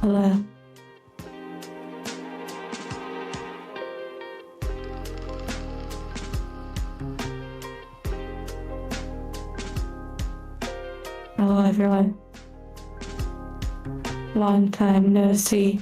Hello. Hello, everyone. Long time no see.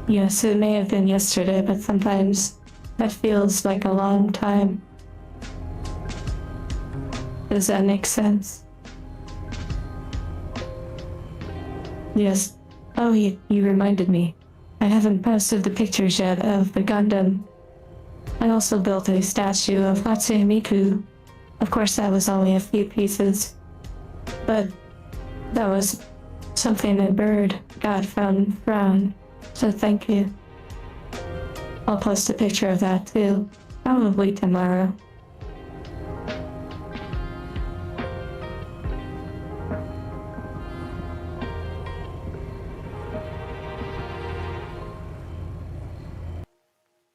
Yes, it may have been yesterday, but sometimes that feels like a long time. Does that make sense? Yes. Oh, you reminded me. I haven't posted the pictures yet of the Gundam. I also built a statue of Hatsune Miku. Of course, that was only a few pieces, but that was something that Bird God found, so thank you. I'll post a picture of that too, probably tomorrow.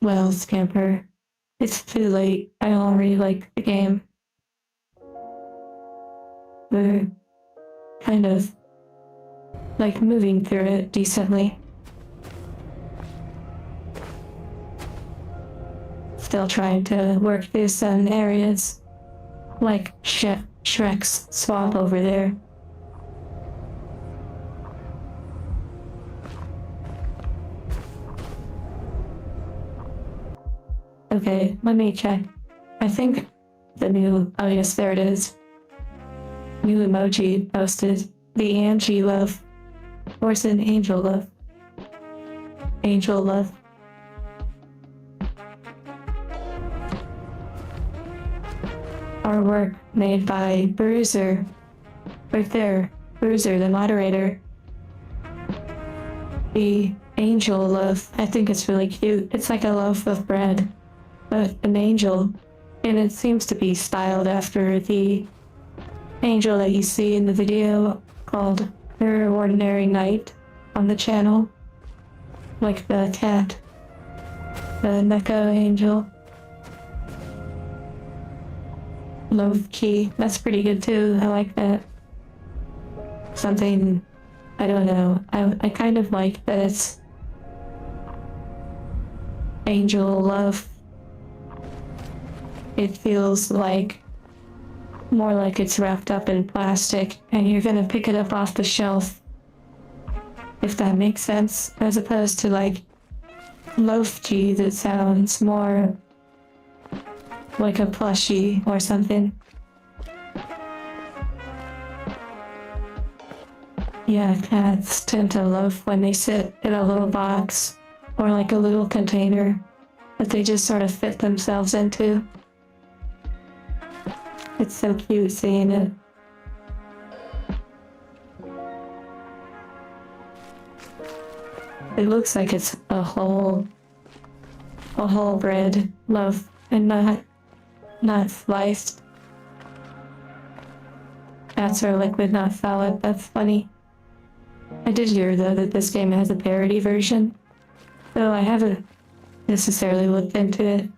Well, Scamper, it's too late. I already like the game. We're kind of like moving through it decently. Still trying to work through some areas, like Shrek's swamp over there. Okay, let me check. I think the new, oh yes, there it is. New emoji posted the Angie love. Or is it Angel love? Angel love. Artwork made by Bruiser. Right there. Bruiser, the moderator. The angel loaf. I think it's really cute. It's like a loaf of bread, but an angel. And it seems to be styled after the angel that you see in the video called Her Ordinary Night on the channel. Like the cat. The Neko angel. Love key. That's pretty good too. I like that. Something, I don't know. I kind of like that it's angel love. It feels like more like it's wrapped up in plastic and you're gonna pick it up off the shelf. If that makes sense. As opposed to like loaf key that sounds more like a plushie or something. Yeah, cats tend to love when they sit in a little box or like a little container that they just sort of fit themselves into. It's so cute seeing it. It looks like it's a whole bread loaf and not sliced. Fats are liquid, not solid. That's funny. I did hear though that this game has a parody version, though I haven't necessarily looked into it.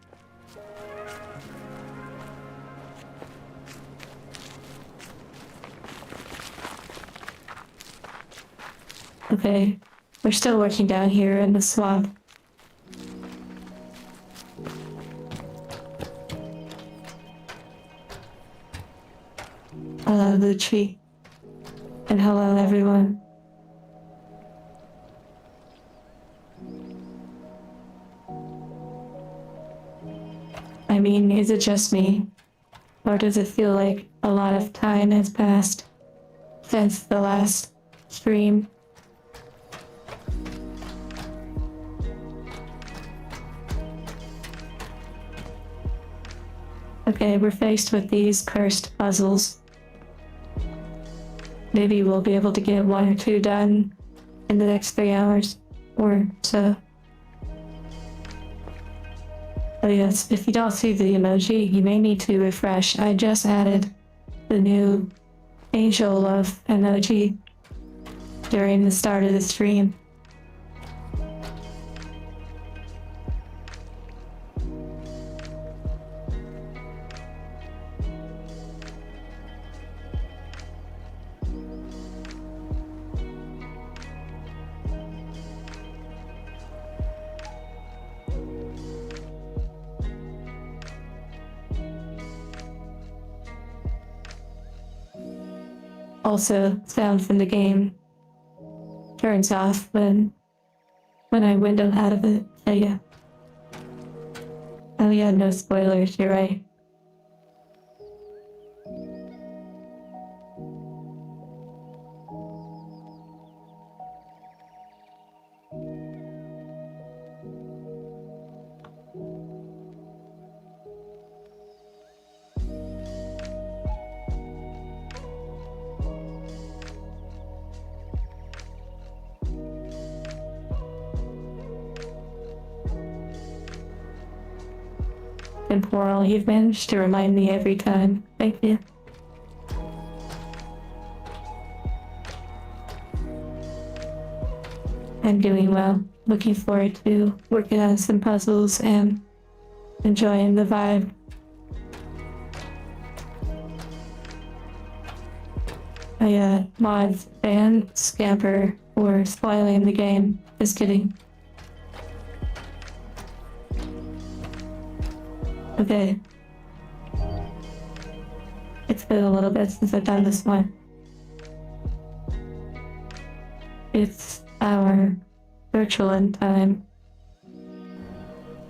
Okay, we're still working down here in the swamp. Hello, Lucci. And hello, everyone. I mean, is it just me? Or does it feel like a lot of time has passed since the last stream? Okay, we're faced with these cursed puzzles. Maybe we'll be able to get 1 or 2 done in the next 3 hours or so. Oh yes, if you don't see the emoji, you may need to refresh. I just added the new angel love emoji during the start of the stream. Also, sound from the game turns off when I window out of it. So yeah. Oh yeah, no spoilers, you're right. Temporal, you've managed to remind me every time. Thank you. I'm doing well. Looking forward to working on some puzzles and enjoying the vibe. Mods and Scamper for spoiling the game. Just kidding. Okay. It's been a little bit since I've done this one. It's our virtual end time.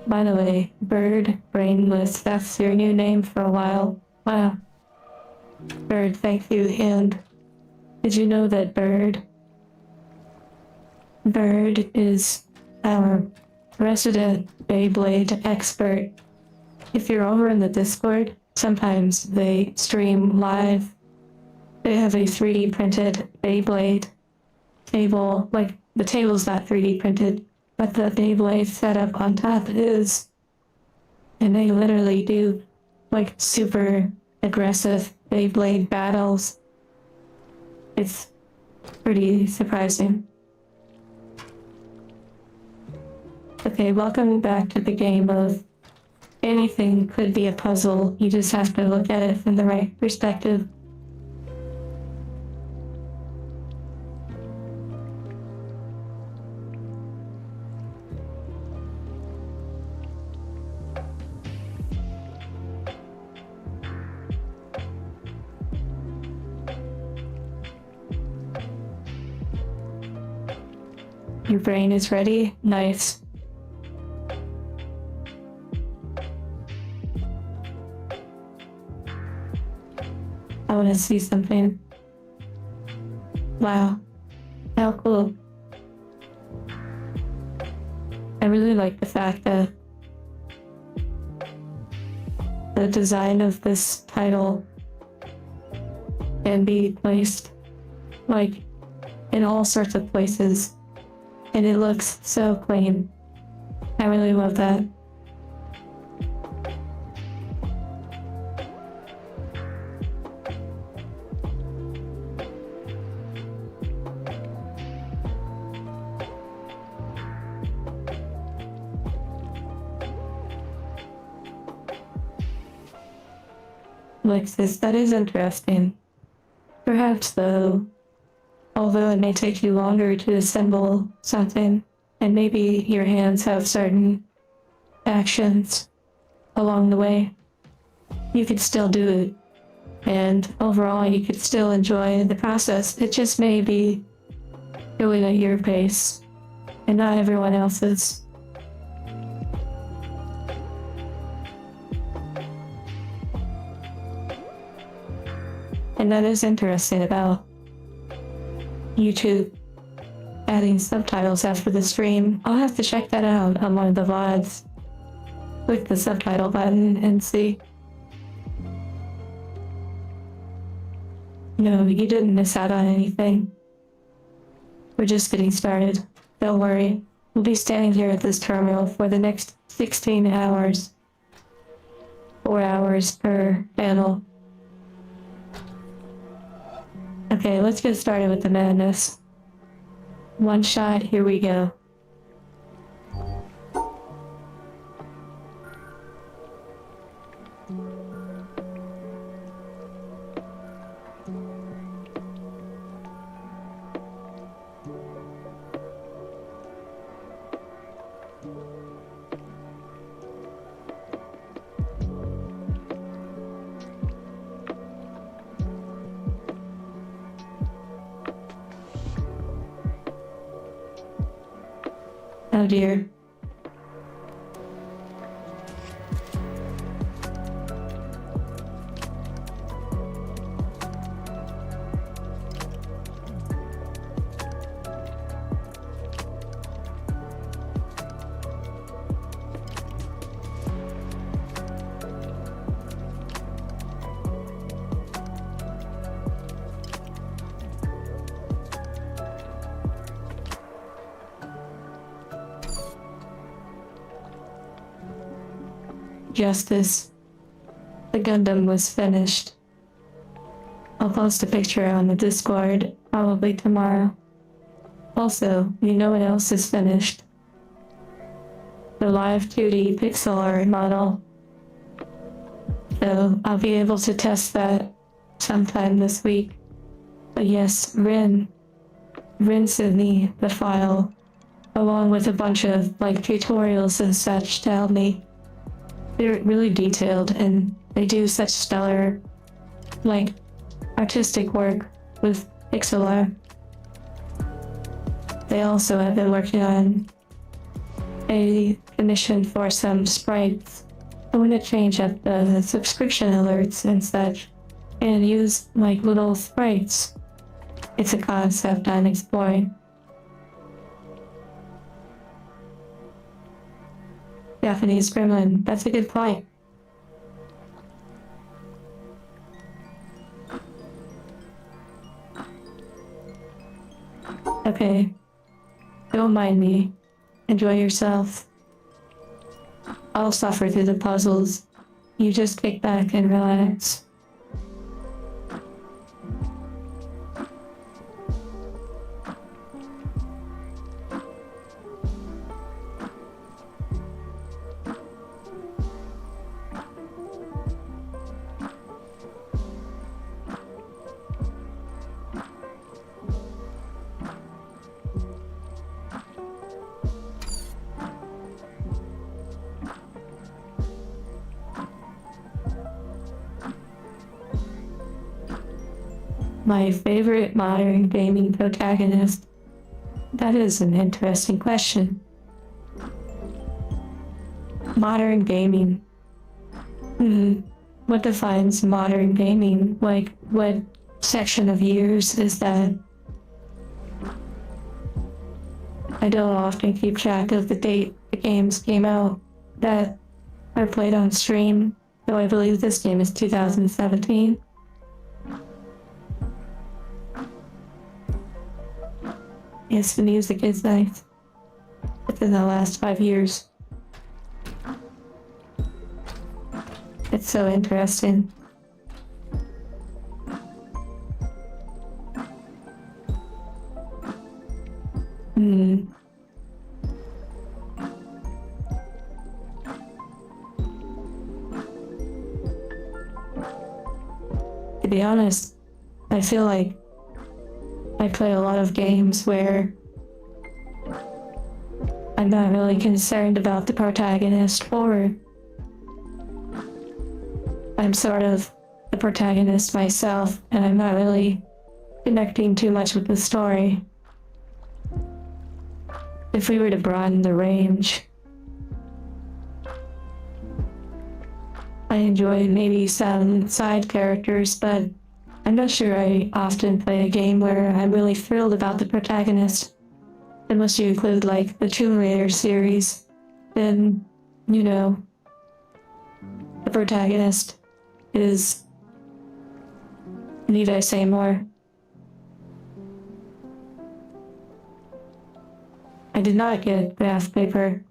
By the way, Bird, Brainless, that's your new name for a while. Wow. Bird, thank you, and did you know that Bird is our resident Beyblade expert? If you're over in the Discord, sometimes they stream live. They have a 3D printed Beyblade table, like the table's not 3D printed, but the Beyblade setup on top is. And they literally do like super aggressive Beyblade battles. It's pretty surprising. Okay, welcome back to the game of anything could be a puzzle. You just have to look at it from the right perspective. Your brain is ready? Nice. I want to see something. Wow. How cool. I really like the fact that the design of this title can be placed like in all sorts of places, and it looks so clean. I really love that. Lexus, that is interesting. Perhaps though, although it may take you longer to assemble something, and maybe your hands have certain actions along the way, you could still do it. And overall, you could still enjoy the process. It just may be going at your pace and not everyone else's. And that is interesting about YouTube adding subtitles after the stream. I'll have to check that out on one of the VODs. Click the subtitle button and see. No, you didn't miss out on anything. We're just getting started. Don't worry. We'll be standing here at this terminal for the next 16 hours. 4 hours per panel. Okay, let's get started with the madness. One shot, here we go. Oh dear. Justice. The Gundam was finished. I'll post a picture on the Discord, probably tomorrow. Also, you know what else is finished? The live 2D pixel art model. So I'll be able to test that sometime this week. But yes, Rin sent me the file, along with a bunch of tutorials and such to help me. They're really detailed and they do such stellar, artistic work with pixel art. They also have been working on a commission for some sprites. I want to change up the subscription alerts and such and use little sprites. It's a concept I'm exploring. Japanese gremlin, that's a good point. Okay, don't mind me. Enjoy yourself. I'll suffer through the puzzles. You just kick back and relax. My favorite modern gaming protagonist? That is an interesting question. Modern gaming. What defines modern gaming? What section of years is that? I don't often keep track of the date the games came out that I played on stream, though I believe this game is 2017. Yes, the music is nice. Within the last 5 years. It's so interesting. To be honest, I feel like I play a lot of games where I'm not really concerned about the protagonist, or I'm sort of the protagonist myself and I'm not really connecting too much with the story. If we were to broaden the range, I enjoy maybe some side characters, but I'm not sure I often play a game where I'm really thrilled about the protagonist. Unless you include the Tomb Raider series, then, the protagonist is Need I say more? I did not get bath paper.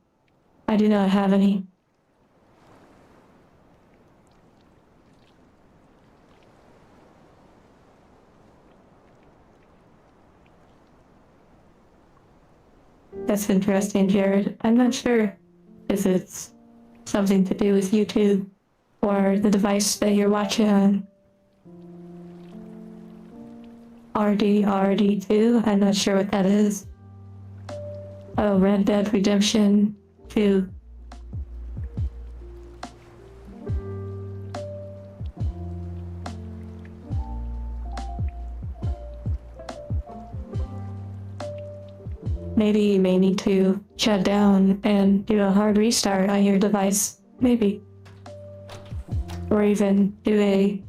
I do not have any. That's interesting, Jared. I'm not sure if it's something to do with YouTube or the device that you're watching on. RD2. I'm not sure what that is. Oh, Red Dead Redemption 2. Maybe you may need to shut down and do a hard restart on your device. Maybe. Or even do a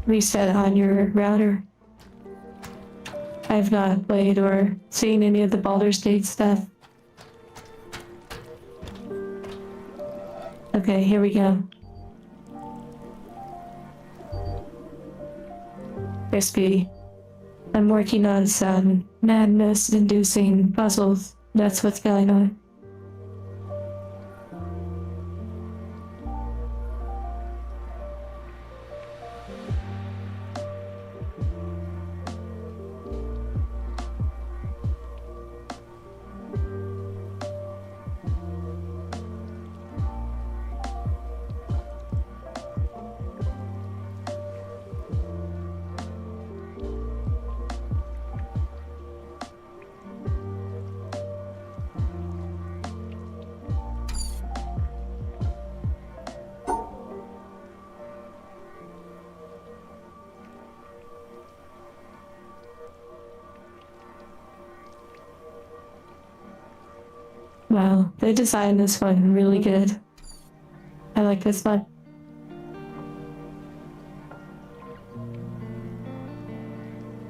reset on your router. I've not played or seen any of the Baldur's Gate stuff. Okay, here we go. Crispy. I'm working on some madness-inducing puzzles. That's what's going on. Wow, they designed this one really good. I like this one.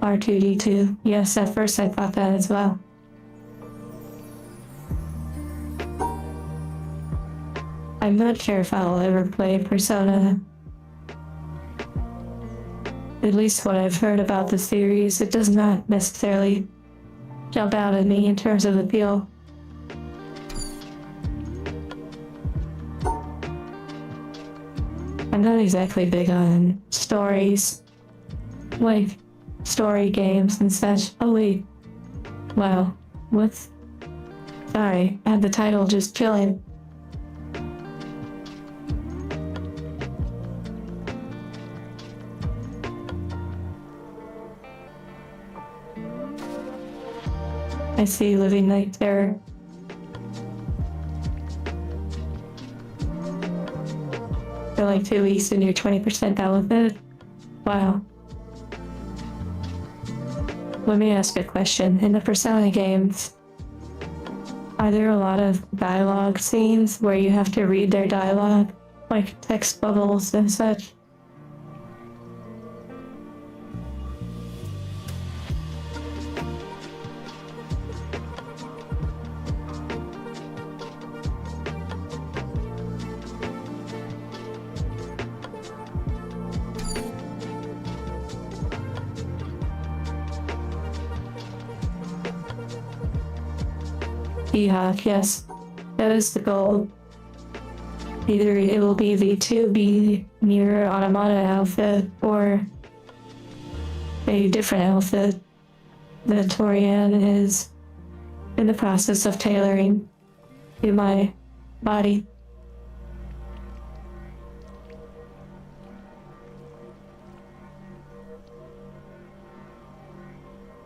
R2D2. Yes, at first I thought that as well. I'm not sure if I'll ever play Persona. At least what I've heard about the series, it does not necessarily jump out at me in terms of appeal. I'm not exactly big on stories, like story games and such. Oh wait, wow, what's... Sorry, I had the title just chilling. I see Living Night Terror. For like 2 weeks and you're 20% down with it? Wow. Let me ask a question. In the Persona games, are there a lot of dialogue scenes where you have to read their dialogue? Like text bubbles and such? Ehawk, yes. That is the goal. Either it will be the 2B Nier Automata outfit or a different outfit that Torian is in the process of tailoring to my body.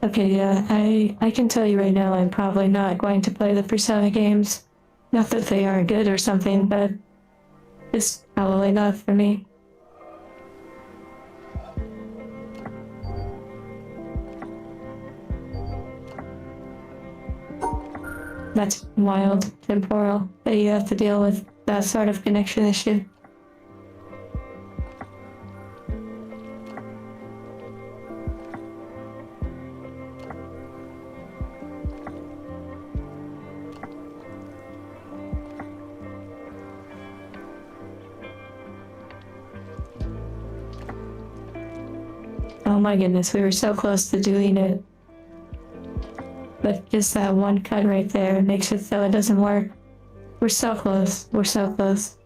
Okay, yeah, I can tell you right now I'm probably not going to play the Persona games. Not that they aren't good or something, but it's probably not for me. That's wild, temporal, that you have to deal with that sort of connection issue. Oh my goodness, we were so close to doing it. But just that one cut right there makes it so it doesn't work. We're so close. We're so close.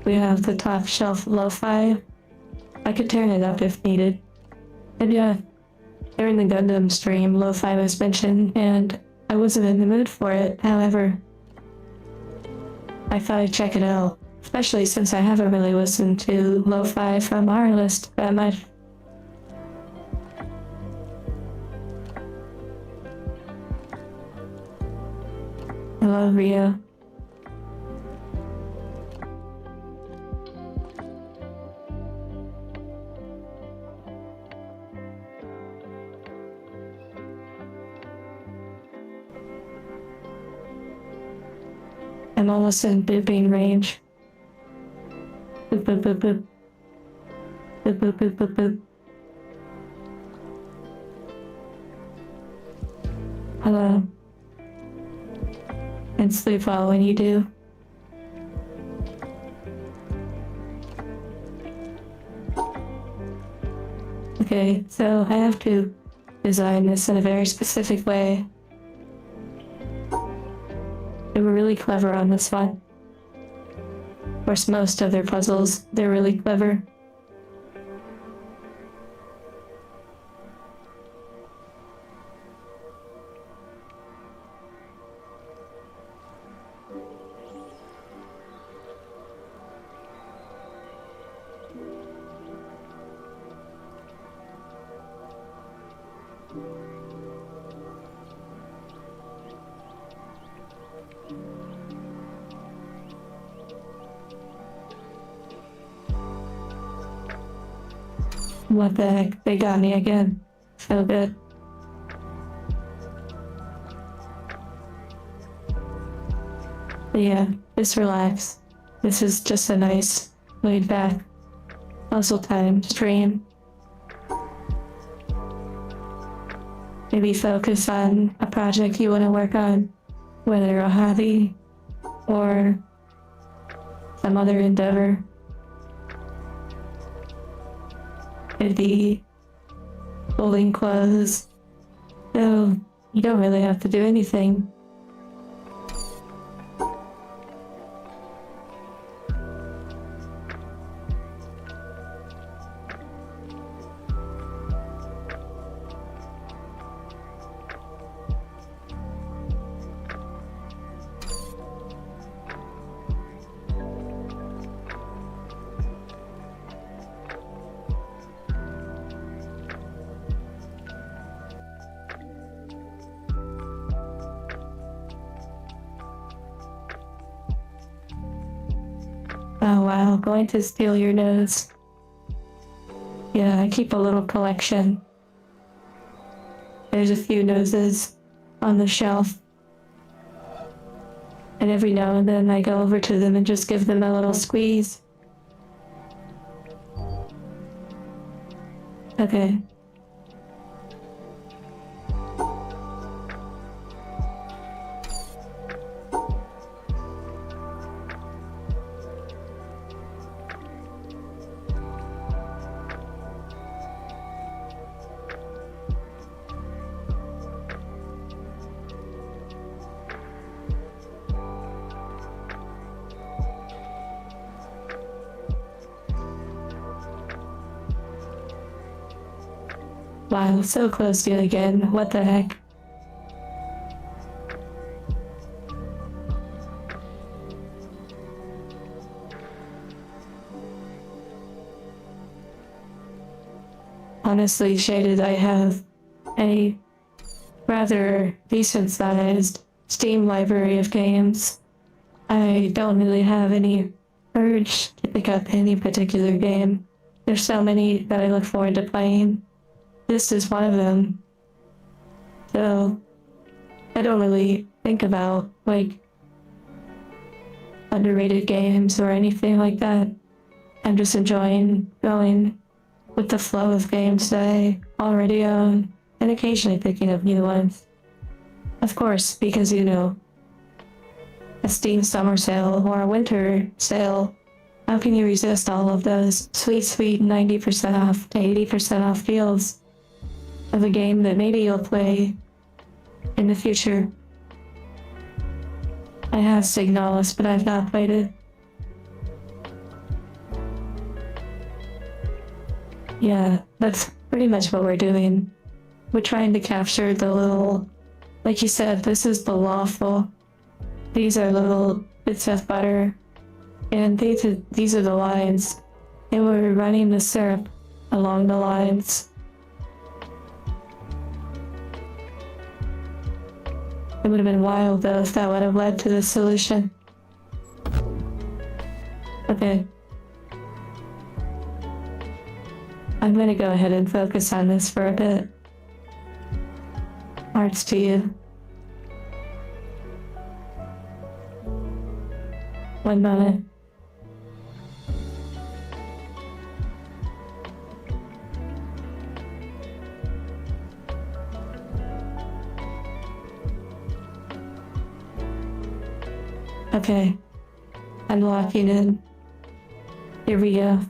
We have the top shelf lo-fi. I could turn it up if needed. And yeah, during the Gundam stream, lo-fi was mentioned, and I wasn't in the mood for it. However, I thought I'd check it out, especially since I haven't really listened to lo-fi from our list that much. Hello, Rio. I'm almost in booping range. Boop boop boop boop. Boop boop boop boop boop. Hello. And sleep well when you do. Okay, so I have to design this in a very specific way. They were really clever on this one. Of course, most of their puzzles, they're really clever. What the heck? They got me again. So good. But yeah, just relax. This is just a nice, laid back puzzle time stream. Maybe focus on a project you want to work on, whether a hobby or some other endeavor. It'd be folding clothes, so you don't really have to do anything. Oh wow, going to steal your nose. Yeah, I keep a little collection. There's a few noses on the shelf. And every now and then I go over to them and just give them a little squeeze. Okay. Wow, so close to it again. What the heck? Honestly, Shaded, I have a rather decent sized Steam library of games. I don't really have any urge to pick up any particular game. There's so many that I look forward to playing. This is one of them. So, I don't really think about, like, underrated games or anything like that. I'm just enjoying going with the flow of games that I already own, and occasionally picking up new ones. Of course, because a Steam summer sale or a winter sale How can you resist all of those sweet, sweet 90% off to 80% off deals of a game that maybe you'll play in the future? I have Signalis, but I've not played it. Yeah, that's pretty much what we're doing. We're trying to capture the little, like you said, this is the lawful. These are little bits of butter, and these are the lines. And we're running the syrup along the lines. It would have been wild though if that would have led to the solution. Okay. I'm gonna go ahead and focus on this for a bit. Hearts to you. 1 moment. Okay. I'm locking in. Here we go.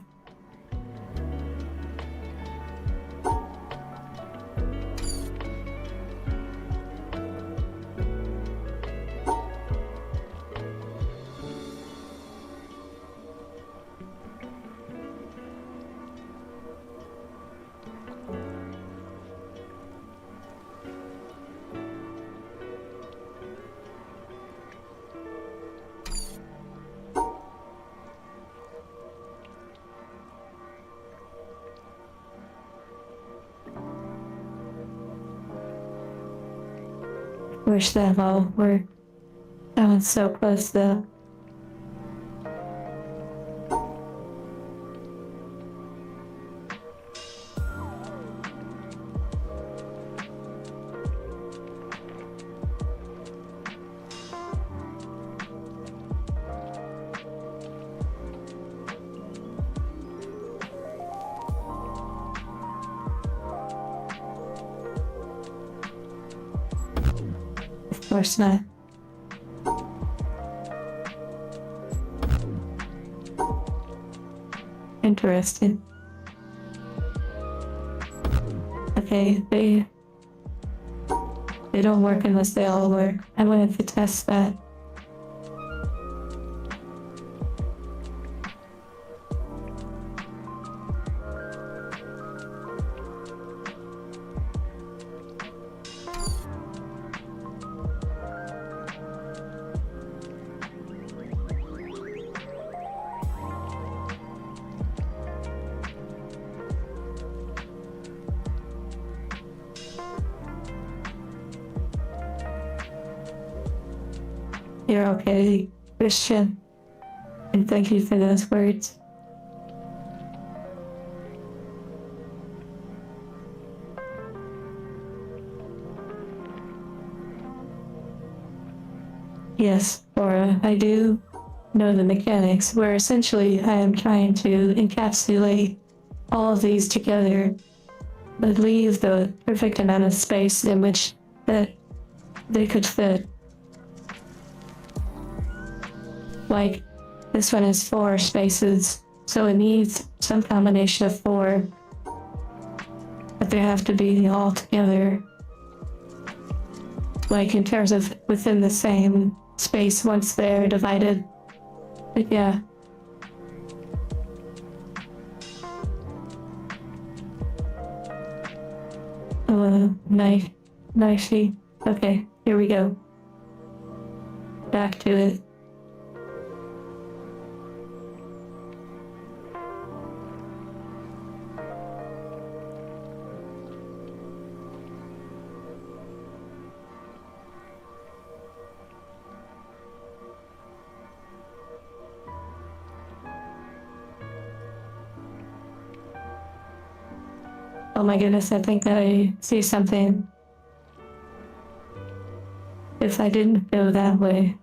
Wish that all worked. That was so close though. Of course not. Interesting. Okay, they don't work unless they all work. I wanted to test that. You're okay, Christian. And thank you for those words. Yes, Laura, I do know the mechanics, where essentially I am trying to encapsulate all of these together, but leave the perfect amount of space in which that they could fit. Like, this one is 4 spaces, so it needs some combination of 4, but they have to be all together. Like, in terms of within the same space once they're divided. But yeah. Knifey. Okay, here we go. Back to it. Oh my goodness, I think I see something. If I didn't go that way.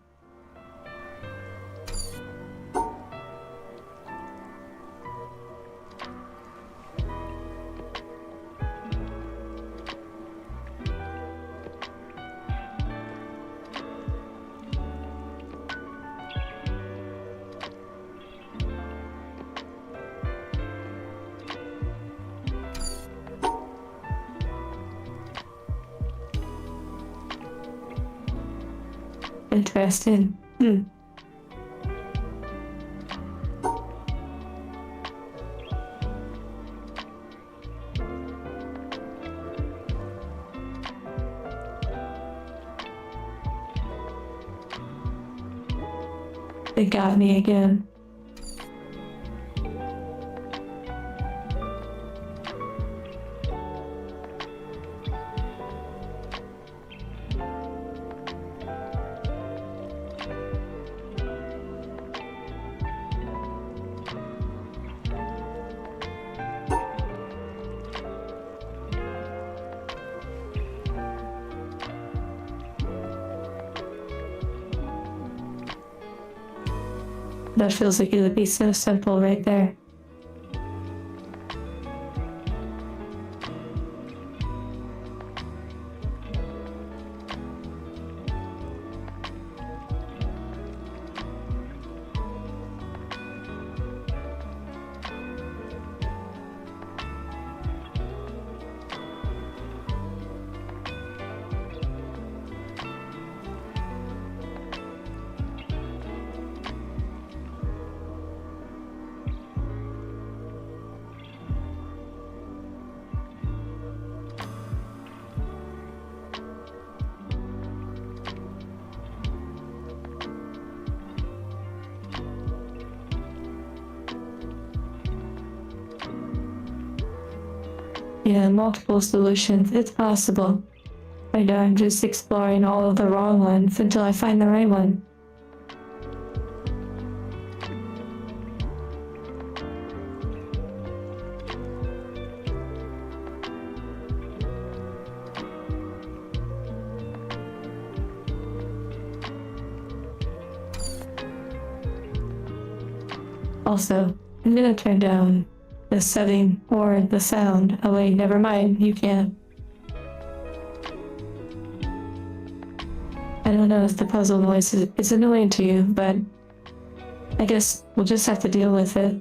Interesting. They got me again. That feels like it would be so simple right there. Yeah, multiple solutions. It's possible. I know I'm just exploring all of the wrong ones until I find the right one. Also, I'm gonna turn down the setting or the sound. Oh wait, never mind, you can't. I don't know if the puzzle noise is annoying to you, but I guess we'll just have to deal with it.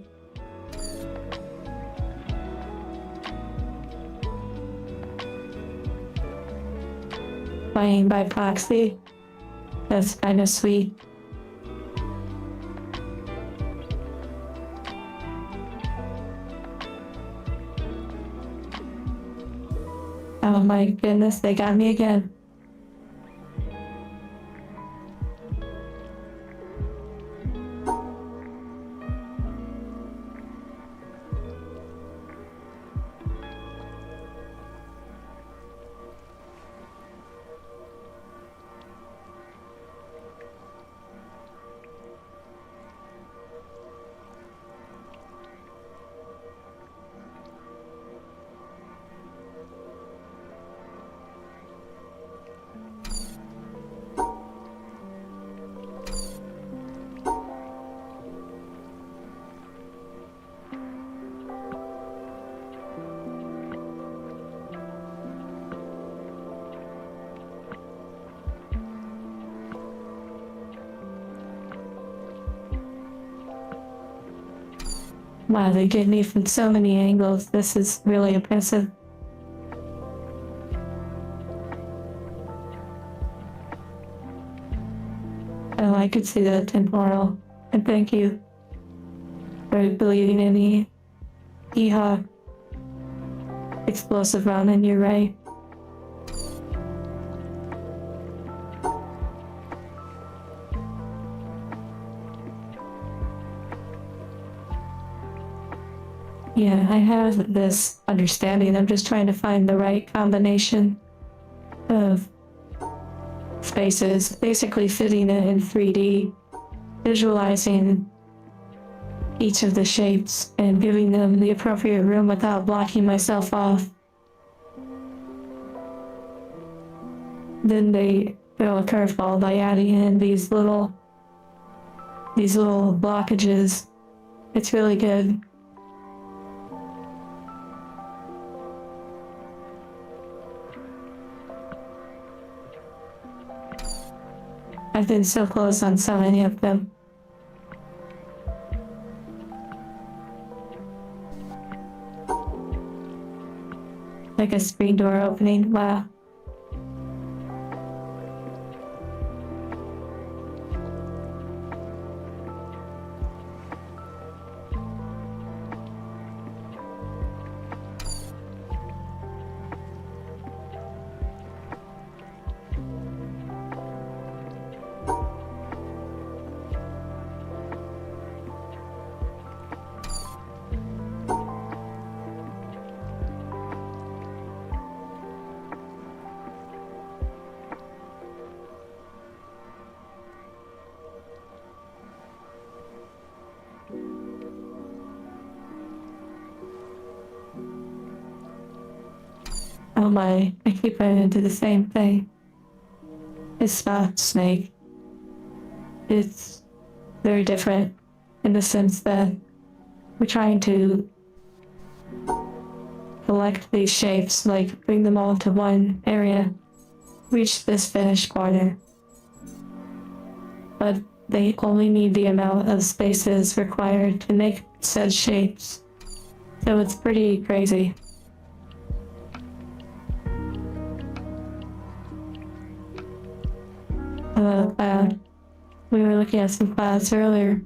Playing by proxy? That's kinda sweet. Oh my goodness, they got me again. Wow, they get me from so many angles. This is really impressive. Oh, I could see that temporal. And thank you for believing in me. Yeehaw. Explosive ramen, you're right. Yeah, I have this understanding. I'm just trying to find the right combination of spaces, basically fitting it in 3D, visualizing each of the shapes and giving them the appropriate room without blocking myself off. Then they throw a curveball by adding in these little blockages. It's really good. I've been so close on so many of them. Like a screen door opening, wow. Oh my, I keep running into the same thing. It's not snake. It's very different in the sense that we're trying to collect these shapes, like bring them all to one area, reach this finished corner. But they only need the amount of spaces required to make said shapes. So it's pretty crazy. Cloud. We were looking at some clouds earlier.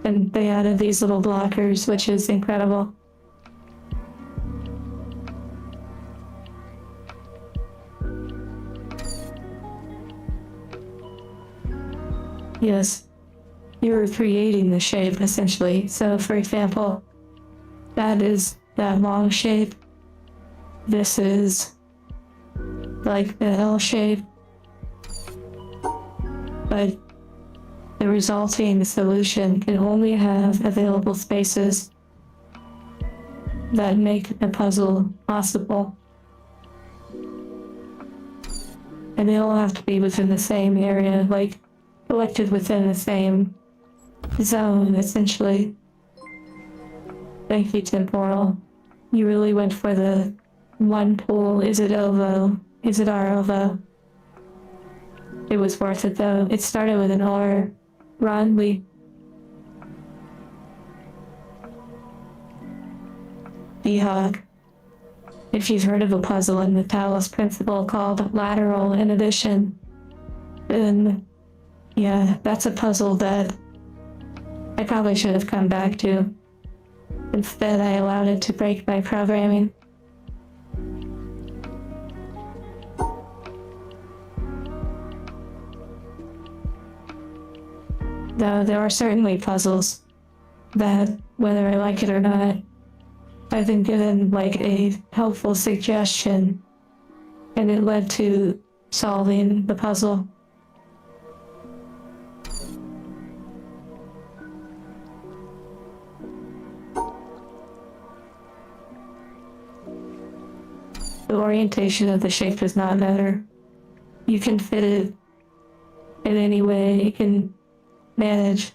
And they added these little blockers, which is incredible. Yes, you're creating the shape essentially. So for example, that is that long shape. This is like the L shape. But the resulting solution can only have available spaces that make the puzzle possible. And they all have to be within the same area, like collected within the same zone, essentially. Thank you, Temporal. You really went for the one pool. Is it OVO? Is it our OVO? It was worth it though. It started with an R. Ron, D-Hawk. If you've heard of a puzzle in the Talos principle called lateral inhibition, then yeah, that's a puzzle that I probably should have come back to. Instead, I allowed it to break my programming. Though there are certainly puzzles that, whether I like it or not, I've been given like a helpful suggestion and it led to solving the puzzle. The orientation of the shape does not matter. You can fit it in any way you can manage.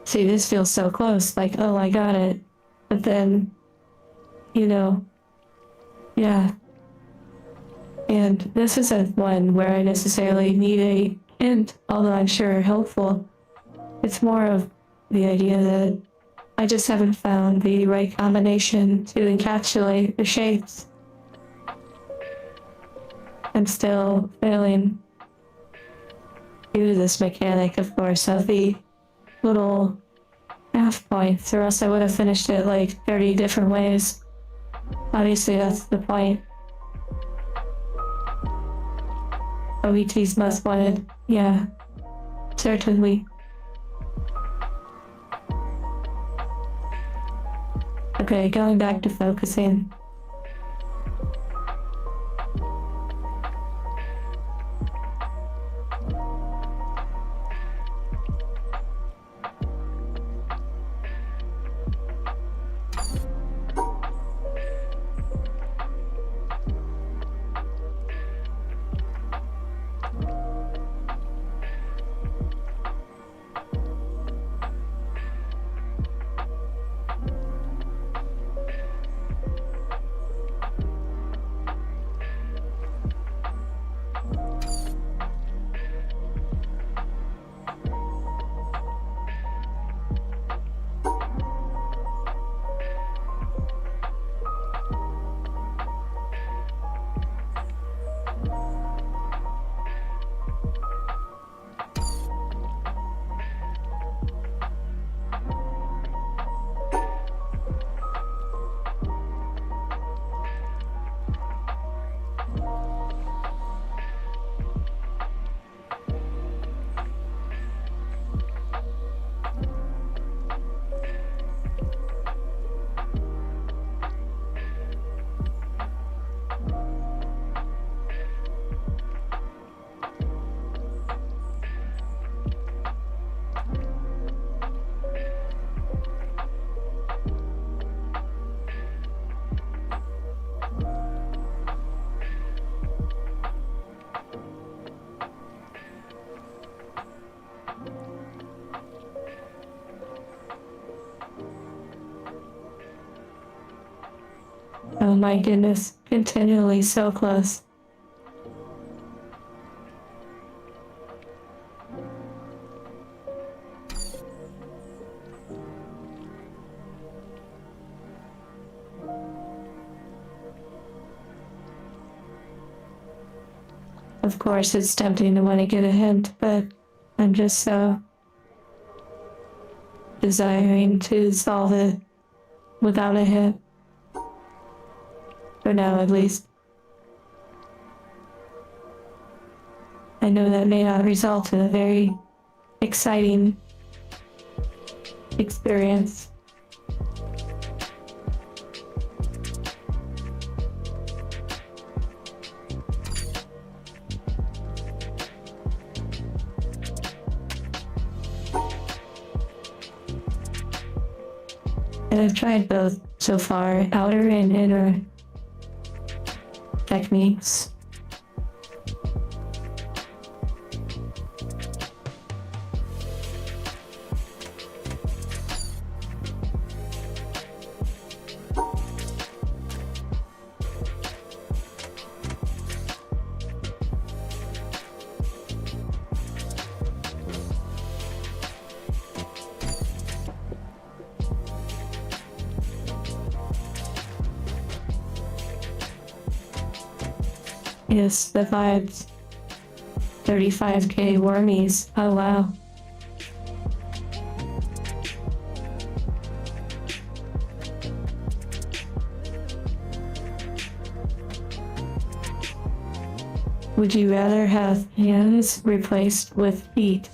See, this feels so close, like, oh, I got it. But then, you know, yeah. And this isn't one where I necessarily need a hint, although I'm sure helpful. It's more of the idea that I just haven't found the right combination to encapsulate the shapes. I'm still failing due to this mechanic, of course, of the little half points, or else I would have finished it like 30 different ways. Obviously, that's the point. OET's most wanted, yeah, certainly. Okay, going back to focusing. Oh my goodness, continually so close. Of course, it's tempting to want to get a hint, but I'm just so desiring to solve it without a hint. For now, at least. I know that may not result in a very exciting experience. And I've tried both so far, outer and inner techniques. Yes, the vibes. 35k wormies. Oh wow. Would you rather have hands replaced with feet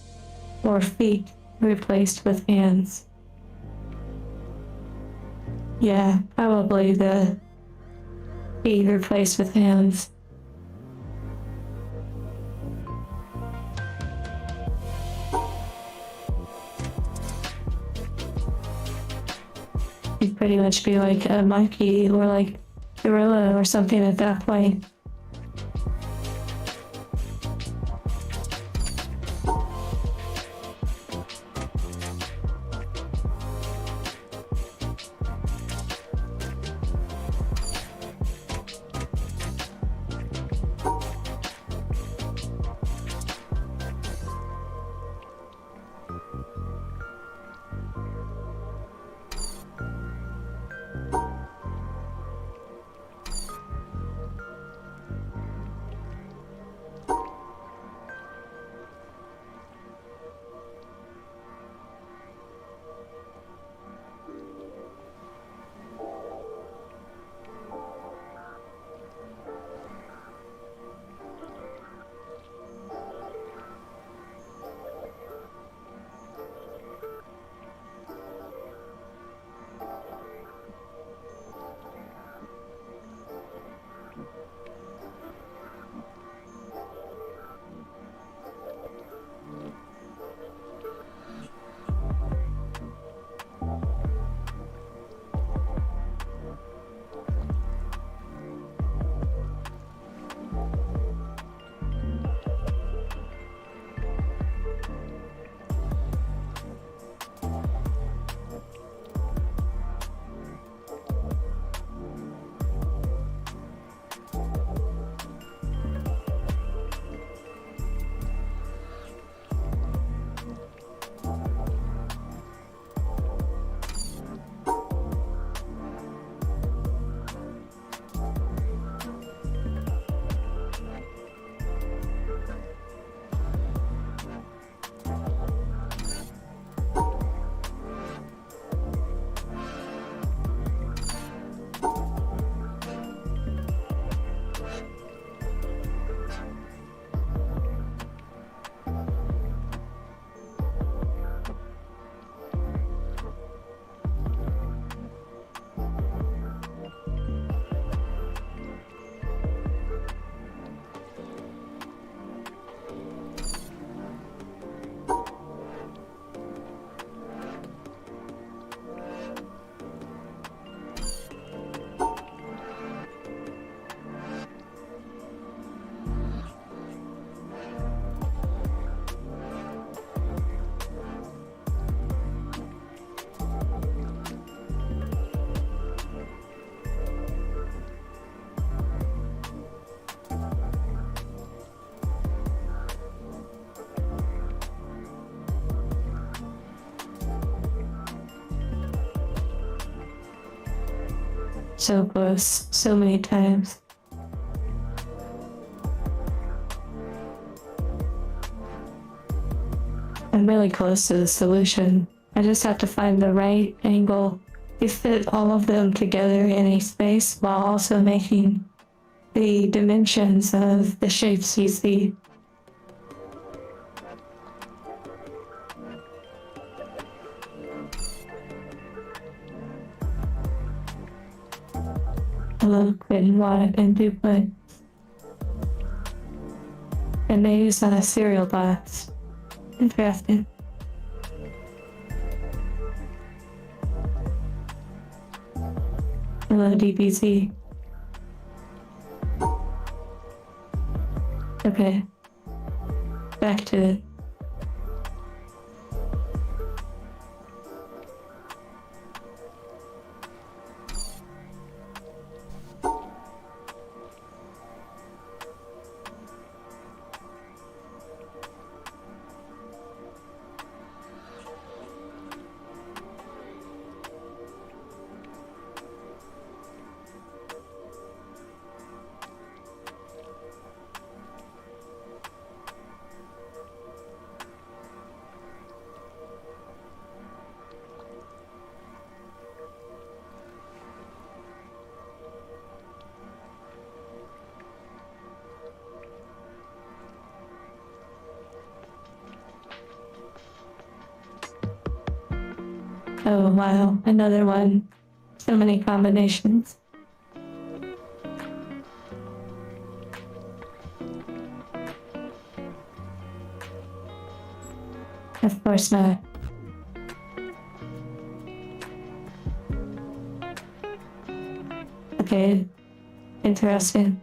or feet replaced with hands? Yeah, probably the feet replaced with hands. You'd pretty much be like a monkey or like gorilla or something at that point. So close, so many times. I'm really close to the solution. I just have to find the right angle to fit all of them together in a space while also making the dimensions of the shapes you see. Look and wide and duplicate. And they use that as cereal box. Interesting. Hello, DBZ. Okay. Back to it. Oh wow, another one. So many combinations. Of course not. Okay, interesting.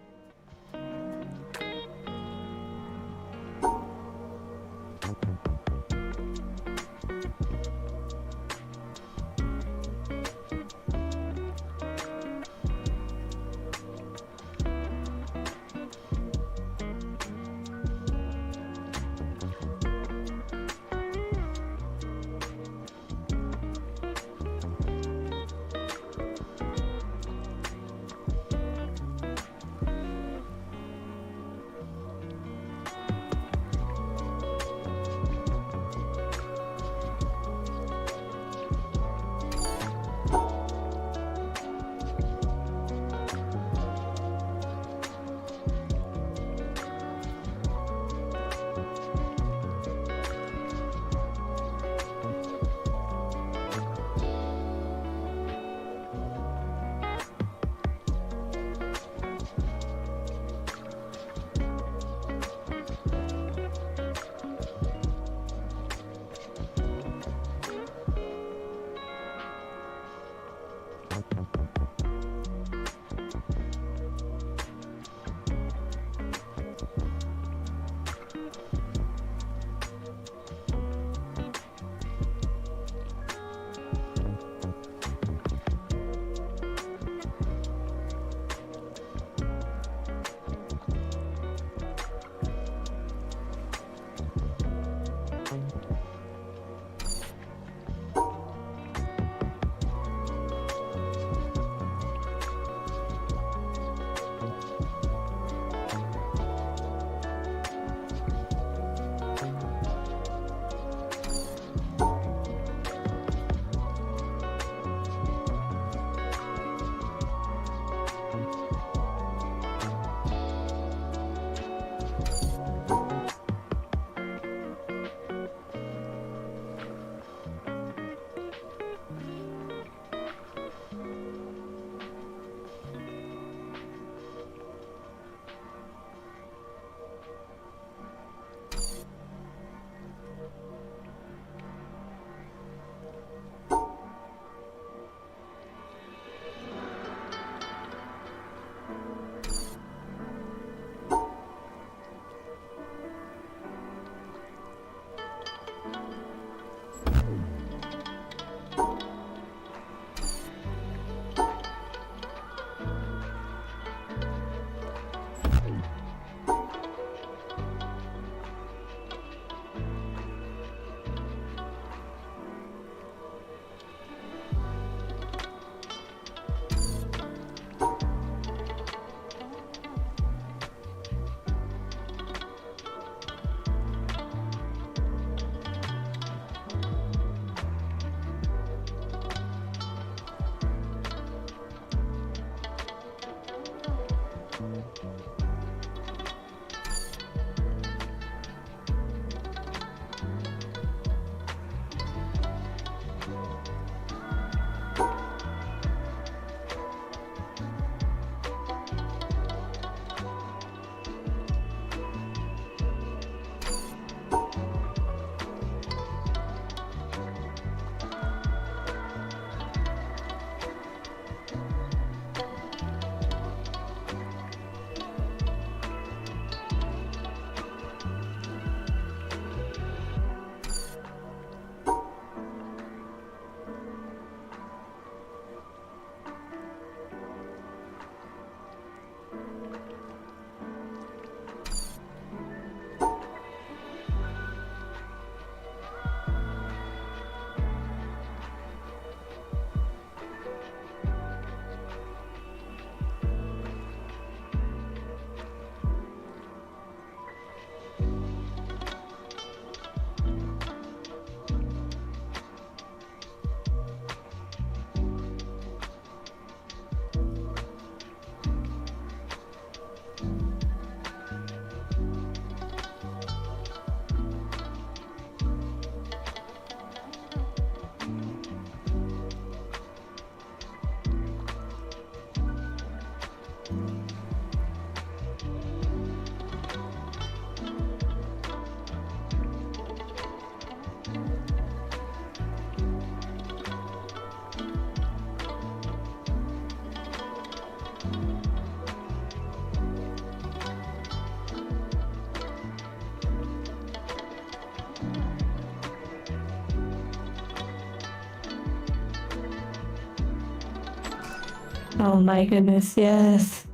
Oh my goodness, yes.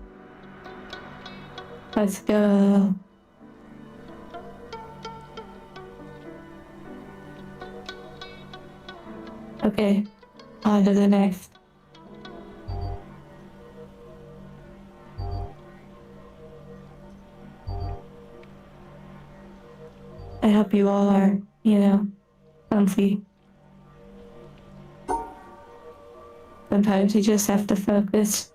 Let's go. Okay, on to the next. I hope you all are, comfy. Sometimes you just have to focus.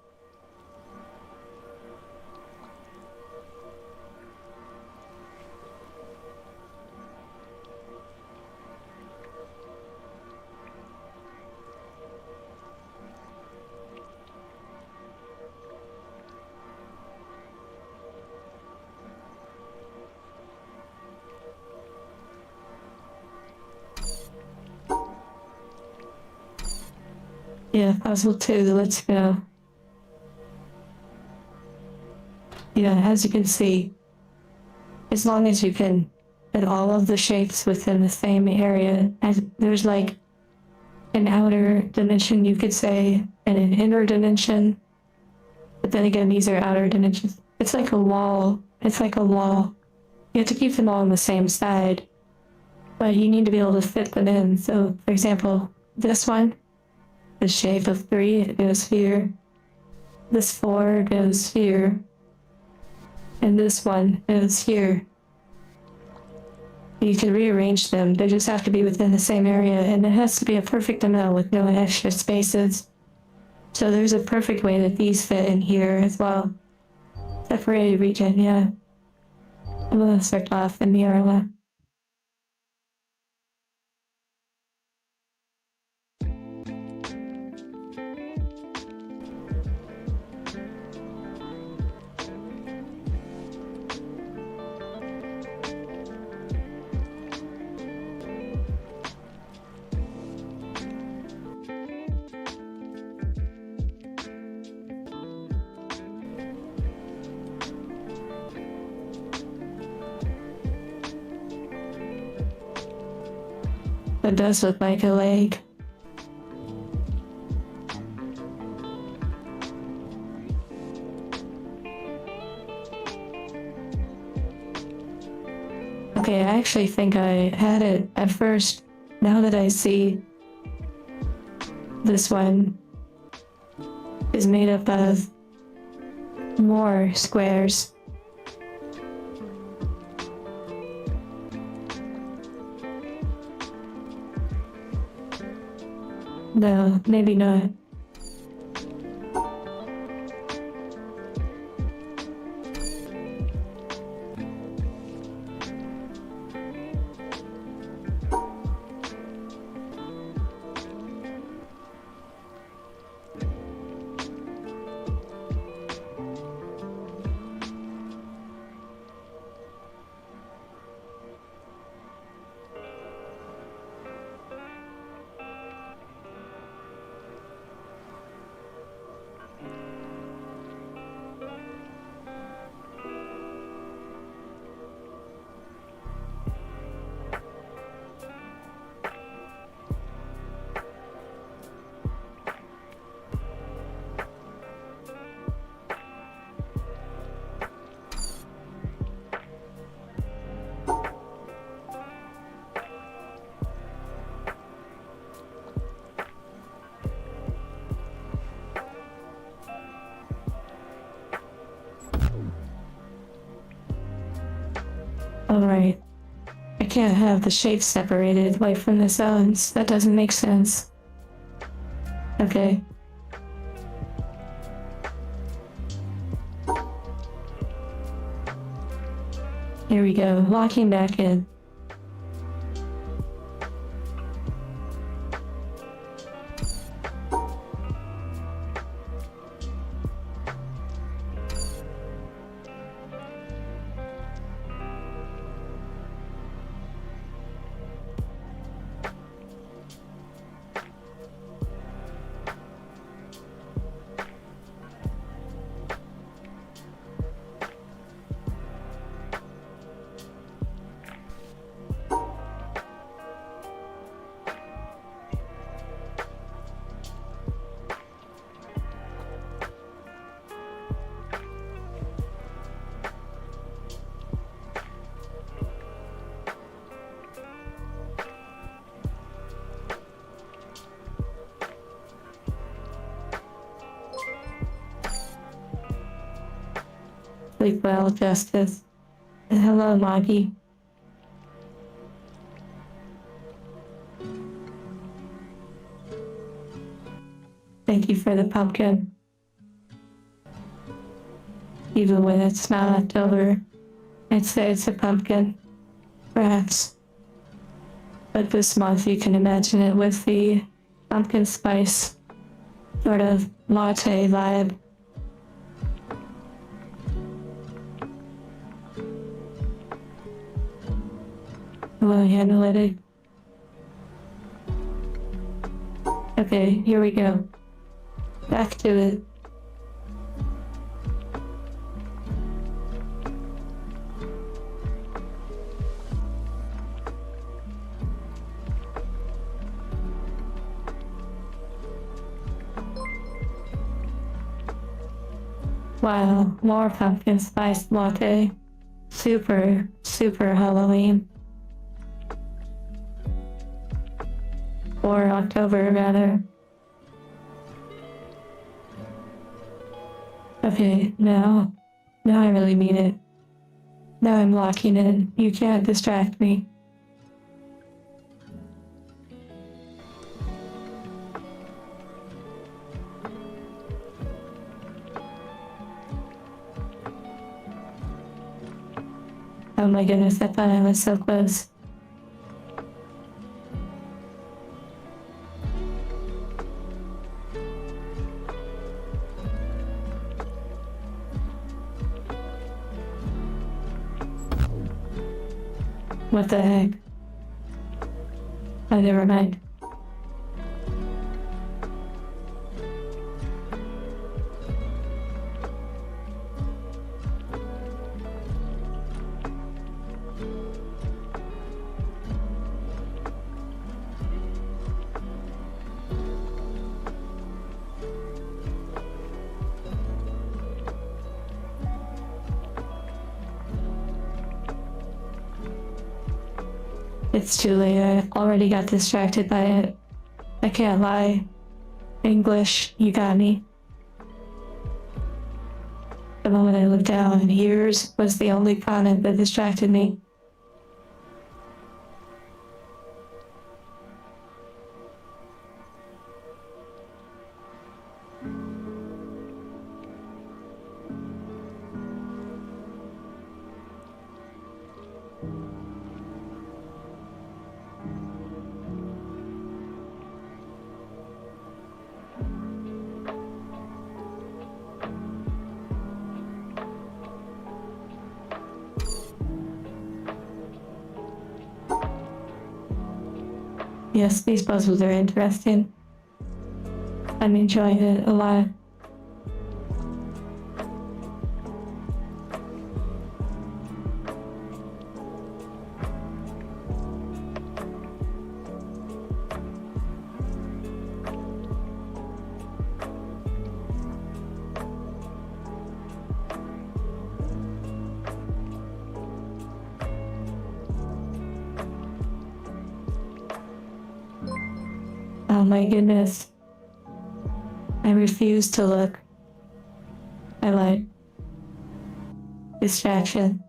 Yeah, puzzle two, let's go. Yeah, as you can see, as long as you can fit all of the shapes within the same area, and there's like an outer dimension, you could say, and an inner dimension. But then again, these are outer dimensions. It's like a wall. It's like a wall. You have to keep them all on the same side, but you need to be able to fit them in. So, for example, this one, the shape of 3, it goes here. This 4 goes here. And this one goes here. You can rearrange them. They just have to be within the same area, and it has to be a perfect amount with no extra spaces. So there's a perfect way that these fit in here as well. Separated region, yeah. I'm gonna start off in the area. It does look like a leg. Okay, I actually think I had it at first. Now that I see this one is made up of more squares. No, maybe not. Alright. I can't have the shapes separated away from the zones. That doesn't make sense. Okay. Here we go. Locking back in. Sleep well, Justice. And hello, Maggie. Thank you for the pumpkin. Even when it's not October, I'd say it's a pumpkin. Perhaps. But this month you can imagine it with the pumpkin spice sort of latte vibe. Hello, analytic. Okay, here we go. Back to it. Wow, more pumpkin spice latte. Super, super Halloween. Or October, rather. Okay, now I really mean it. Now I'm locking in. You can't distract me. Oh my goodness, I thought I was so close. What the heck? Oh, never mind. It's too late. I already got distracted by it. I can't lie. English, you got me. The moment I looked down, yours was the only comment that distracted me. Yes, these puzzles are interesting. I'm enjoying it a lot. Oh my goodness. I refuse to look. I lied. Distraction.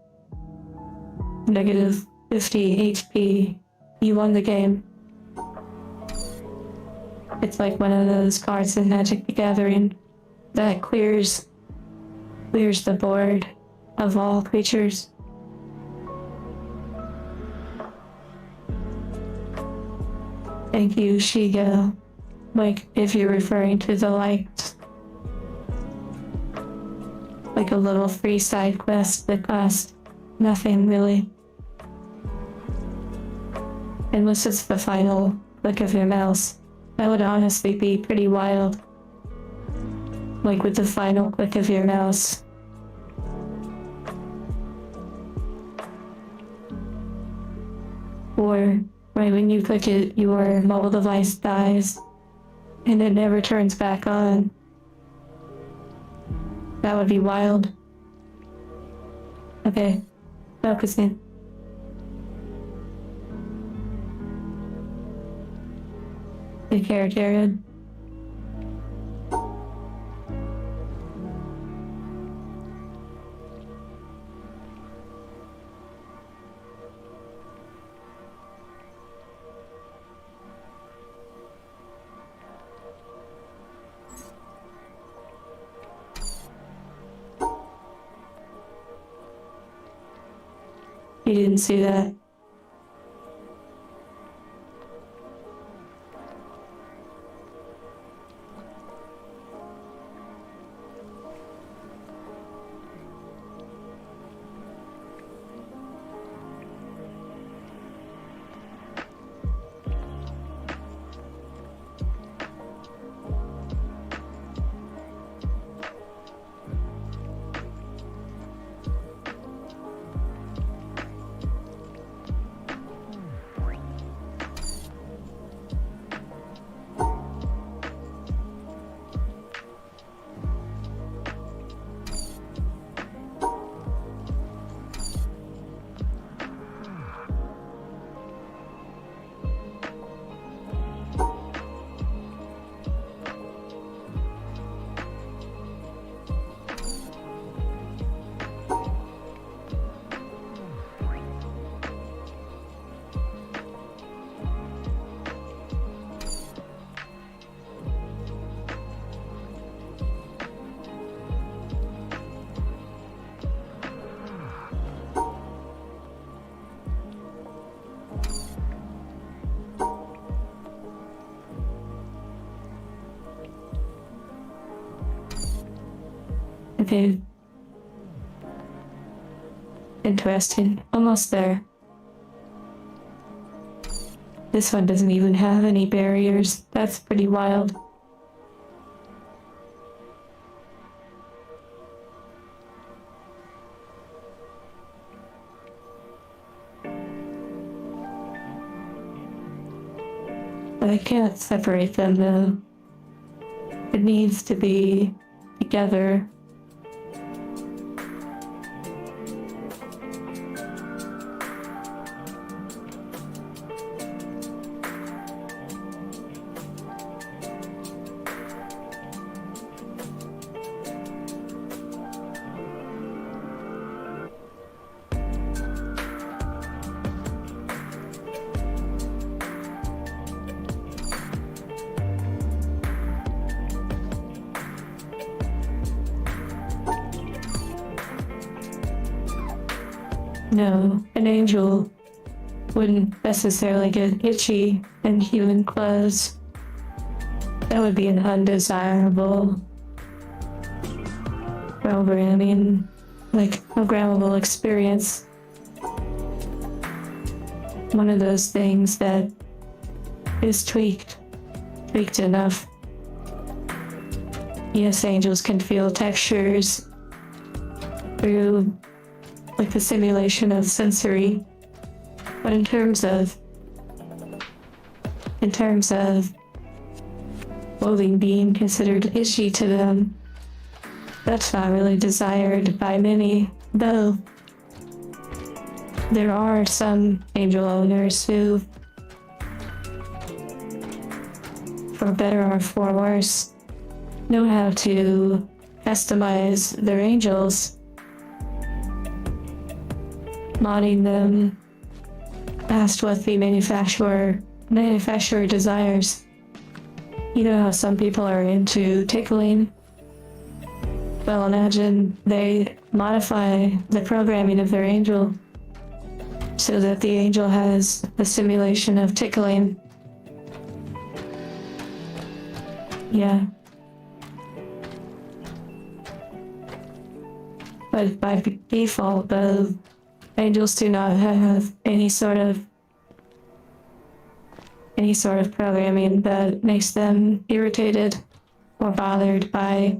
Negative 50 HP. You won the game. It's like one of those cards in Magic the Gathering that clears the board of all creatures. Thank you, Shiga. Like, if you're referring to the lights. Like a little free side quest that cost nothing, really. Unless it's the final click of your mouse. That would honestly be pretty wild. Like with the final click of your mouse. Or right when you click it, your mobile device dies and it never turns back on. That would be wild. Okay, focusing. Take care, Jared. You didn't see that. Okay. Interesting. Almost there. This one doesn't even have any barriers. That's pretty wild. But I can't separate them though. It needs to be together. No, an angel wouldn't necessarily get itchy in human clothes. That would be an undesirable programmable experience. One of those things that is tweaked enough. Yes, angels can feel textures through like the simulation of sensory, but in terms of clothing being considered itchy to them, that's not really desired by many, though there are some angel owners who, for better or for worse, know how to customize their angels, modding them past what the manufacturer desires. You know how some people are into tickling? Well, imagine they modify the programming of their angel so that the angel has the simulation of tickling. Yeah. But by default, the angels do not have any sort of programming that makes them irritated or bothered by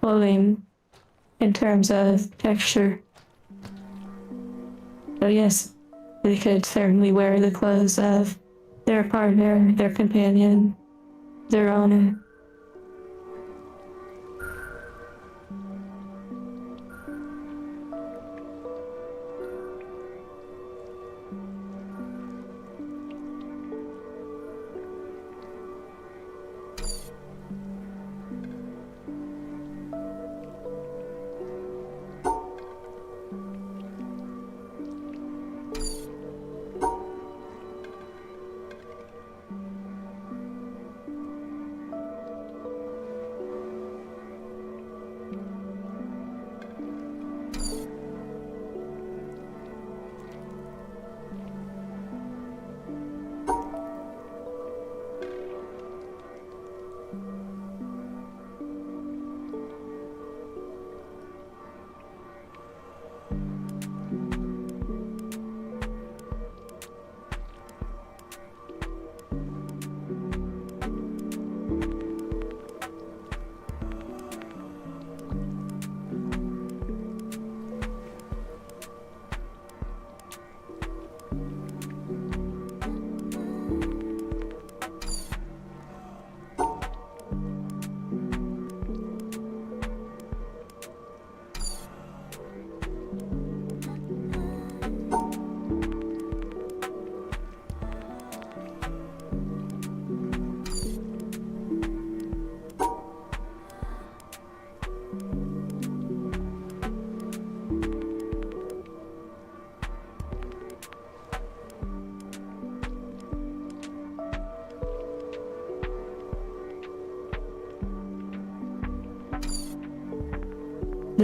clothing in terms of texture. So yes, they could certainly wear the clothes of their partner, their companion, their owner.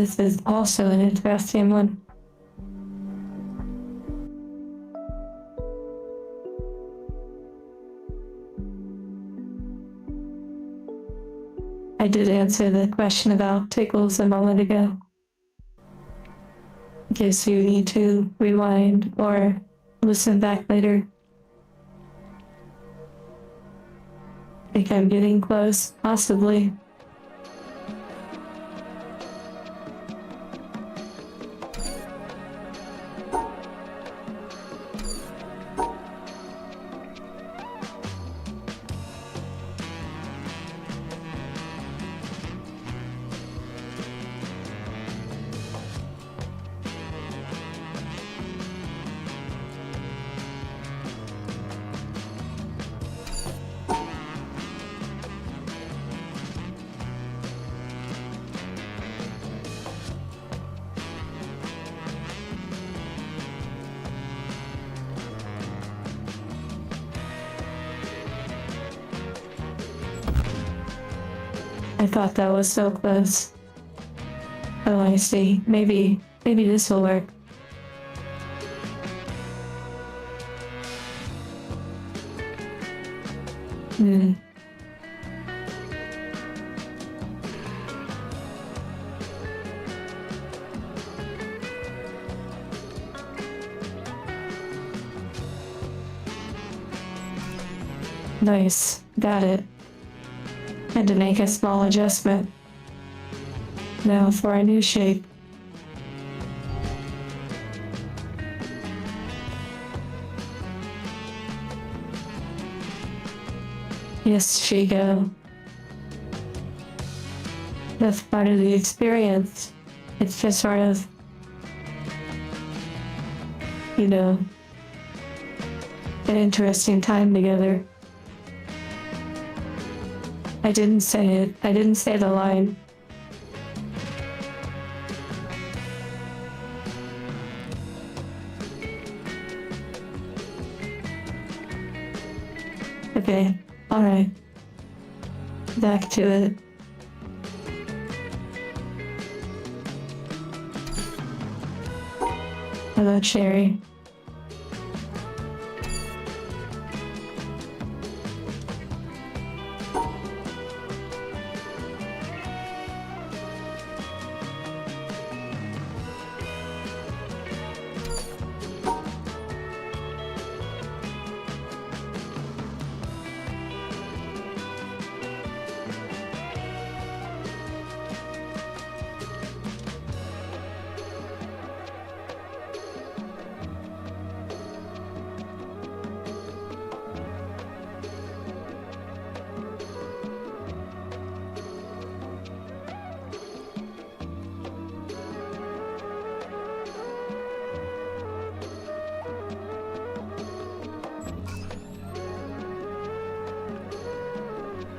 This is also an interesting one. I did answer the question about tickles a moment ago. In case you need to rewind or listen back later. I think I'm getting close, possibly. I thought that was so close. Oh, I see. Maybe this will work. Hmm. Nice. Got it. Had to make a small adjustment. Now for a new shape. Yes, Shigo. That's part of the experience. It's just sort of, an interesting time together. I didn't say it. I didn't say the line. Okay, alright. Back to it. Hello, Cherry.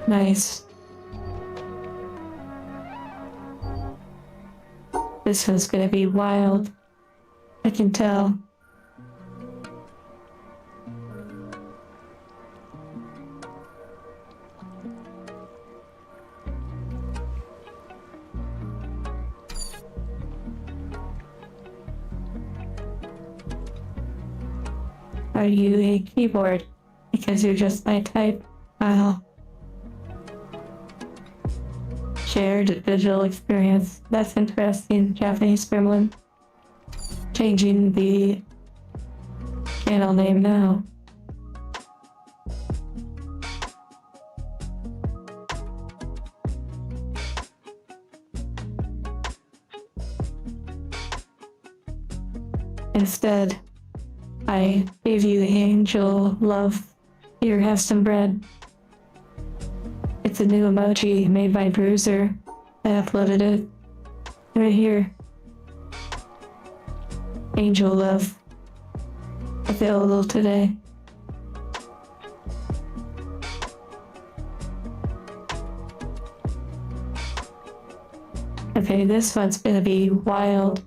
Nice. This one's gonna be wild. I can tell. Are you a keyboard? Because you're just my type. Wow. Shared digital experience. That's interesting. Japanese gremlin. Changing the channel name now. Instead, I gave you the angel love. Here, have some bread. It's a new emoji made by Bruiser. I uploaded it. Right here. Angel love. Available today. Okay, this one's gonna be wild.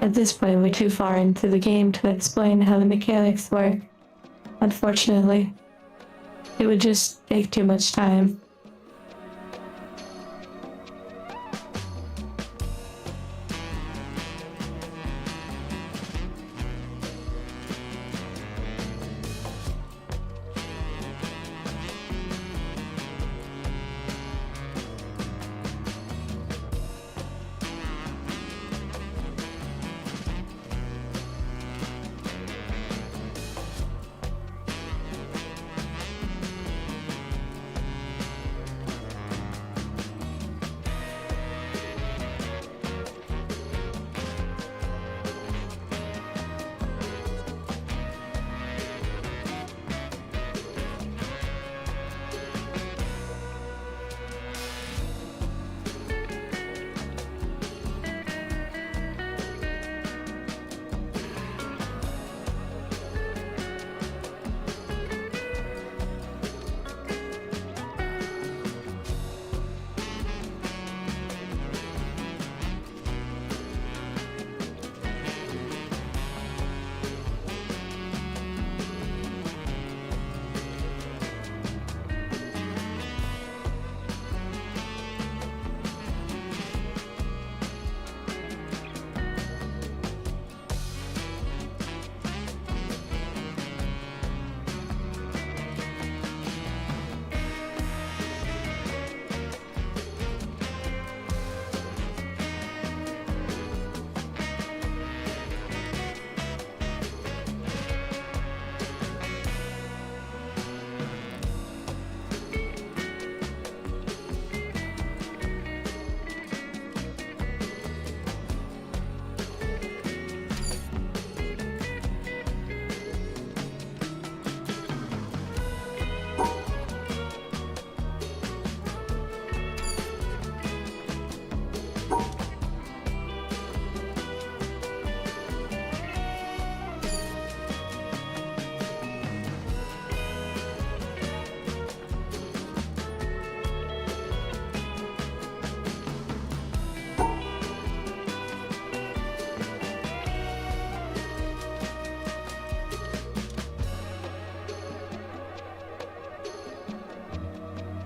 At this point, we're too far into the game to explain how the mechanics work. Unfortunately, it would just take too much time.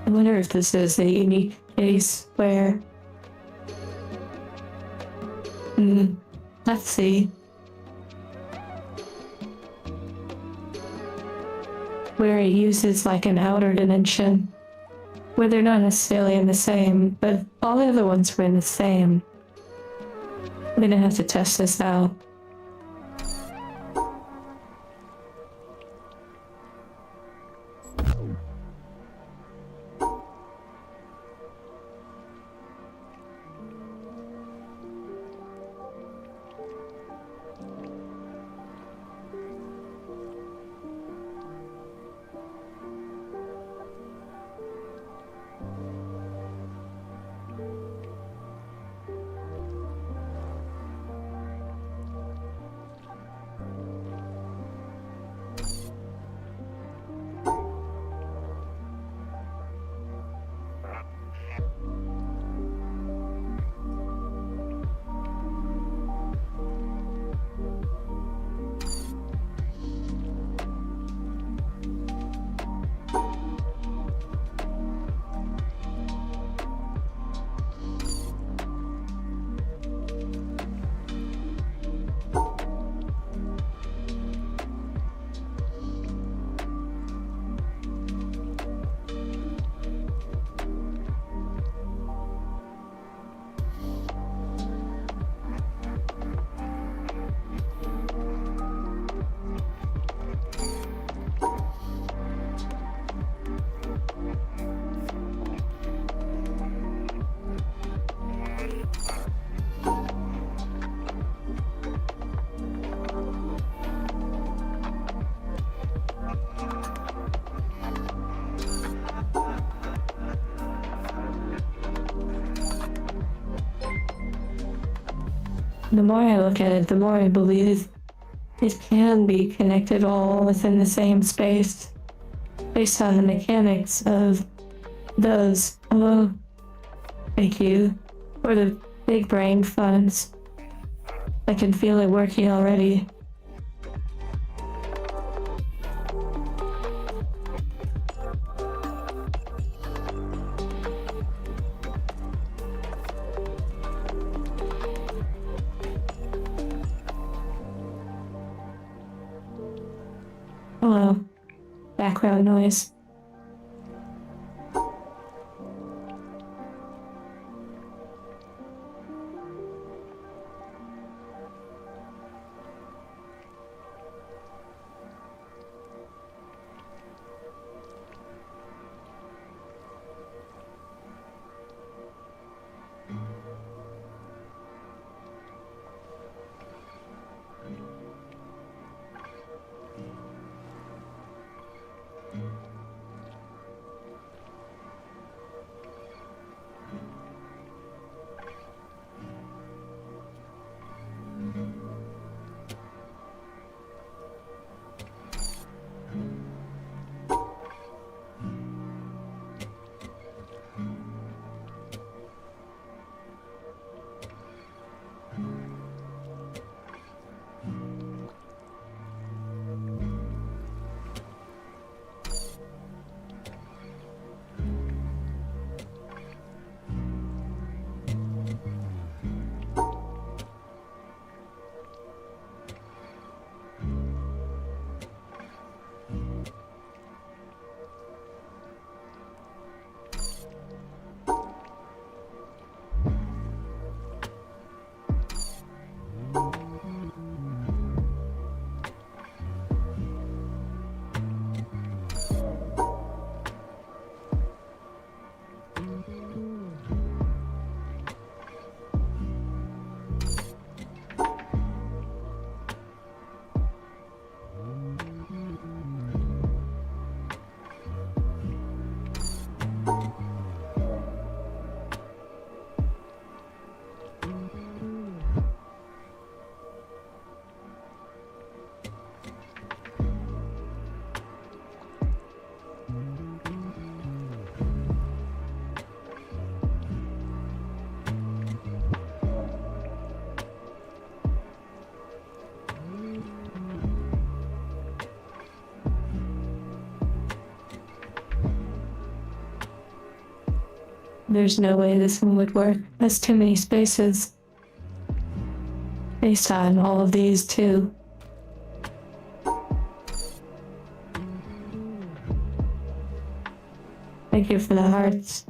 I wonder if this is a unique case where... let's see. Where it uses like an outer dimension. Where they're not necessarily in the same, but all the other ones were in the same. I'm gonna have to test this out. The more I look at it, the more I believe it can be connected all within the same space, based on the mechanics of those. Thank you for the big brain funds. I can feel it working already. Hello. Background noise. There's no way this one would work. That's too many spaces. Based on all of these too. Thank you for the hearts.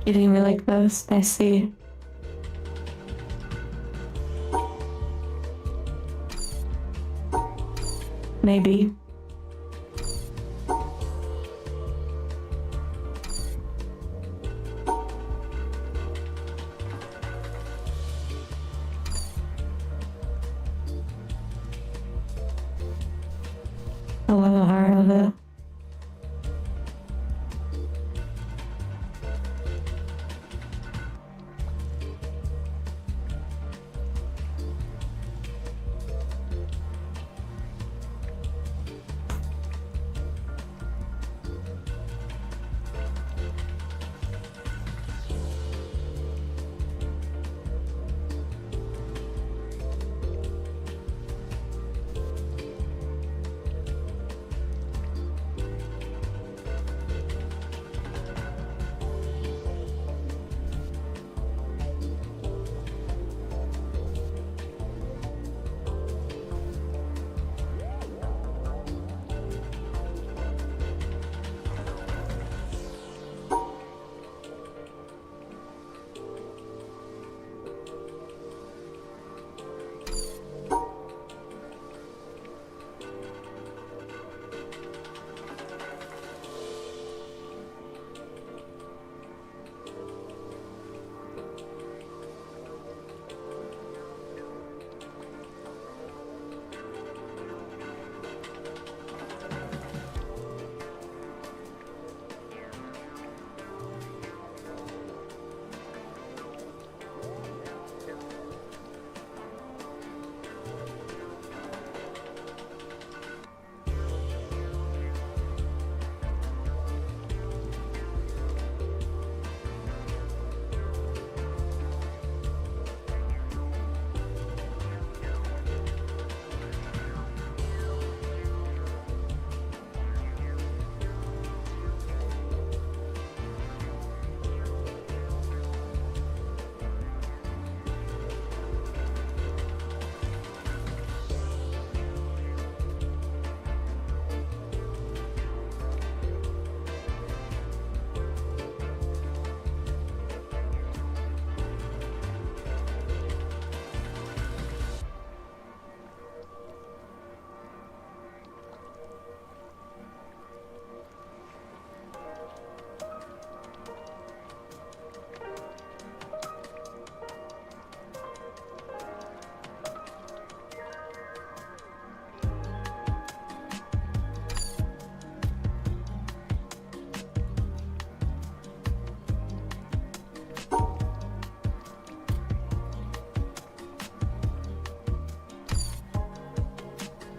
Getting really close, I see. Maybe. A little hard of it.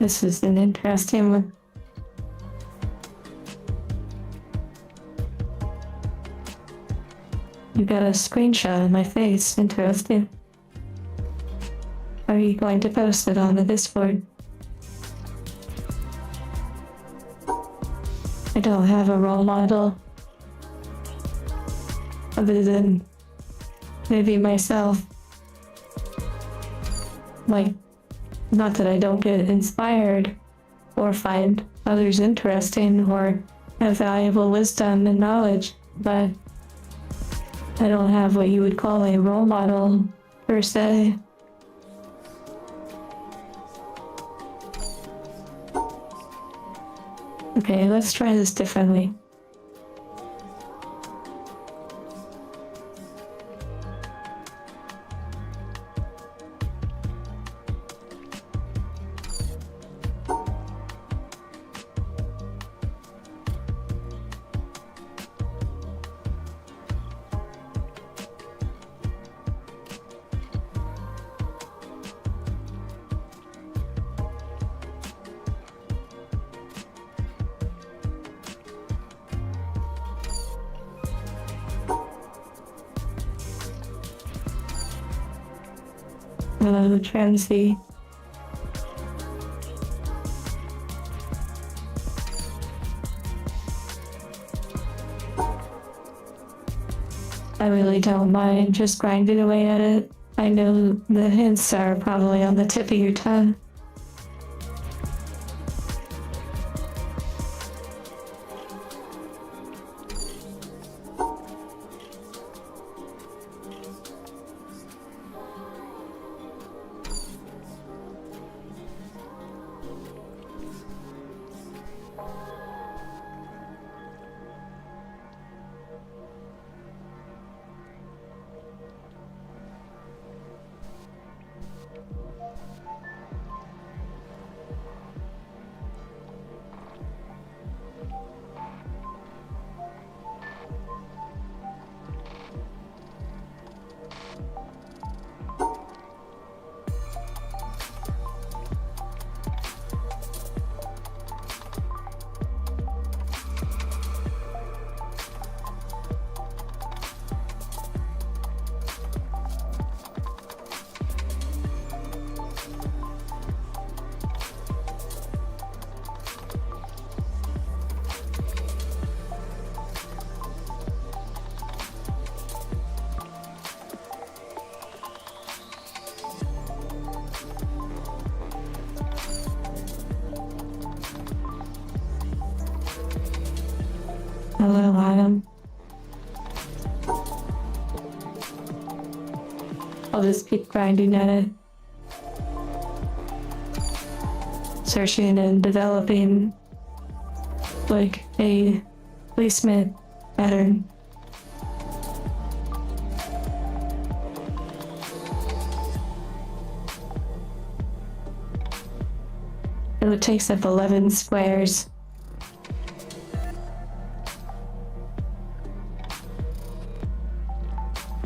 This is an interesting one. You got a screenshot of my face. Interesting. Are you going to post it on the Discord? I don't have a role model. Other than maybe myself. Like, not that I don't get inspired or find others interesting or have valuable wisdom and knowledge, but I don't have what you would call a role model per se. Okay, let's try this differently. Hello, Transy. I really don't mind just grinding away at it. I know the hints are probably on the tip of your tongue. Hello, Adam. I'll just keep grinding at it. Searching and developing like a placement pattern. It takes up 11 squares.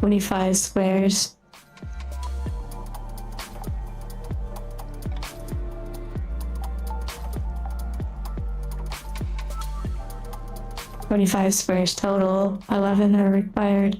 $25 squares. $25 squares total, 11 are required.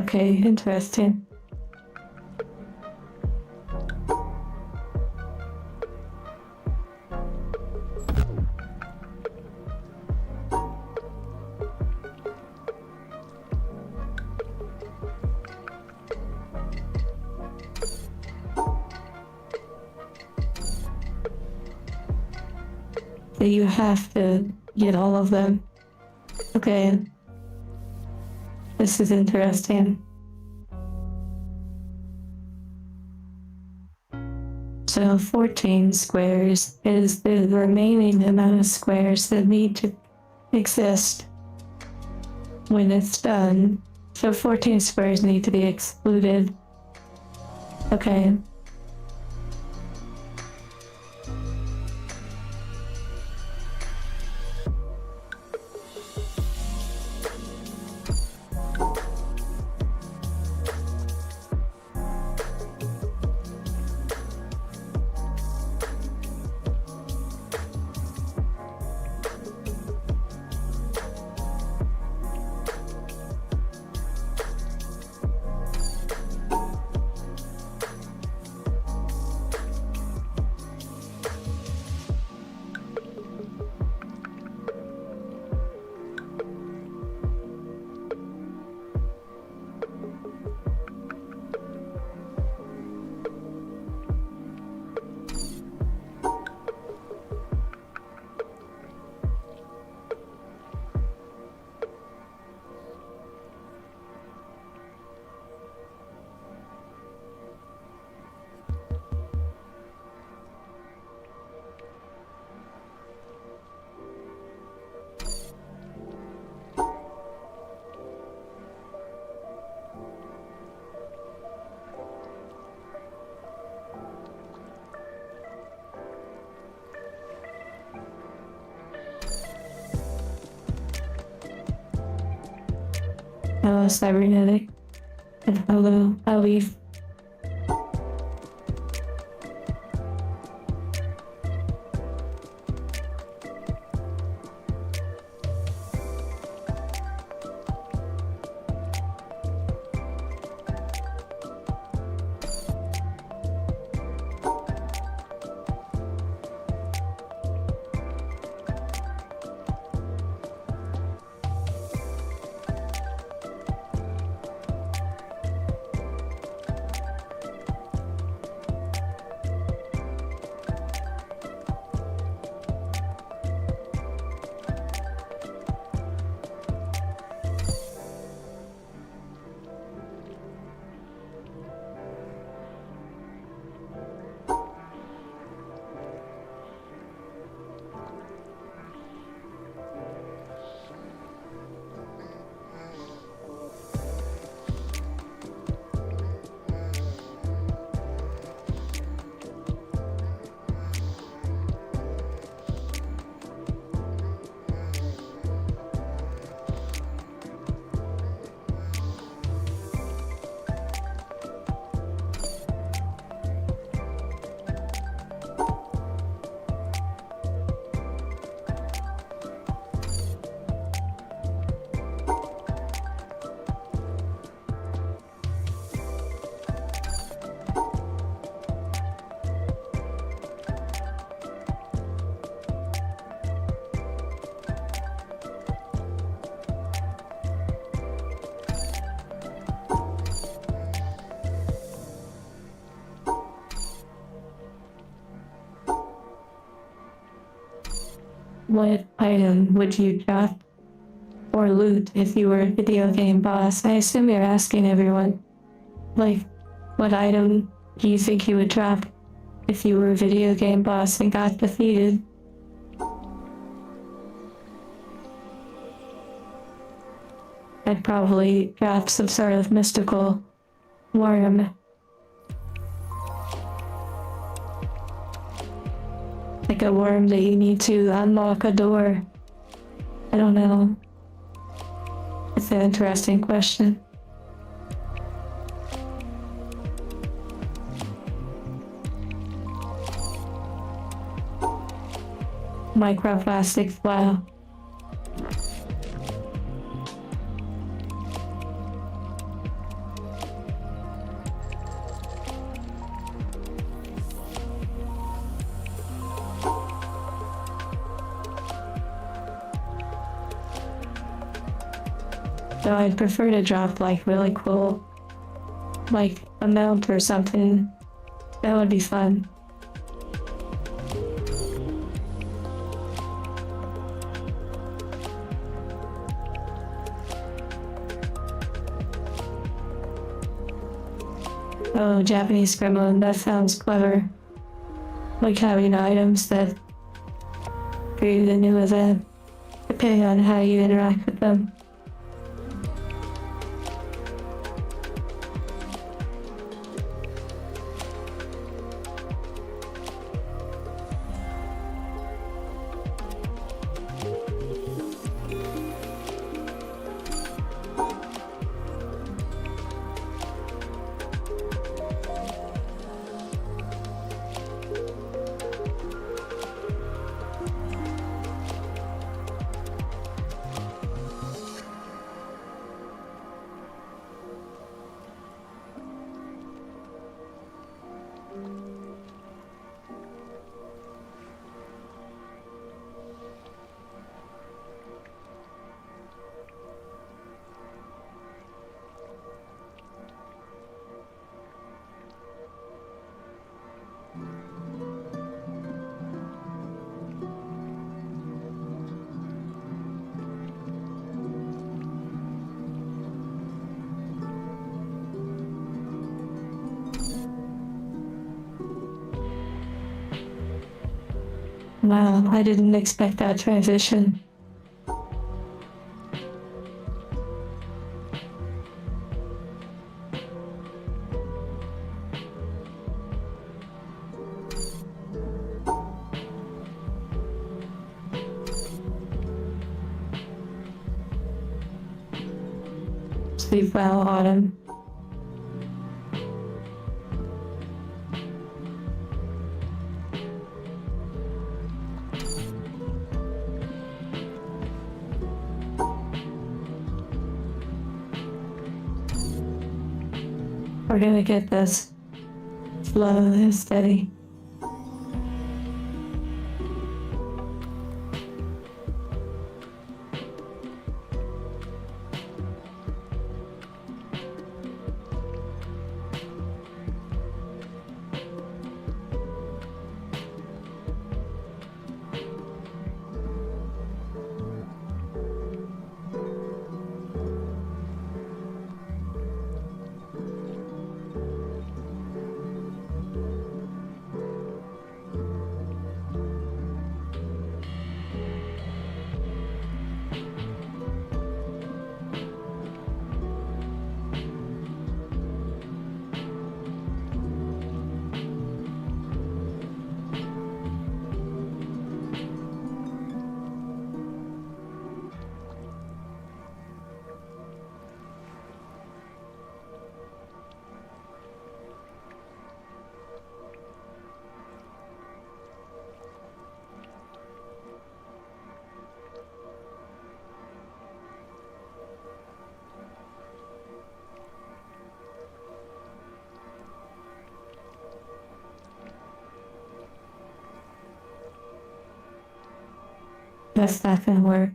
Okay, interesting. So you have to get all of them. Okay, this is interesting. So 14 squares is the remaining amount of squares that need to exist when it's done. So 14 squares need to be excluded. Okay. Hello, cybernetic. And hello, Alif. What item would you drop or loot if you were a video game boss? I assume you're asking everyone. Like, what item do you think you would drop if you were a video game boss and got defeated? I'd probably drop some sort of mystical worm. Like a worm that you need to unlock a door. I don't know. It's an interesting question. Microplastics, wow. Though I'd prefer to drop like really cool, like a mount or something. That would be fun. Oh, Japanese gremlin, that sounds clever. Like having items that create a new event, depending on how you interact with them. Wow, I didn't expect that transition. Sleep well, Autumn. We're gonna get this slow and steady. That's not gonna work.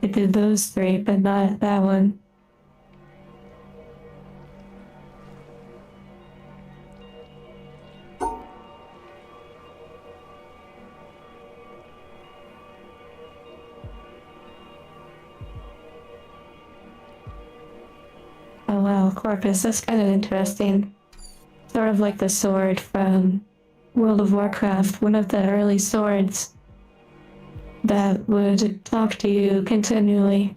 It did those three, but not that one. Oh wow, Corpus, that's kind of interesting. Sort of like the sword from World of Warcraft, one of the early swords that would talk to you continually.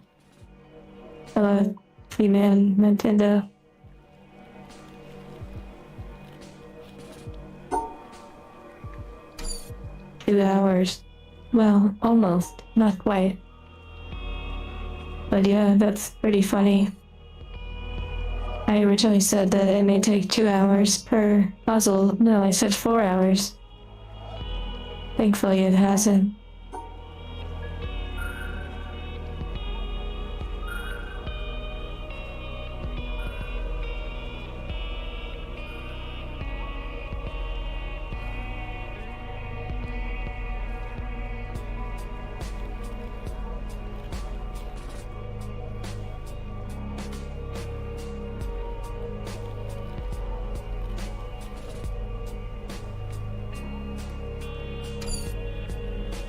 Freeman Nintendo. $2. Well, almost. Not quite. But yeah, that's pretty funny. I originally said that it may take 2 hours per puzzle. No, I said 4 hours. Thankfully it hasn't.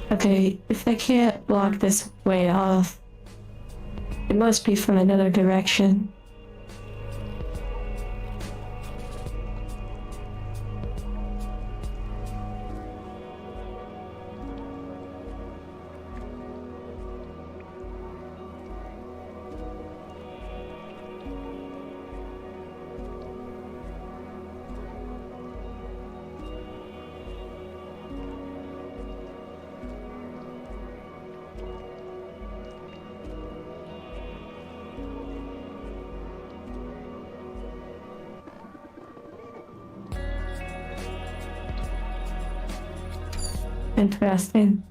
Okay, if I can't block this way off, it must be from another direction. Interesting.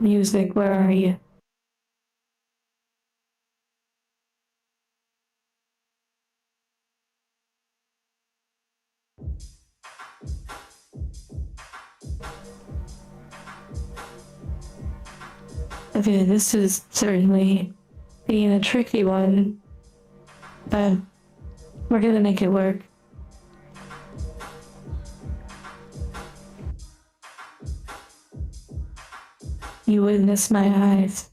Music, where are you? Okay, this is certainly being a tricky one, but we're gonna make it work. You witnessed my eyes.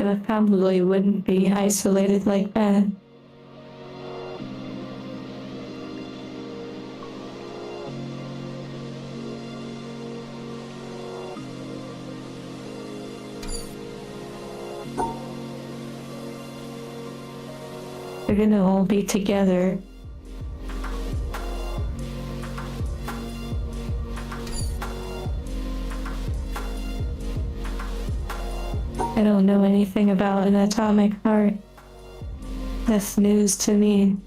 the family wouldn't be isolated like that. They're gonna all be together. I don't know anything about an atomic heart. That's news to me.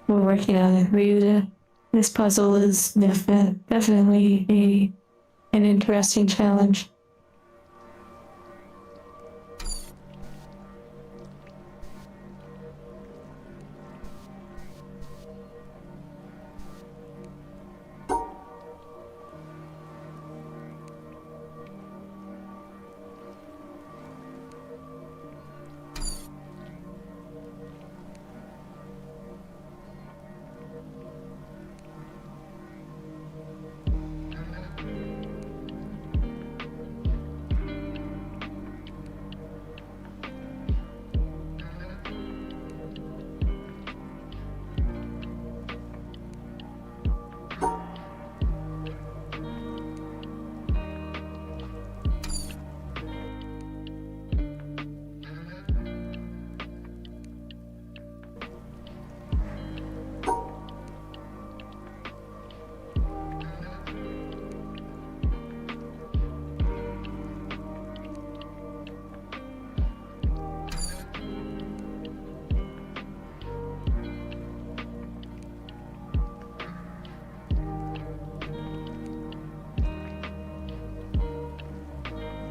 We're working on it, Ryuta. This puzzle is definitely an interesting challenge.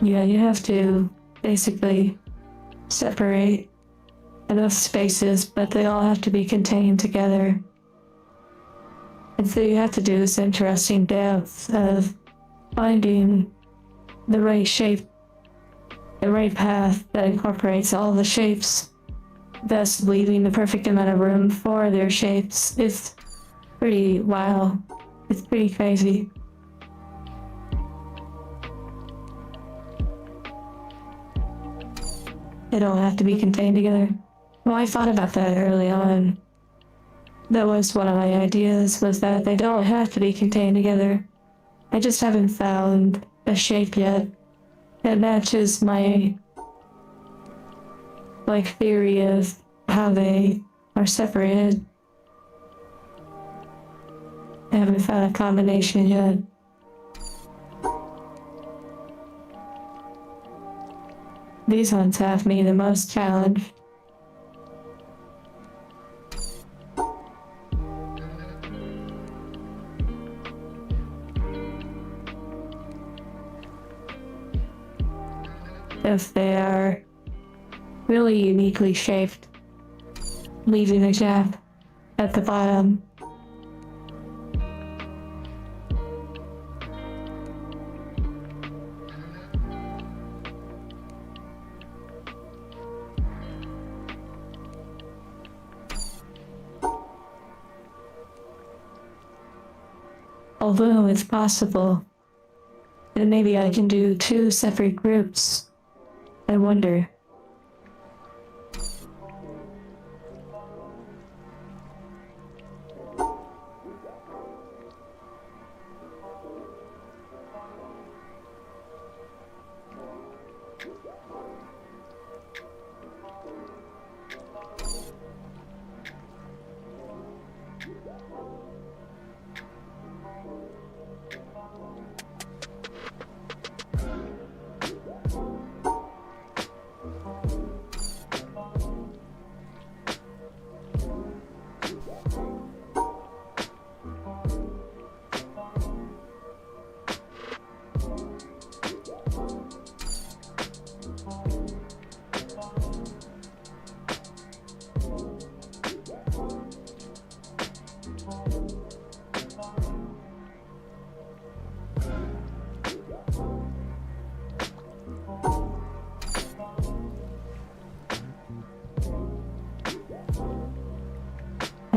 Yeah, you have to basically separate enough spaces, but they all have to be contained together. And so you have to do this interesting dance of finding the right shape, the right path that incorporates all the shapes, thus leaving the perfect amount of room for their shapes. It's pretty wild. It's pretty crazy. They don't have to be contained together. Well, I thought about that early on. That was one of my ideas, was that they don't have to be contained together. I just haven't found a shape yet that matches my theory of how they are separated. I haven't found a combination yet. These ones have me the most challenged. If they are really uniquely shaped, leaving a gap at the bottom. Although it's possible that maybe I can do 2 separate groups, I wonder.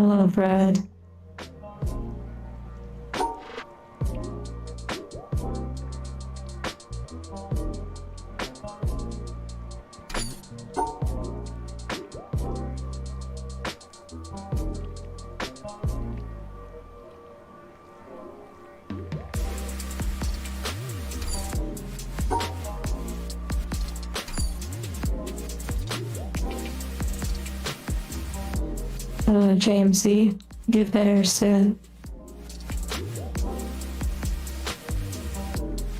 love red. Jamesy, get better soon.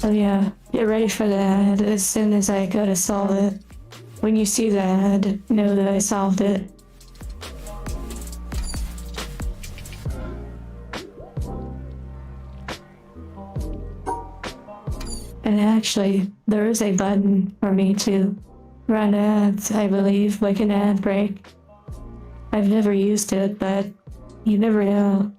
Oh yeah, get ready for the ad as soon as I go to solve it. When you see the ad, know that I solved it. And actually, there is a button for me to run ads, I believe, like an ad break. I've never used it, but you never know.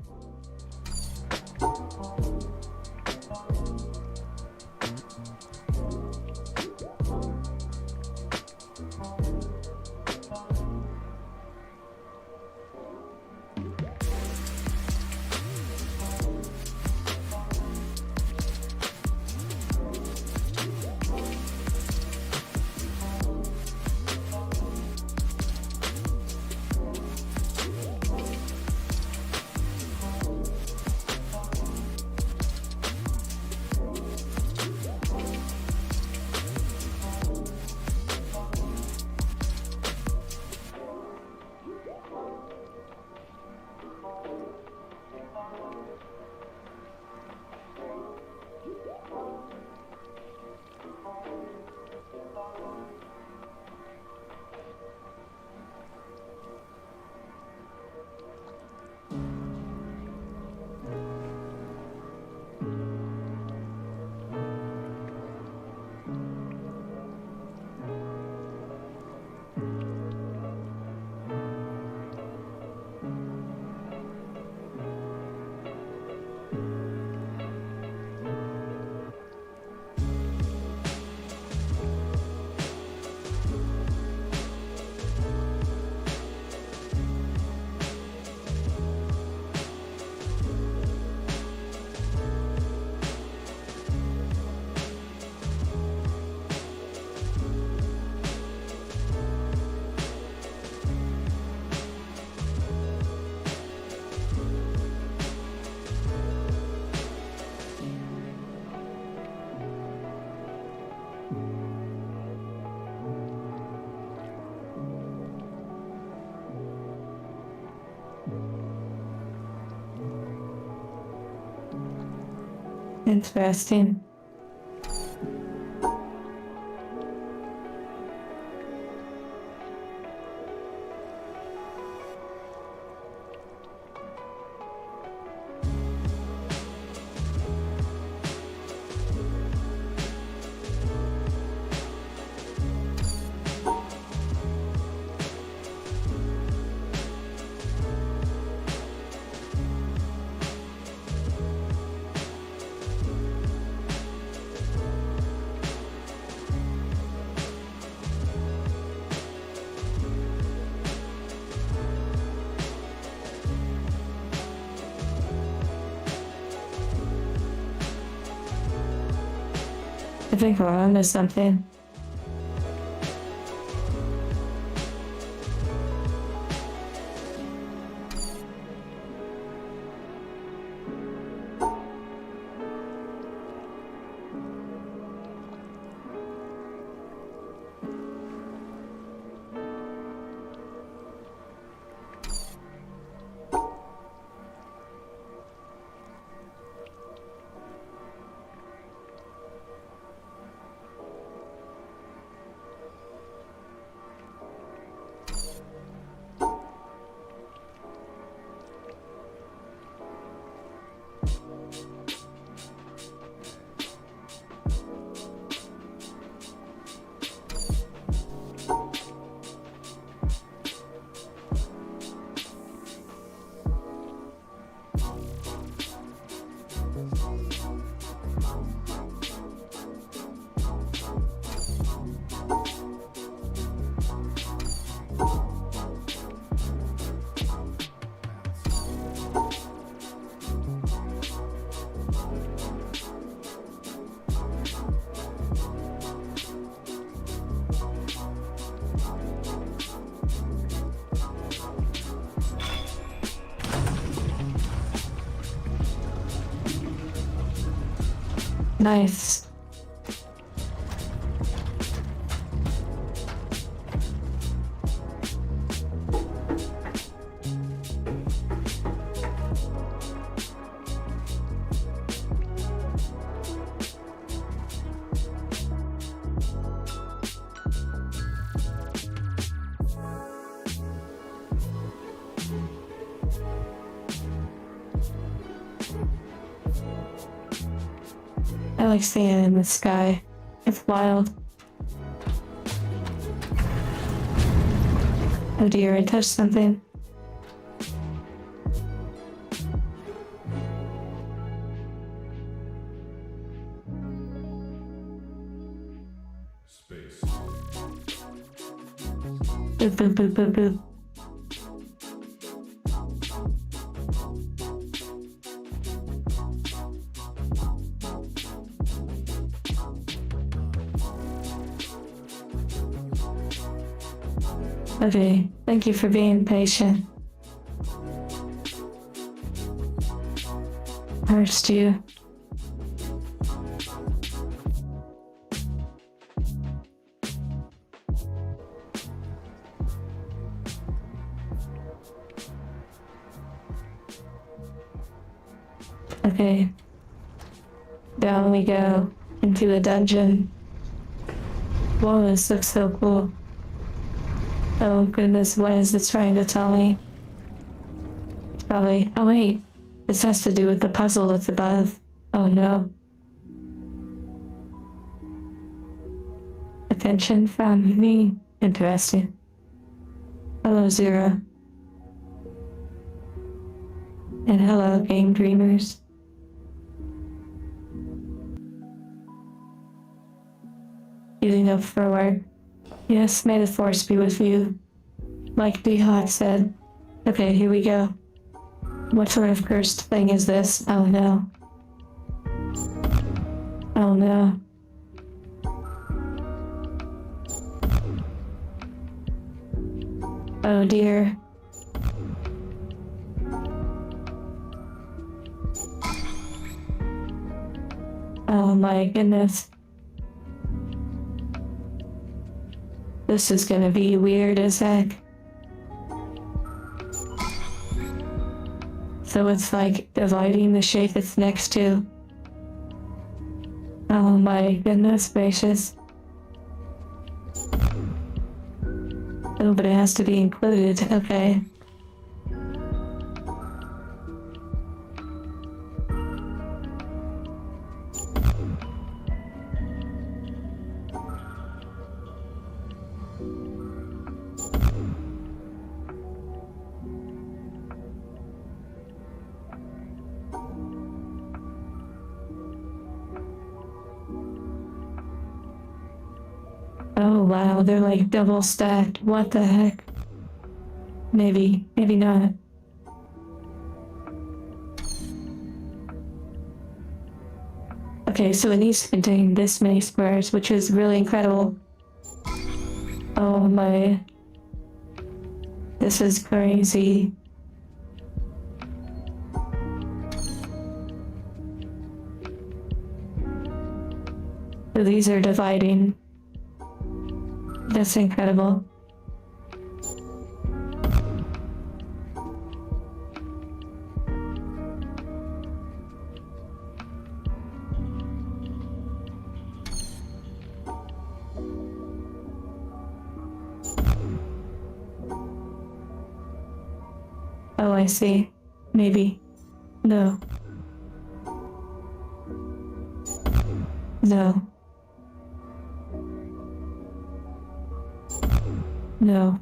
Interesting. I think we're onto something. Nice. I like seeing it in the sky. It's wild. Oh dear, I touched something. Space. Boop, boop, boop, boop, boop. Okay, thank you for being patient. First you. Okay. Down we go into the dungeon. Whoa, this looks so cool. Oh goodness, what is this trying to tell me? It's probably. Oh wait, this has to do with the puzzle that's above. Oh no. Attention from me. Interesting. Hello, Zero. And hello, Game Dreamers. Using up for work. Yes, may the force be with you. Like D-Hawk said. Okay, here we go. What sort of cursed thing is this? Oh no. Oh no. Oh dear. Oh my goodness. This is gonna be weird as heck. So it's like dividing the shape it's next to. Oh my goodness gracious. Oh, but it has to be included, okay. Oh wow, they're like double stacked. What the heck? Maybe, maybe not. Okay, so it needs to contain this many squares, which is really incredible. Oh my. This is crazy. So these are dividing. That's incredible. Oh, I see. Maybe. No. No. No.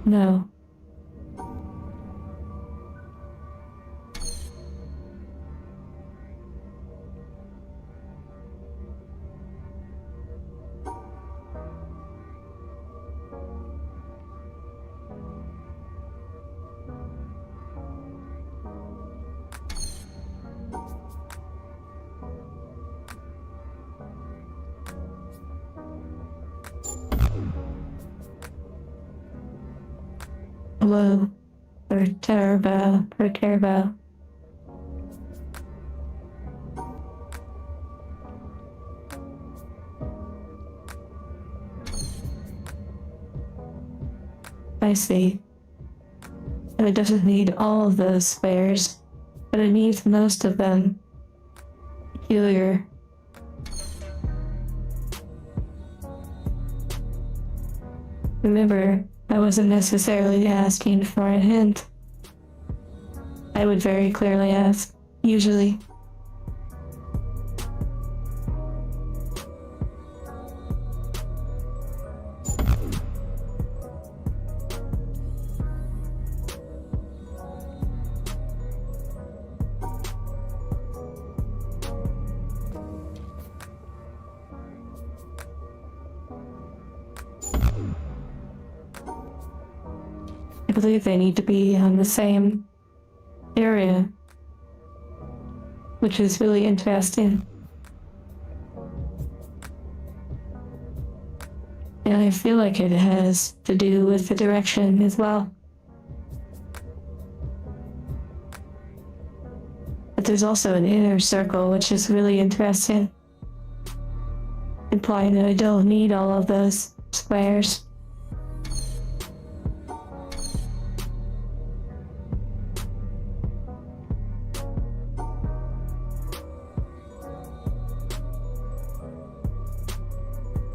No. Hello. Or Turbo. Or Turbo. I see. And it doesn't need all of those squares, but it needs most of them. Peculiar. Remember, I wasn't necessarily asking for a hint. I would very clearly ask, usually. I believe they need to be on the same area, which is really interesting. And I feel like it has to do with the direction as well. But there's also an inner circle, which is really interesting, implying that I don't need all of those squares.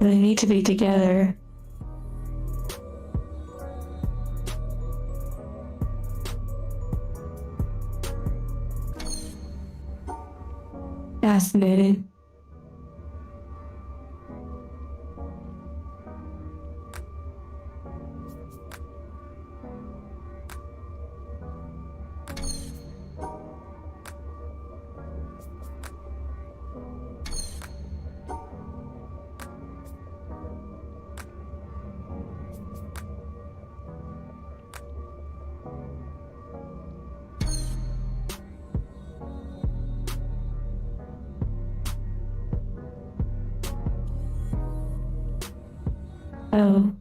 They need to be together. Fascinating. Oh,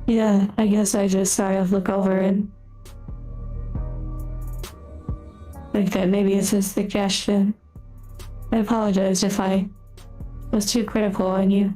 yeah, I guess I just sort of look over and think that maybe it's a suggestion. I apologize if I was too critical on you.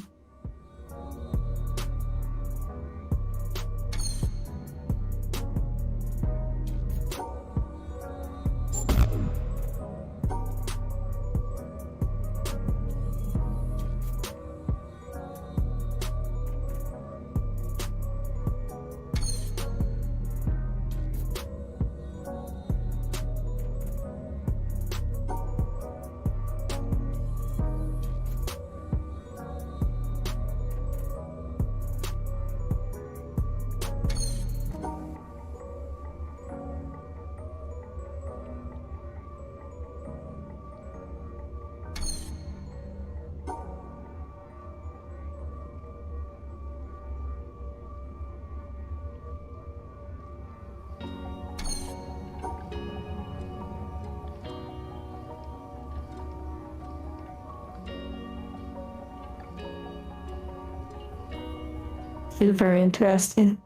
Super interesting.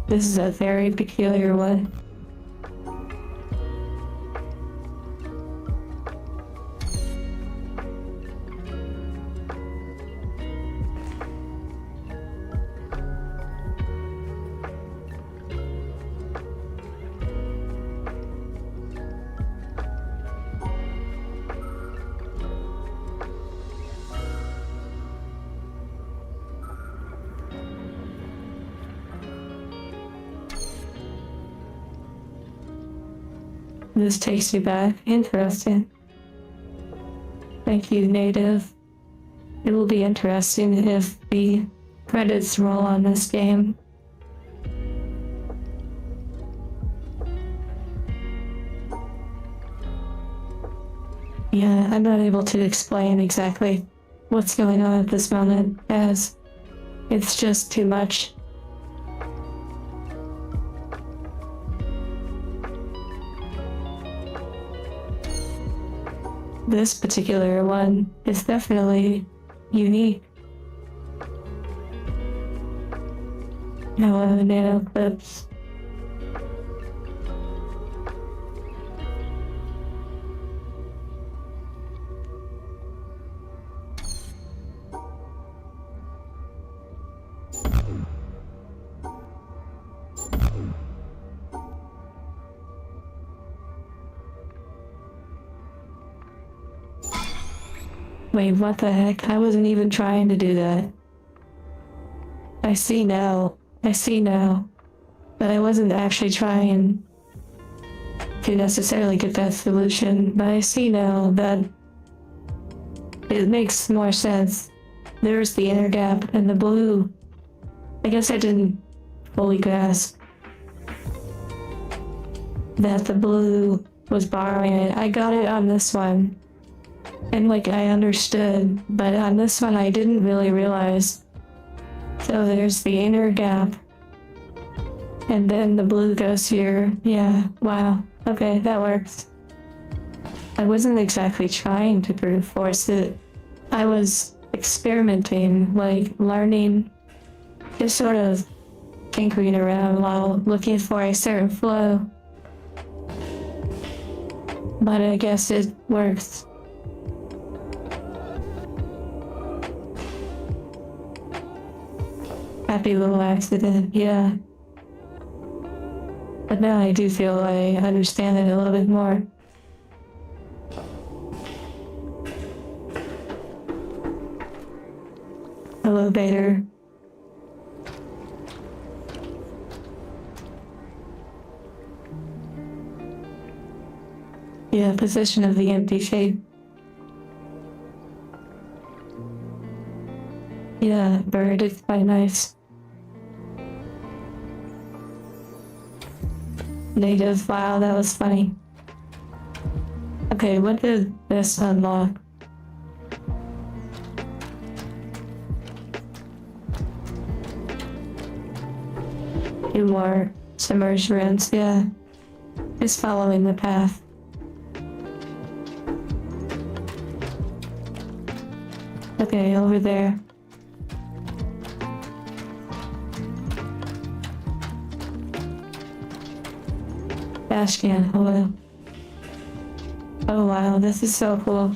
This is a very peculiar one. This takes me back. Interesting. Thank you, Native. It will be interesting if the credits roll on this game. Yeah, I'm not able to explain exactly what's going on at this moment, as it's just too much. This particular one is definitely unique. No nano clips. Wait, what the heck? I wasn't even trying to do that. I see now. I see now. But I wasn't actually trying to necessarily get that solution. But I see now that it makes more sense. There's the inner gap and the blue. I guess I didn't fully grasp that the blue was borrowing it. I got it on this one. And like I understood, but on this one I didn't really realize. So there's the inner gap. And then the blue goes here. Yeah, wow. Okay, that works. I wasn't exactly trying to brute force it. I was experimenting, like learning, just sort of tinkering around while looking for a certain flow. But I guess it works. Happy little accident, yeah. But now I do feel I understand it a little bit more. Hello, Vader. Yeah, position of the empty shape. Yeah, bird is quite nice. Native, wow, that was funny. Okay, what did this unlock? Two more submerged runes, yeah. Just following the path. Okay, over there. Ashcan, hello. Oh wow, this is so cool.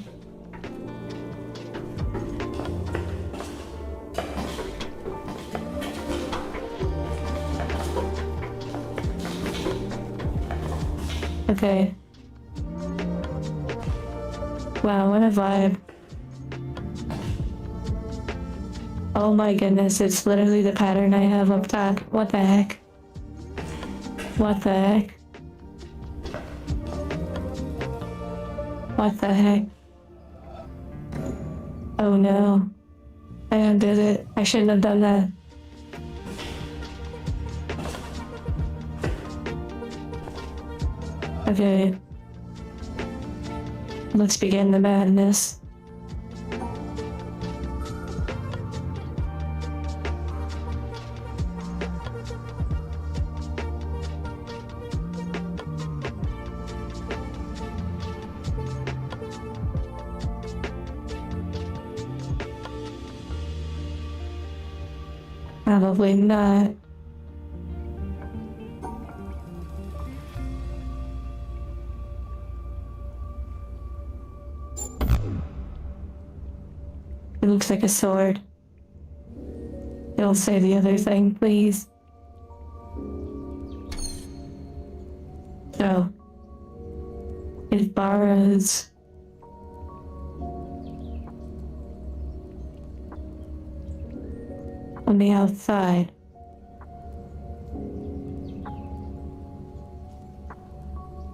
Okay. Wow, what a vibe. Oh my goodness, it's literally the pattern I have up top. What the heck? What the heck? What the heck? Oh no. I undid it. I shouldn't have done that. Okay. Let's begin the madness. Probably not. It looks like a sword. Don't say the other thing, please. So, it borrows. On the outside.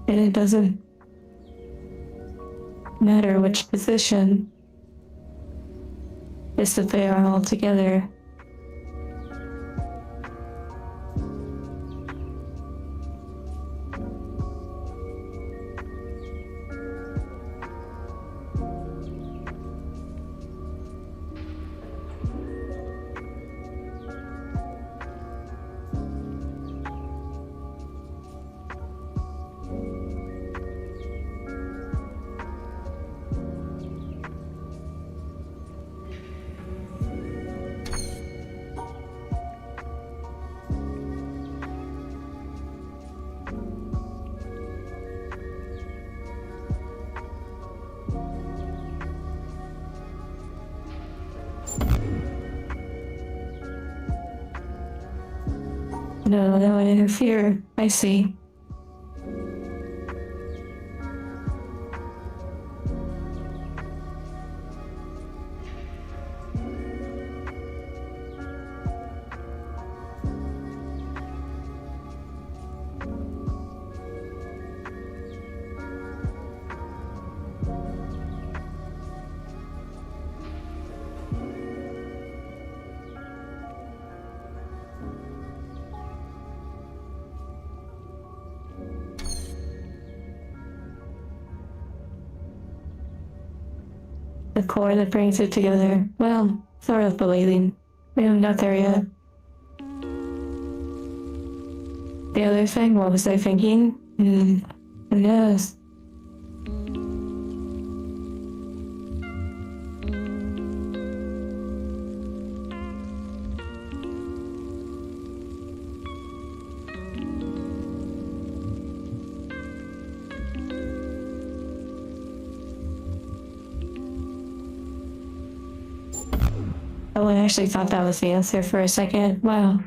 And it doesn't matter which position, it's that they are all together. No, no one interfere. I see. The core that brings it together. Well, sort of believing. I'm not there yet. The other thing, what was I thinking? Who knows? Oh, I actually thought that was the answer for a second. Wow.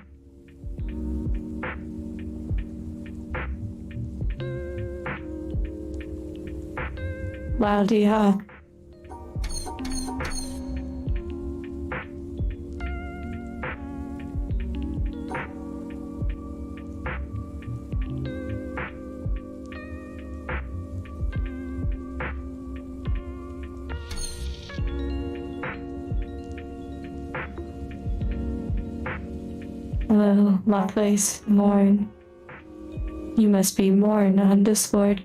Wow, yeah. Hello, Lockface, Morn. You must be Morn on Discord.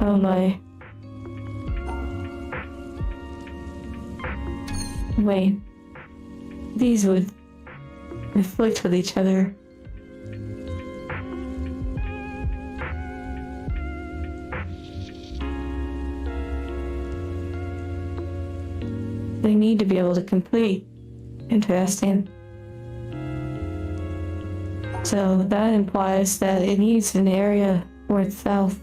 Oh my. Wait. These would conflict with each other. They need to be able to complete. Interesting. So that implies that it needs an area for itself.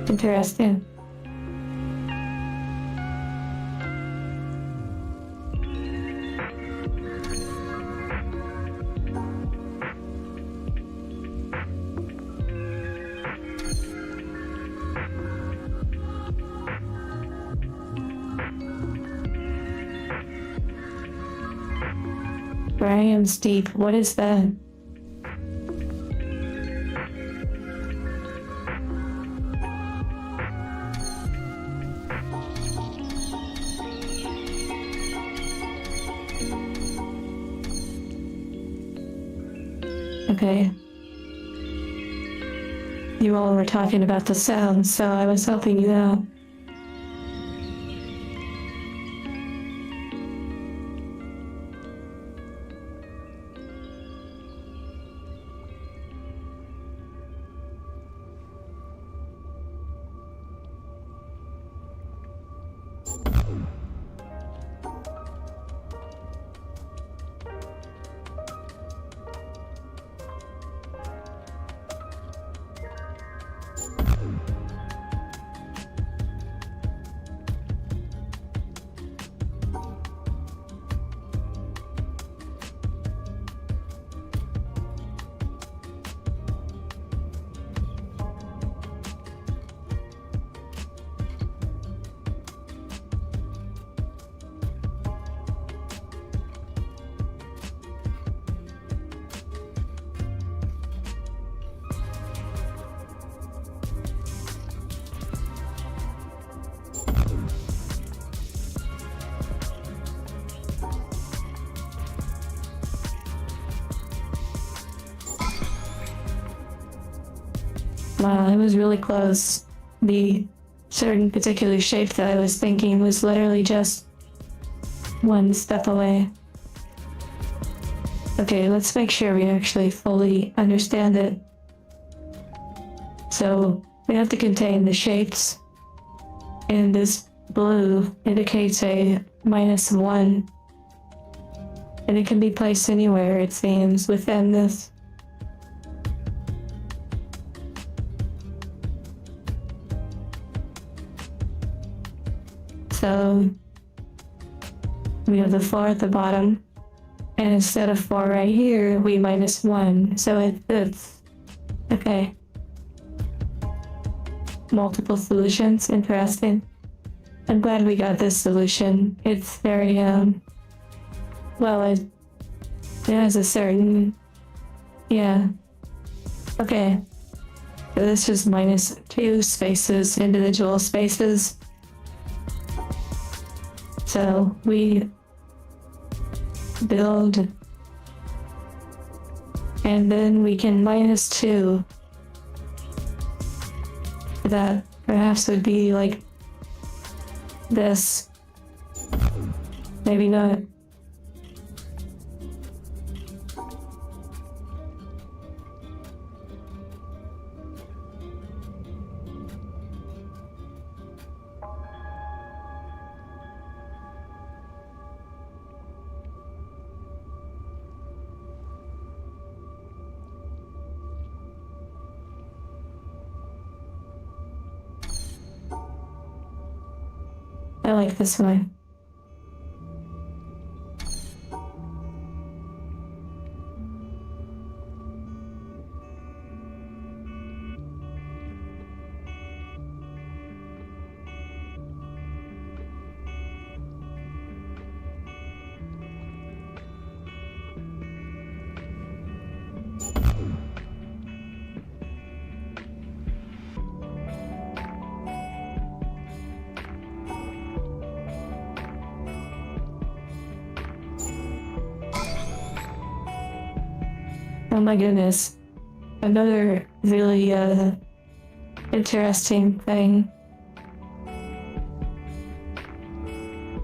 Interesting. Brian's deep. What is that? Okay. You all were talking about the sound, so I was helping you out. Wow, it was really close. The certain particular shape that I was thinking was literally just one step away. Okay, let's make sure we actually fully understand it. So we have to contain the shapes, and this blue indicates a -1, and it can be placed anywhere, it seems, within this. So we have the 4 at the bottom, and instead of 4 right here, we -1, so it fits. Okay. Multiple solutions, interesting. I'm glad we got this solution. It's very, well, it has a certain, yeah. Okay. So this is -2 spaces, individual spaces. So we build, and then we can -2. That perhaps would be like this. Maybe not. I like this one. Oh my goodness. Another really interesting thing.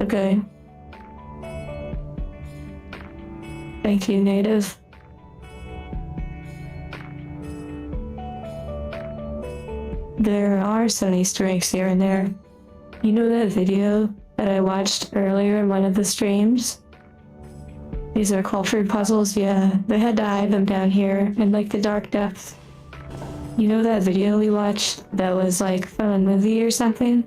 Okay. Thank you, native. There are some Easter eggs here and there. You know that video that I watched earlier in one of the streams? These are cultured puzzles, yeah. They had to hide them down here in like the dark depths. You know that video we watched that was like from a movie or something?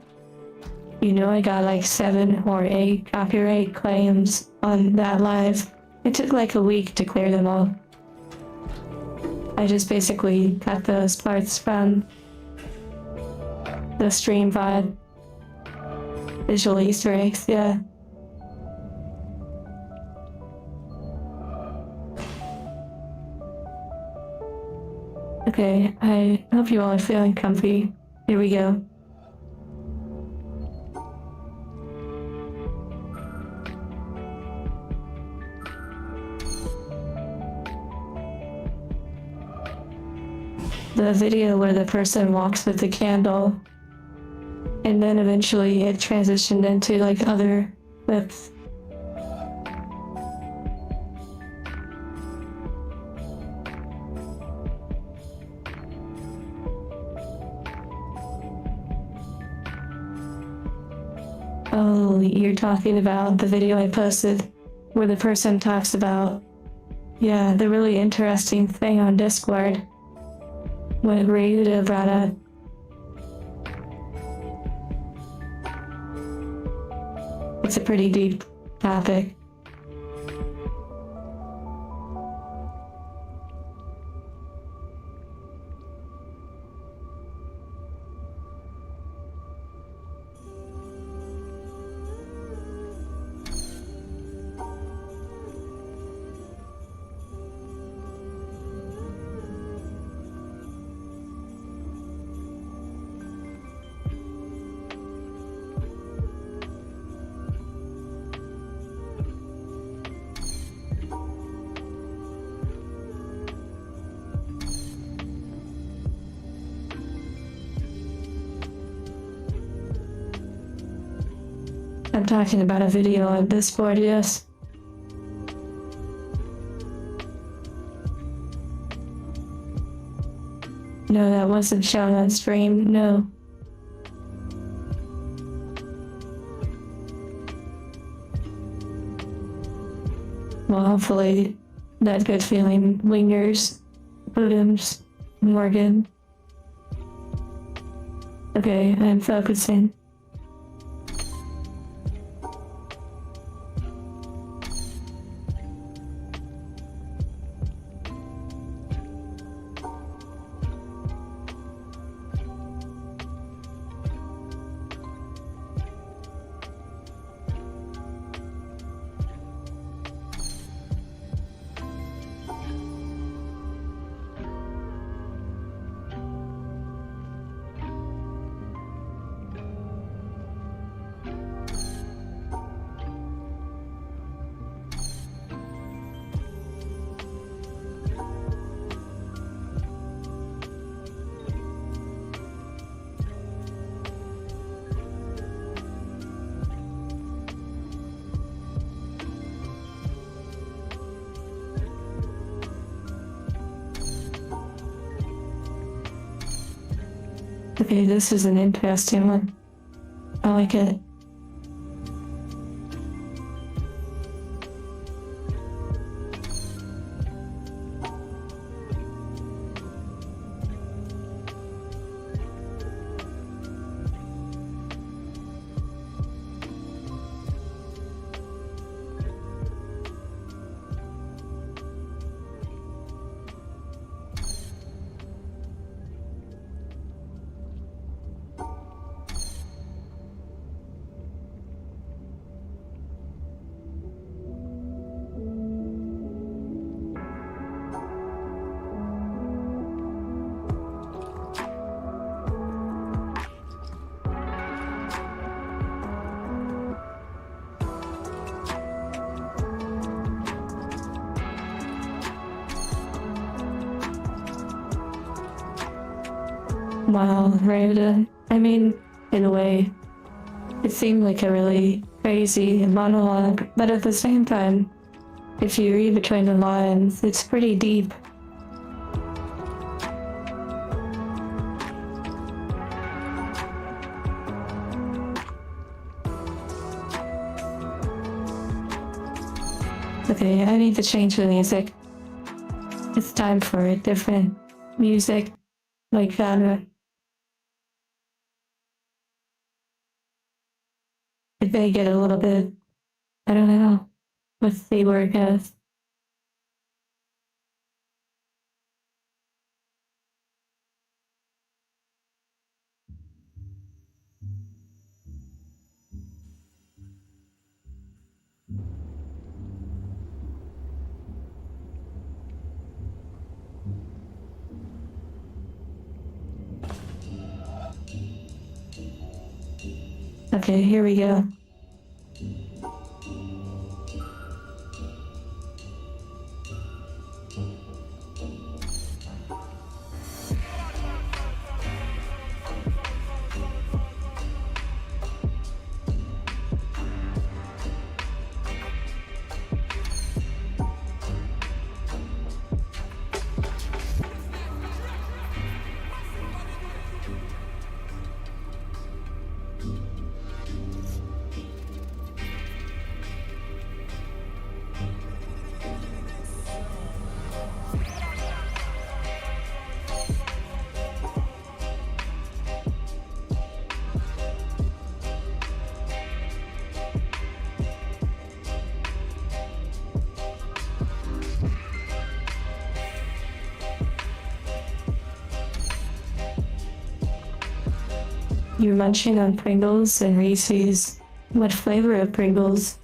You know I got like 7 or 8 copyright claims on that live. It took like a week to clear them all. I just basically cut those parts from the stream VOD. Visual Easter eggs, yeah. Okay, I hope you all are feeling comfy. Here we go. The video where the person walks with the candle, and then eventually it transitioned into like other clips. Oh, you're talking about the video I posted where the person talks about, yeah, the really interesting thing on Discord when Rita brought up. It's a pretty deep topic. I'm talking about a video on Discord, yes. No, that wasn't shown on stream, no. Well, hopefully that good feeling lingers. Williams, Morgan. Okay, I'm focusing. Okay, this is an interesting one. I like it. Wow, right. I mean, in a way, it seemed like a really crazy monologue, but at the same time, if you read between the lines, it's pretty deep. Okay, I need to change the music. It's time for a different music, like genre. It may get a little bit, I don't know, what they work as. Okay, here we go. You're munching on Pringles and Reese's. What flavor of Pringles?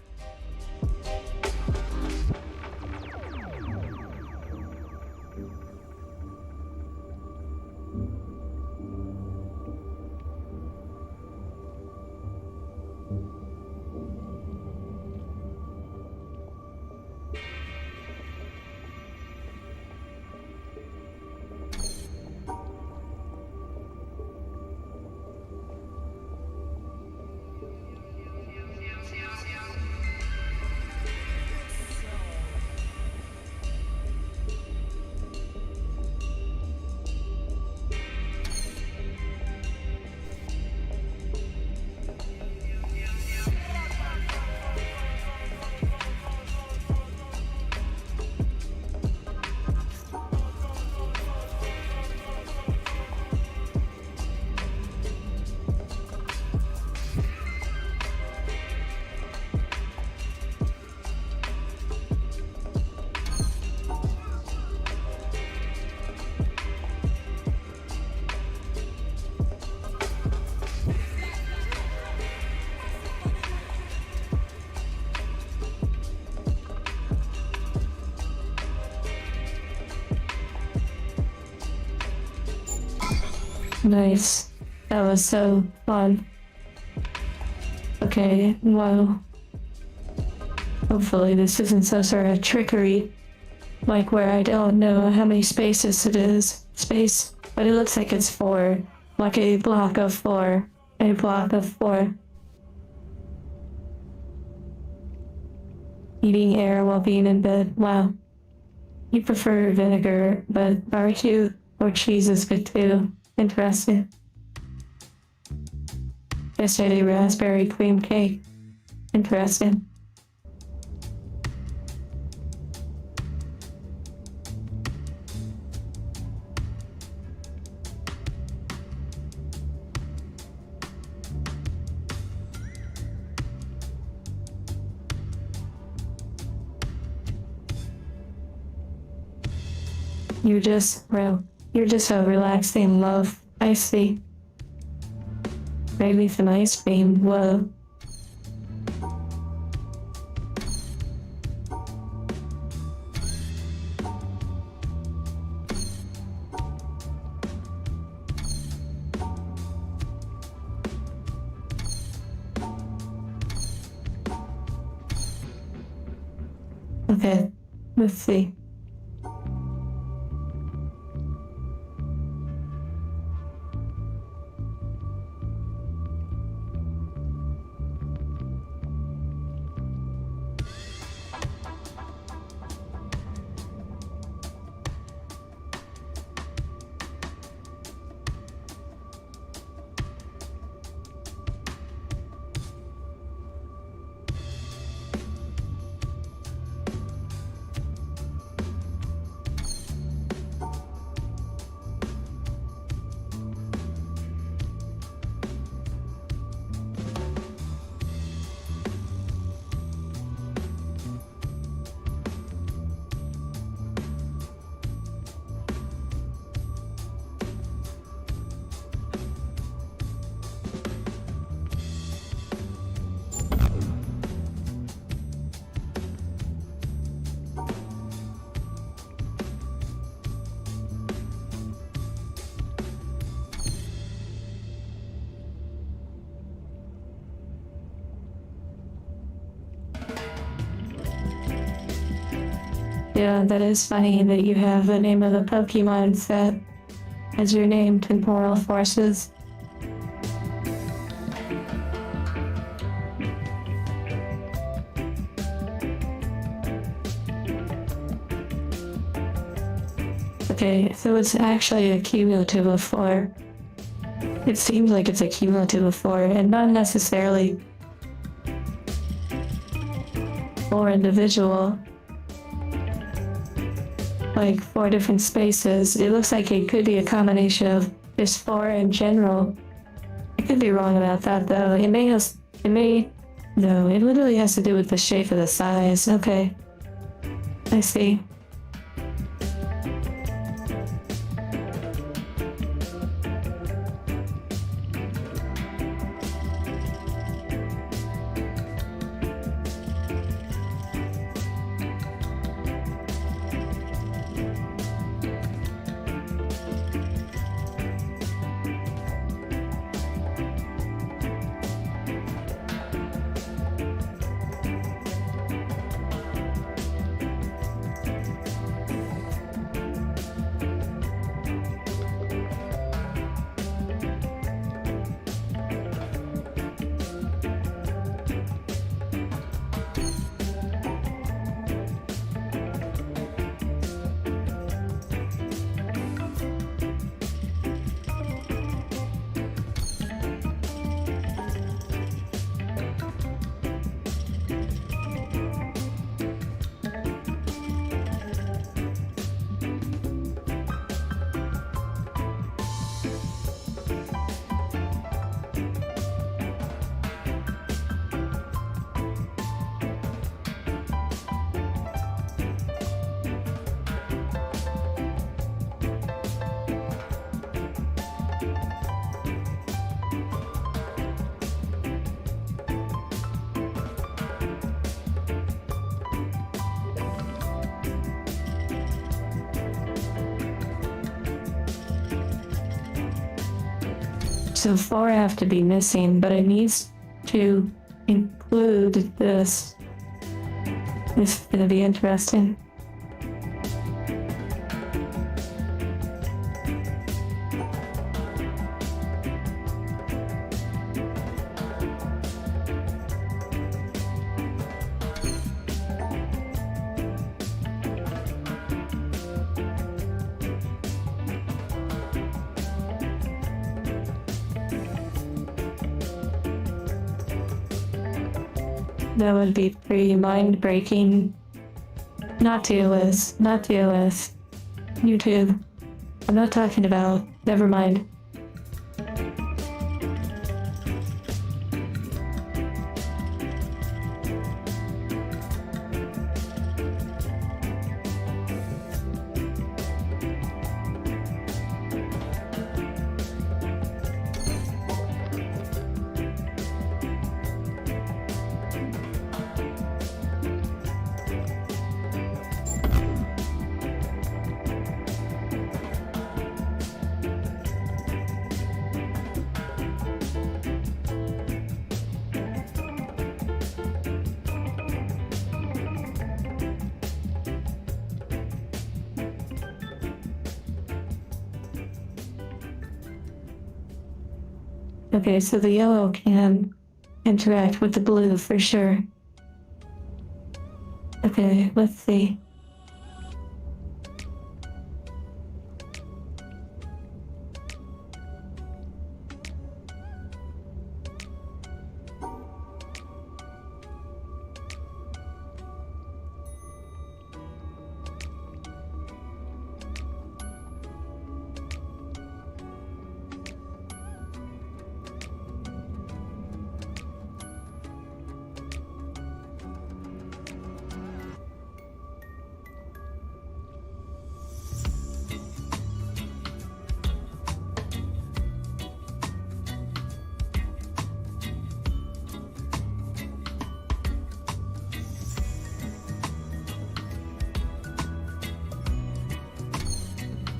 Nice. That was so fun. Okay, well, hopefully this isn't some sort of trickery, like where I don't know how many spaces it is. But it looks like it's 4. Like a block of 4. A block of 4. Eating air while being in bed. Wow. You prefer vinegar, but barbecue or cheese is good too. Interesting. Yesterday, raspberry cream cake. Interesting. You're just so relaxing, love. I see. Maybe some ice cream. Whoa. Okay, let's see. Yeah, that is funny that you have the name of the Pokemon set as your name, Temporal Forces. Okay, so it's actually a cumulative of 4. It seems like it's a cumulative of 4, and not necessarily 4 individual. Like 4 different spaces. It looks like it could be a combination of just 4 in general. I could be wrong about that though. No, it literally has to do with the shape of the size. Okay. I see. So 4 have to be missing, but it needs to include this. This is gonna be interesting. That would be pretty mind-breaking. Not TOS, not TOS. YouTube. I'm not talking about. Never mind. Okay, so the yellow can interact with the blue for sure. Okay, let's see.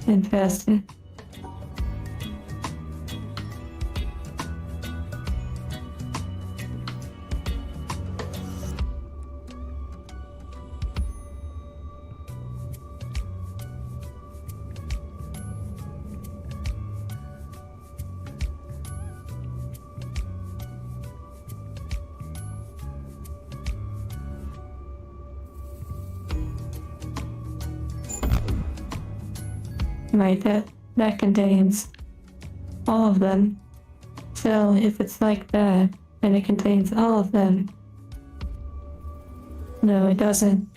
Interesting. Right, that contains all of them. So if it's like that, and it contains all of them. No, it doesn't.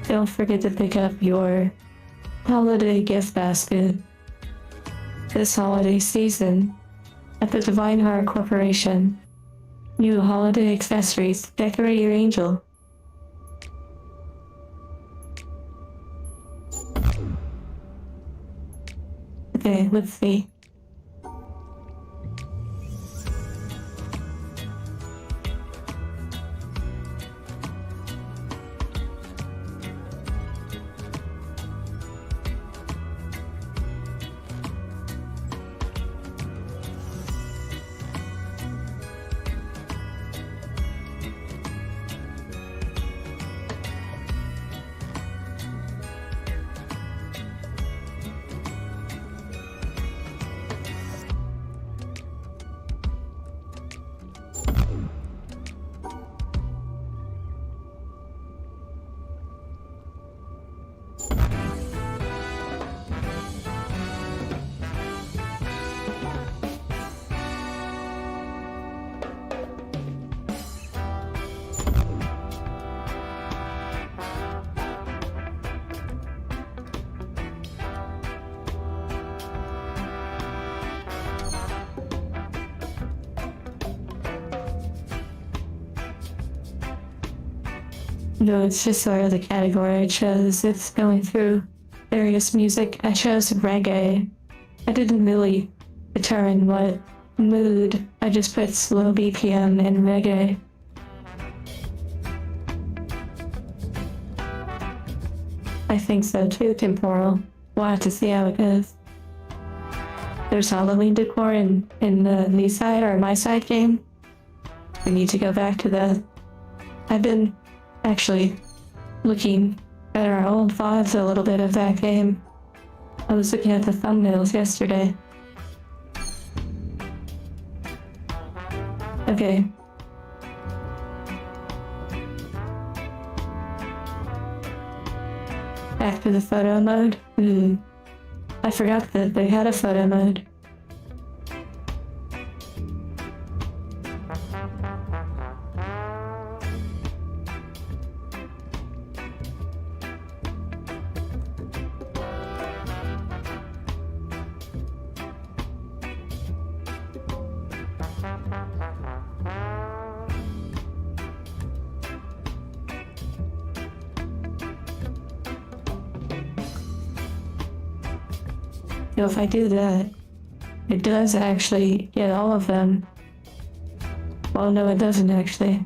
Don't forget to pick up your holiday gift basket this holiday season at the Divine Heart Corporation. New holiday accessories. Decorate your angel. Okay, let's see. No, it's just sort of the category I chose. It's going through various music. I chose reggae. I didn't really determine what mood. I just put slow BPM and reggae. I think so too, temporal. We'll have to see how it goes. There's Halloween decor in the me side or my side game. We need to go back to that. I've been actually looking at our old VODs a little bit of that game. I was looking at the thumbnails yesterday. Okay. Back to the photo mode. I forgot that they had a photo mode. So if I do that, it does actually get all of them. Well, no, it doesn't actually.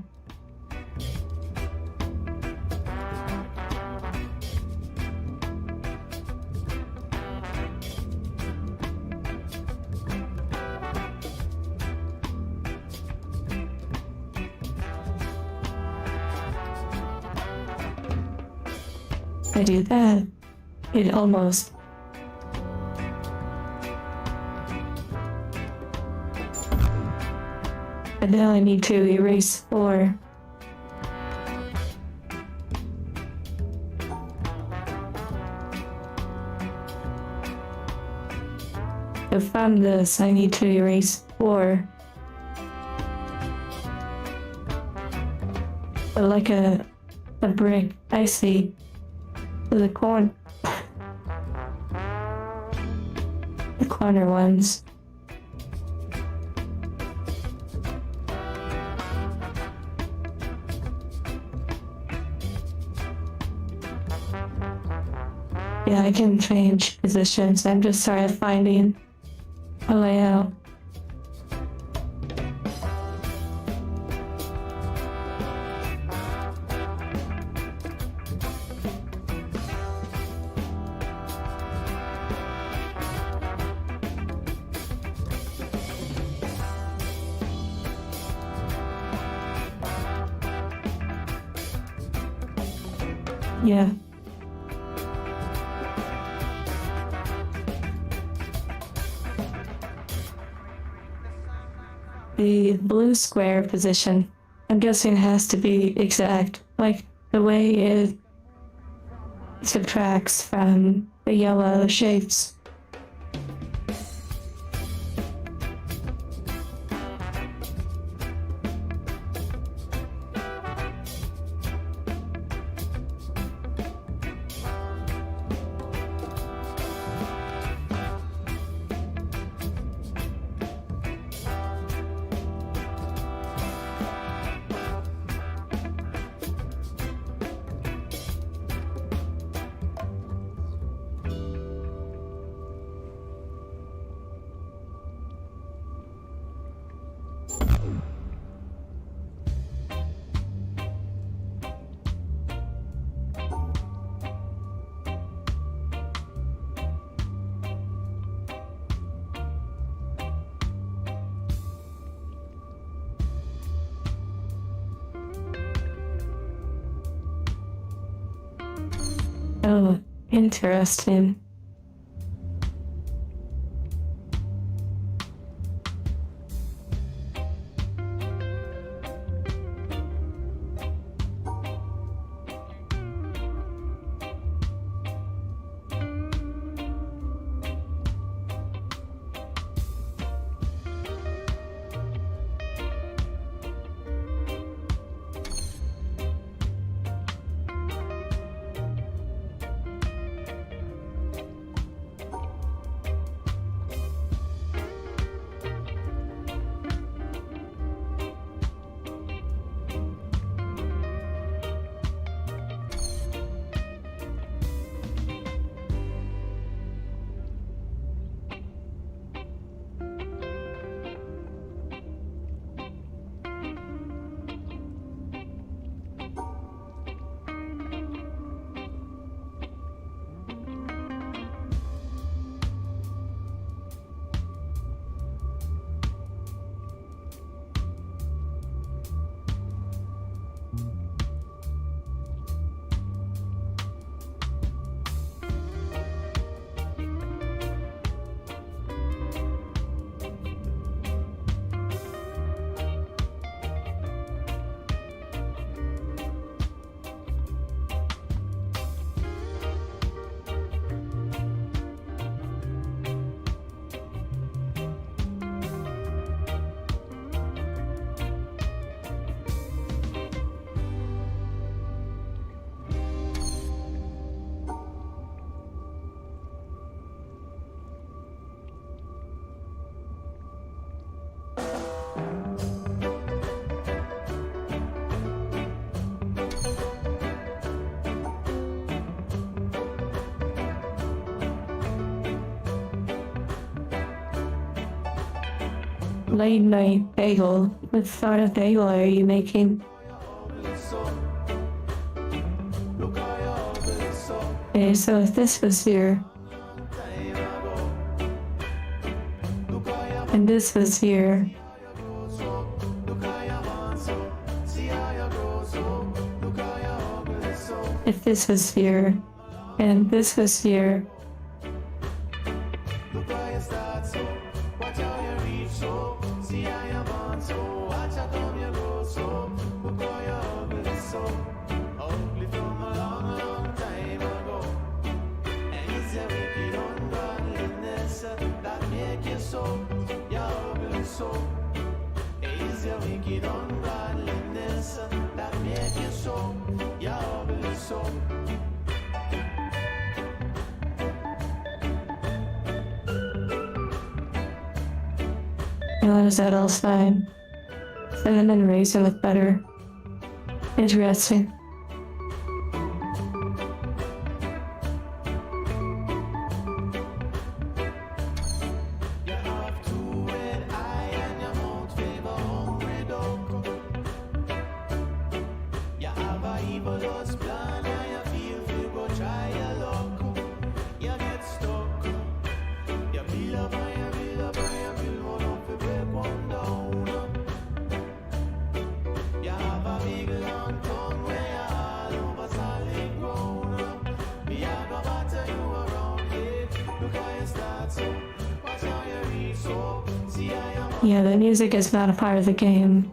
If I do that, it almost. But now I need to erase 4. So from this, I need to erase 4. But like a brick, I see. So the corner ones. Yeah, I can change positions. I'm just sort of finding a layout. Yeah. The blue square position, I'm guessing, has to be exact, like the way it subtracts from the yellow shapes. Oh, interesting. late night bagel. What sort of bagel are you making? Okay, so if this was here, and this was here, if this was here, and this was here, how does that all sign? Cinnamon raisin with butter. Interesting. Yeah, the music is not a part of the game.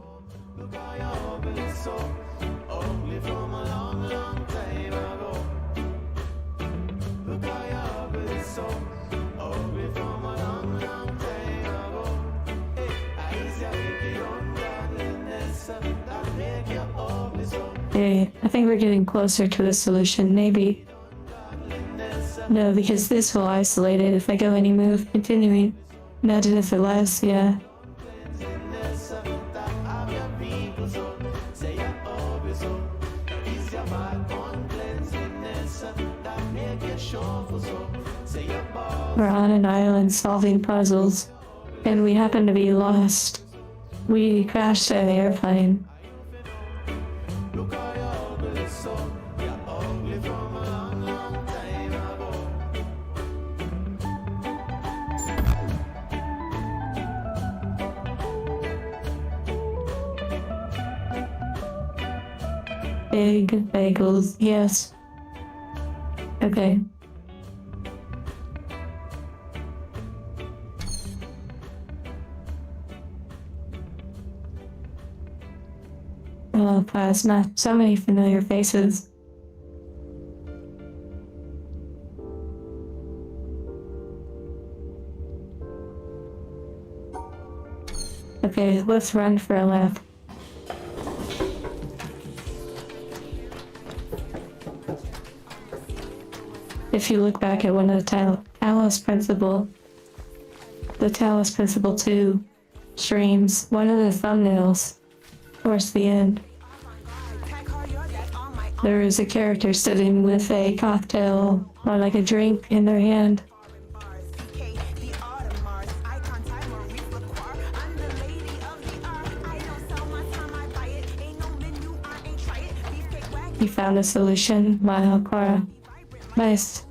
Hey, I think we're getting closer to the solution, maybe. No, because this will isolate it if I go any move continuing. Imagine if it lasts, yeah. We're on an island solving puzzles, and we happen to be lost. We crashed an airplane. Big bagels, yes. Okay. Oh, plasma. So many familiar faces. Okay, let's run for a lap. If you look back at one of the Talos Principle 2 streams, one of the thumbnails, towards the end, there is a character sitting with a cocktail or like a drink in their hand. You found a solution, wow, Cora. Nice.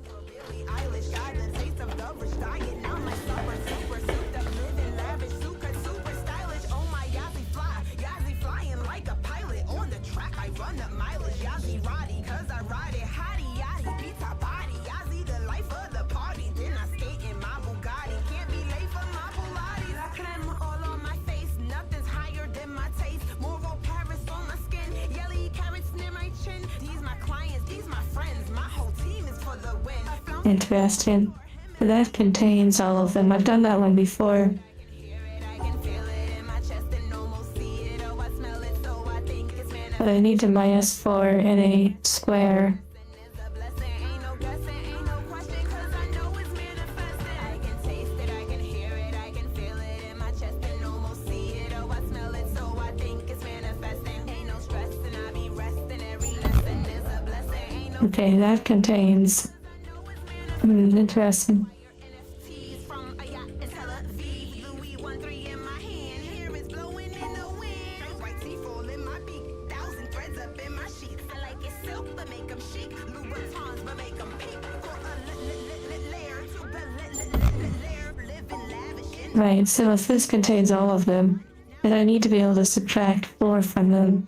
Interesting. That contains all of them. I've done that one before. But I need to -4 in a square. Okay, that contains... interesting. but make 'em chic. Louboutins, but make 'em peak. For a layer to layer, living lavish in Right, so if this contains all of them, then I need to be able to subtract 4 from them.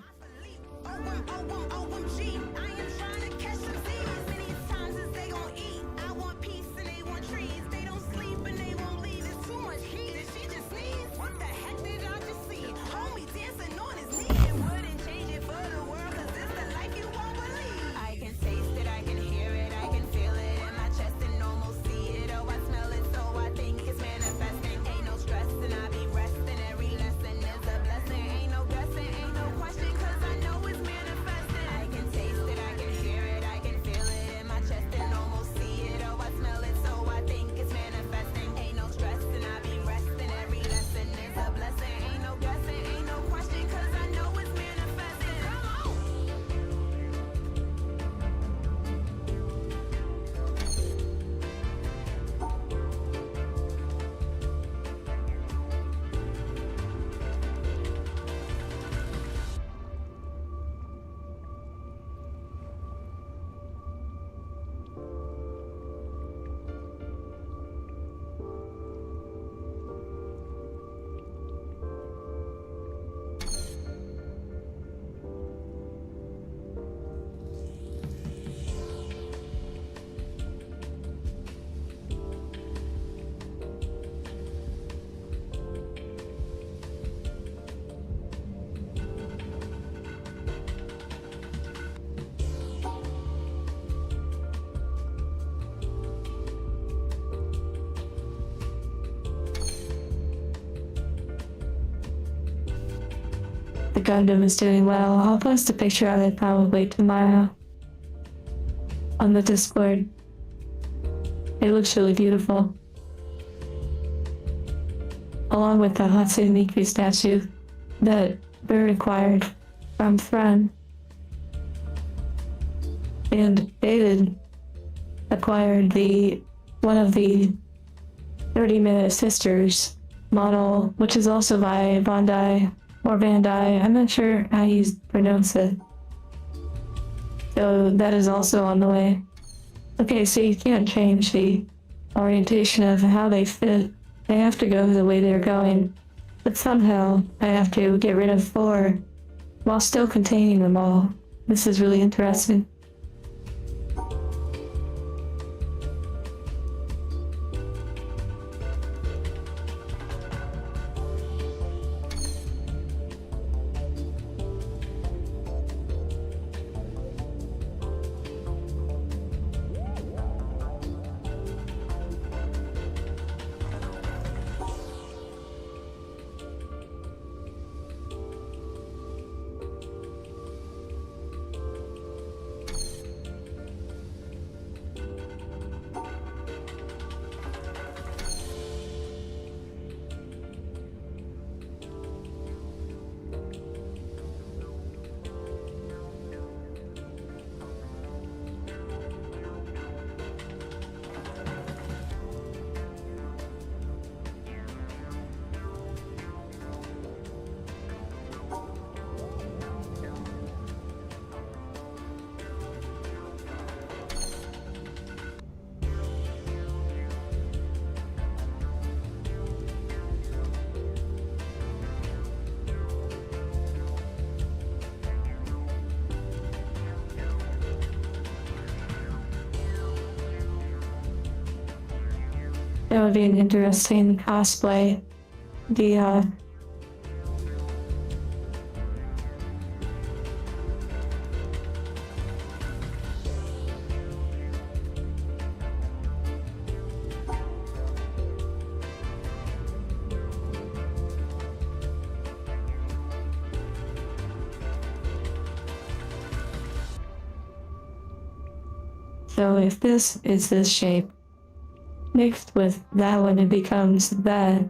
OMG. I am trying to catch them Z's. Many times as they gon' eat. I want peace and they want trees. They don't sleep and they won't leave. It's too much heat. Did she just sneeze? What the heck did I just see? Homie dancing on his knee. And wouldn't change it for the world, cause this the life you won't believe. I can taste it, I can hear it, I can feel it in my chest and almost see it. Oh, I smell it, so I think it's manifesting. Ain't no stress and I be resting. Every lesson is a blessing. Ain't no guessing, ain't no question, cause I know it's manifesting. I can taste it, I can hear it, I can feel it in my chest and almost see it. Oh, I smell it, so I think it's manifesting. Ain't no stress and I be resting. Every lesson is a blessing. Ain't no guessing, ain't no question, cause I know it's manifesting. Come on. The Gundam is doing well. I'll post a picture of it probably tomorrow on the Discord. It looks really beautiful. Along with the Hatsune Miku statue that Bird acquired from Thrun. And David acquired one of the 30-minute sisters model, which is also by Bandai, or Bandai, I'm not sure how you pronounce it. So that is also on the way. Okay, so you can't change the orientation of how they fit. They have to go the way they're going. But somehow I have to get rid of 4 while still containing them all. This is really interesting. That would be an interesting cosplay. The so if this is this shape, mixed with that one, it becomes that.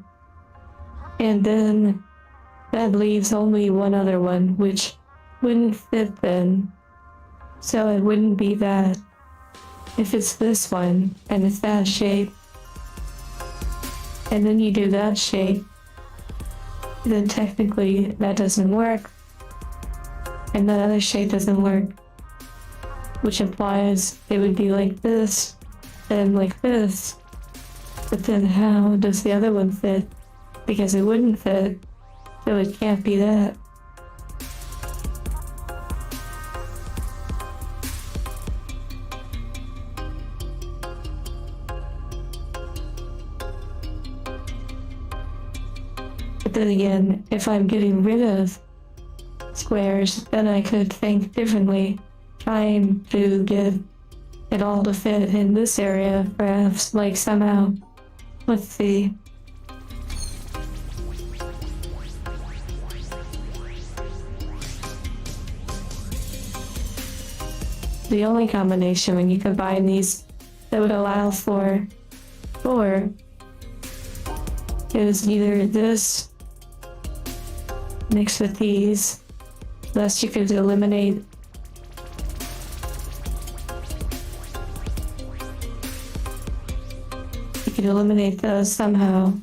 And then that leaves only one other one, which wouldn't fit then. So it wouldn't be that. If it's this one, and it's that shape, and then you do that shape, then technically that doesn't work. And that other shape doesn't work. which implies it would be like this and like this. But then how does the other one fit? Because it wouldn't fit, so it can't be that. But then again, if I'm getting rid of squares, then I could think differently, trying to get it all to fit in this area, perhaps, like somehow. Let's see. The only combination when you combine these that would allow for 4 is either this mixed with these, thus you could eliminate those somehow.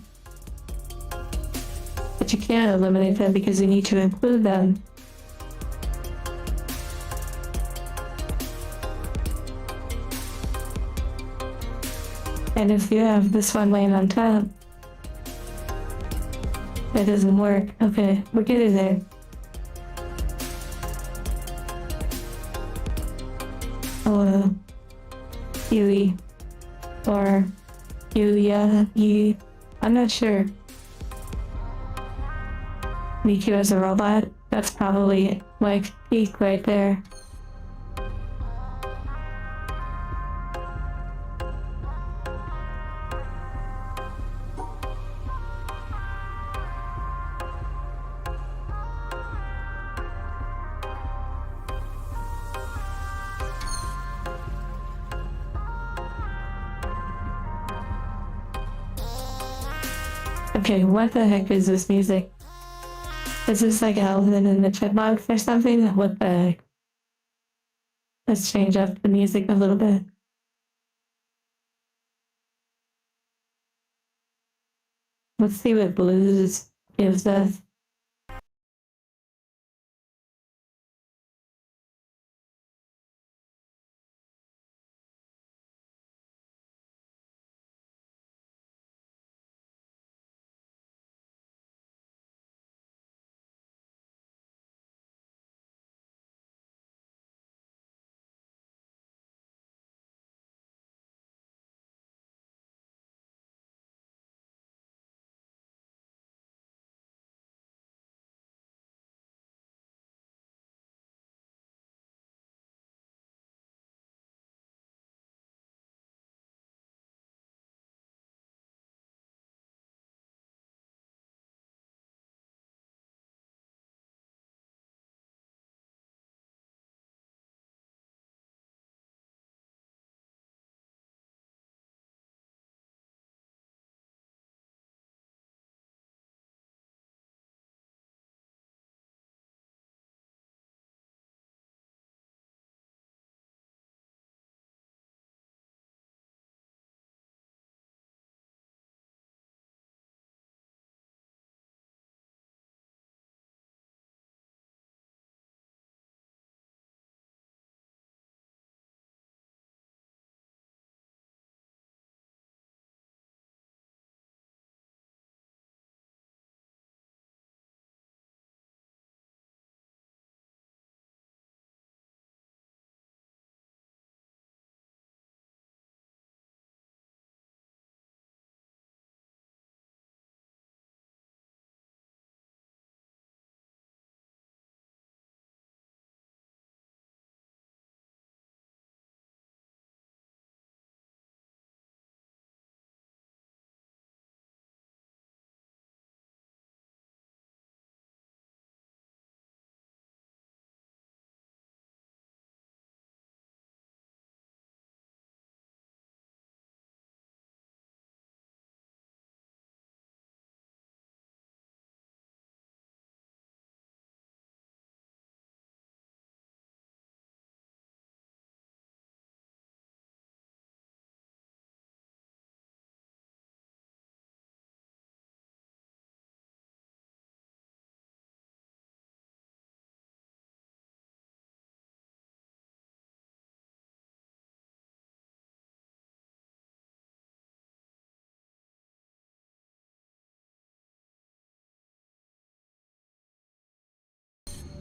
But you can't eliminate them because you need to include them. And if you have this one laying on top, that doesn't work. Okay, we're getting there. Hello, Yui, or Yuya, Yi. I'm not sure. Miku as a robot, that's probably like peak right there. Okay, what the heck is this music? Is this like Alvin and the Chipmunks or something? What the heck? Let's change up the music a little bit. Let's see what blues gives us.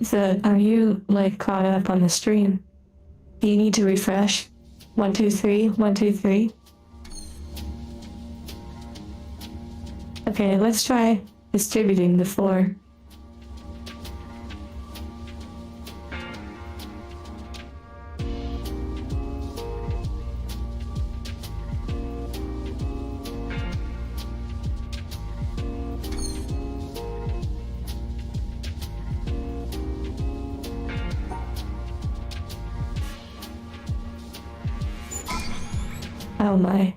So, are you, like, caught up on the stream? Do you need to refresh? 1, 2, 3, 1, 2, 3. Okay, let's try distributing the 4. Oh my.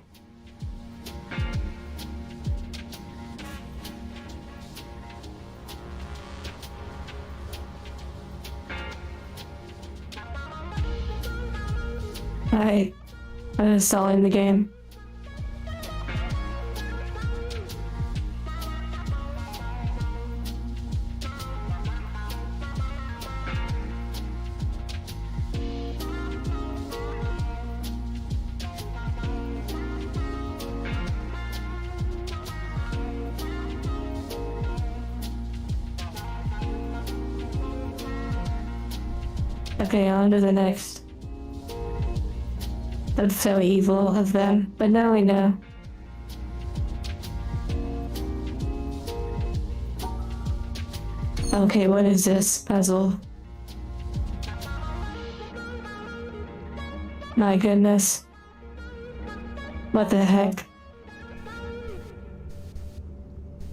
I'm installing the game. Okay, on to the next. That's so evil of them, but now we know. Okay, what is this puzzle? My goodness. What the heck?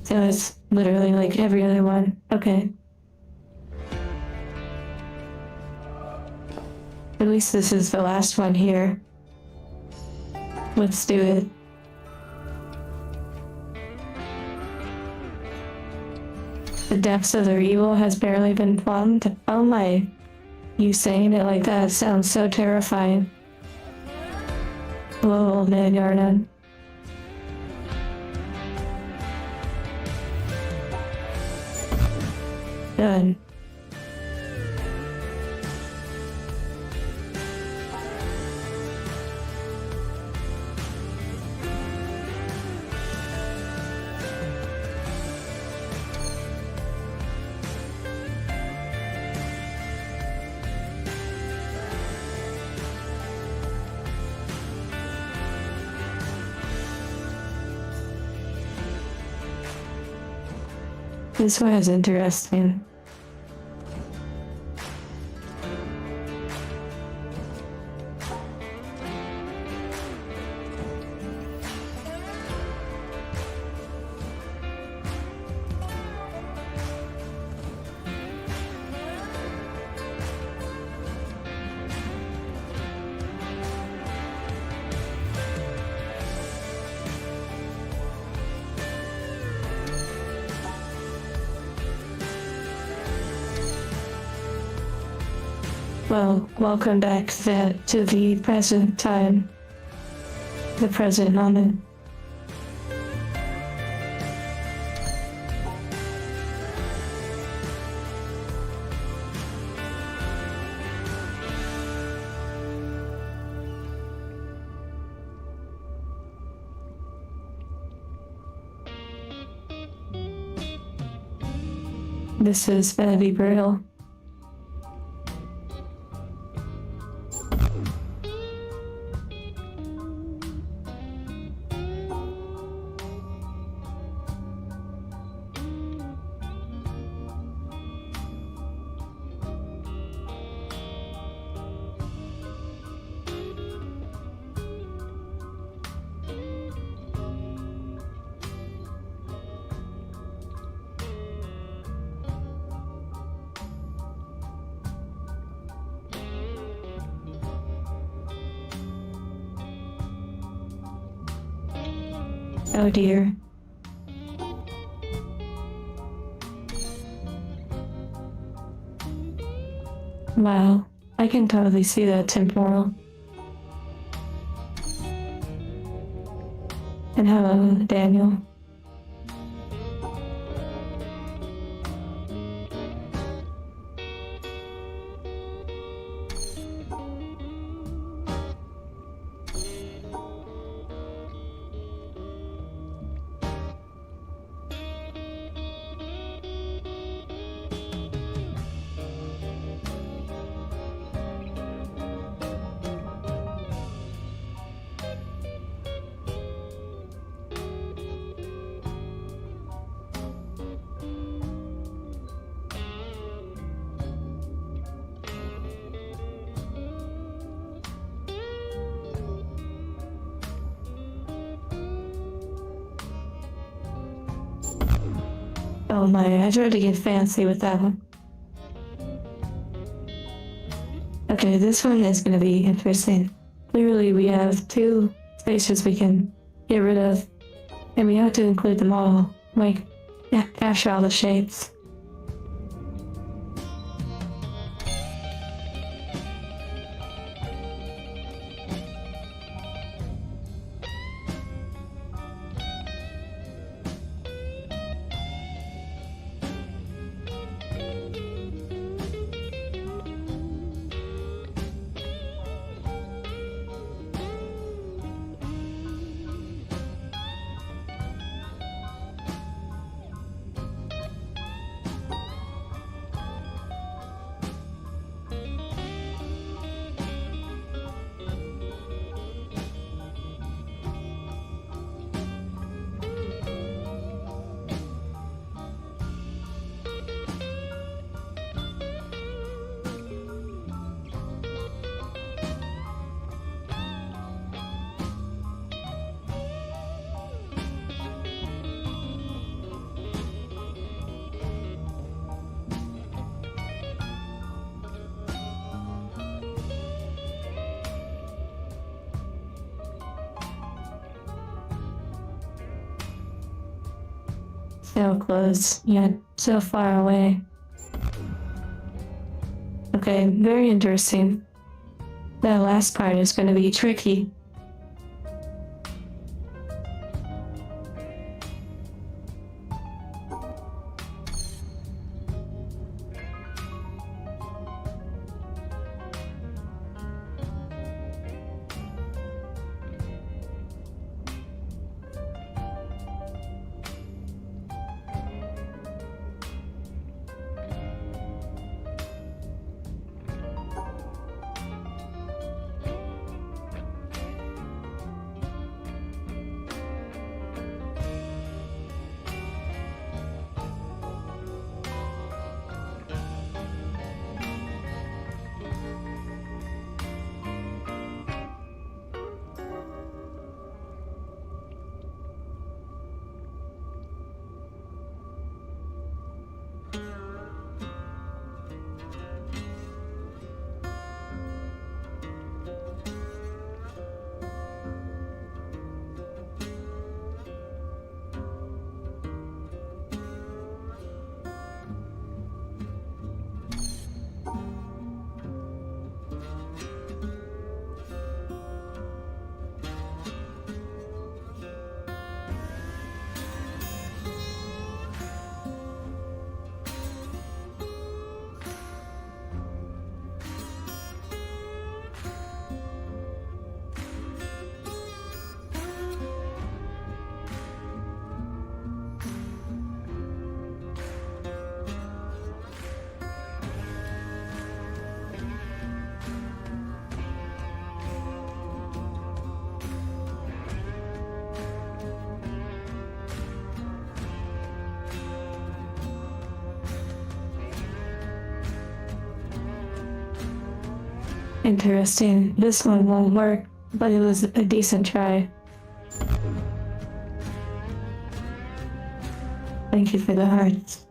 So it's literally like every other one. Okay. At least this is the last one here. Let's do it. The depths of their evil has barely been plumbed. Oh my. You saying it like that sounds so terrifying. Hello, old man Yarnan. Done. This one is interesting. Well, welcome back to the present time. The present moment. This is gonna be brutal. Oh dear. Wow, I can totally see that temporal. And hello, Daniel. Oh my, I tried to get fancy with that one. Okay, this one is gonna be interesting. Clearly, we have two spaces we can get rid of, and we have to include them all, like, capture all the shapes. So close, yet so far away. Okay, very interesting. That last part is gonna be tricky. Interesting. This one won't work, but it was a decent try. Thank you for the hearts.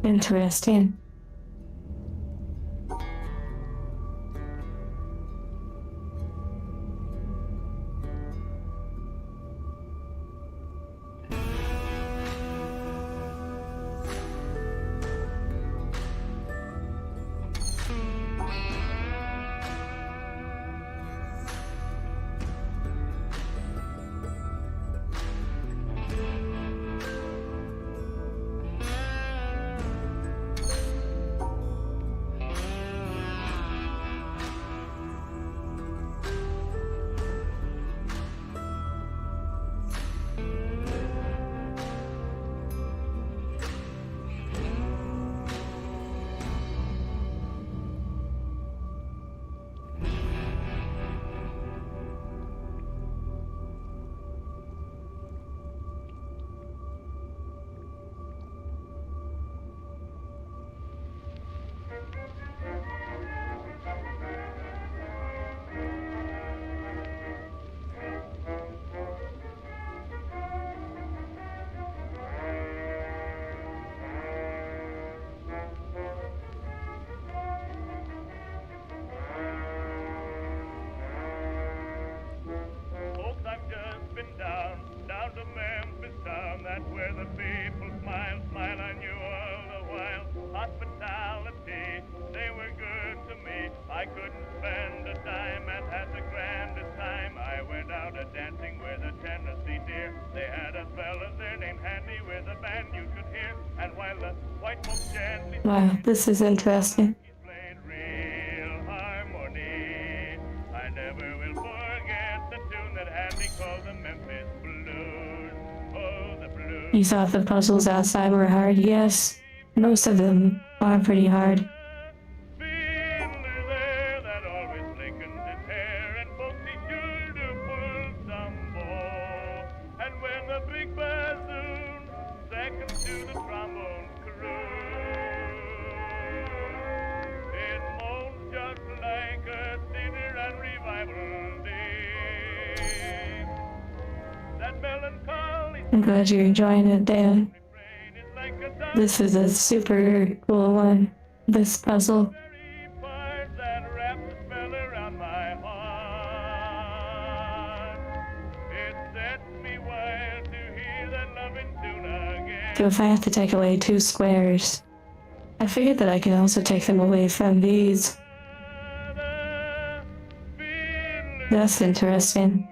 Interesting. Folks, I've just been down to Memphis town. That's where the people smile on you all the while. Hospitality, they were good to me. I couldn't spend a dime and had the grandest time. I went out a dancing with a Tennessee deer. They had a fella there named Handy with a band you could hear. And while the white folks gently Wow, this is interesting. he played real harmony. I never will forget the tune that Handy called the Memphis Blues. Oh, the blues. You thought the puzzles outside were hard? Yes. Most of them are pretty hard. Fiddler there that always flicking his hair, and folks he sure do pull some bow. And when the big bassoon second to the trombone crew, it moans just like a dinner and revival day. That melancholy I'm glad you're enjoying it, Dan. refrain is like a dark This is a super cool one. This puzzle. very part that wraps a spell around my heart. It sets me wild to hear that loving tune again. So if I have to take away 2 squares, I figured that I could also take them away from these. The fiddler That's interesting.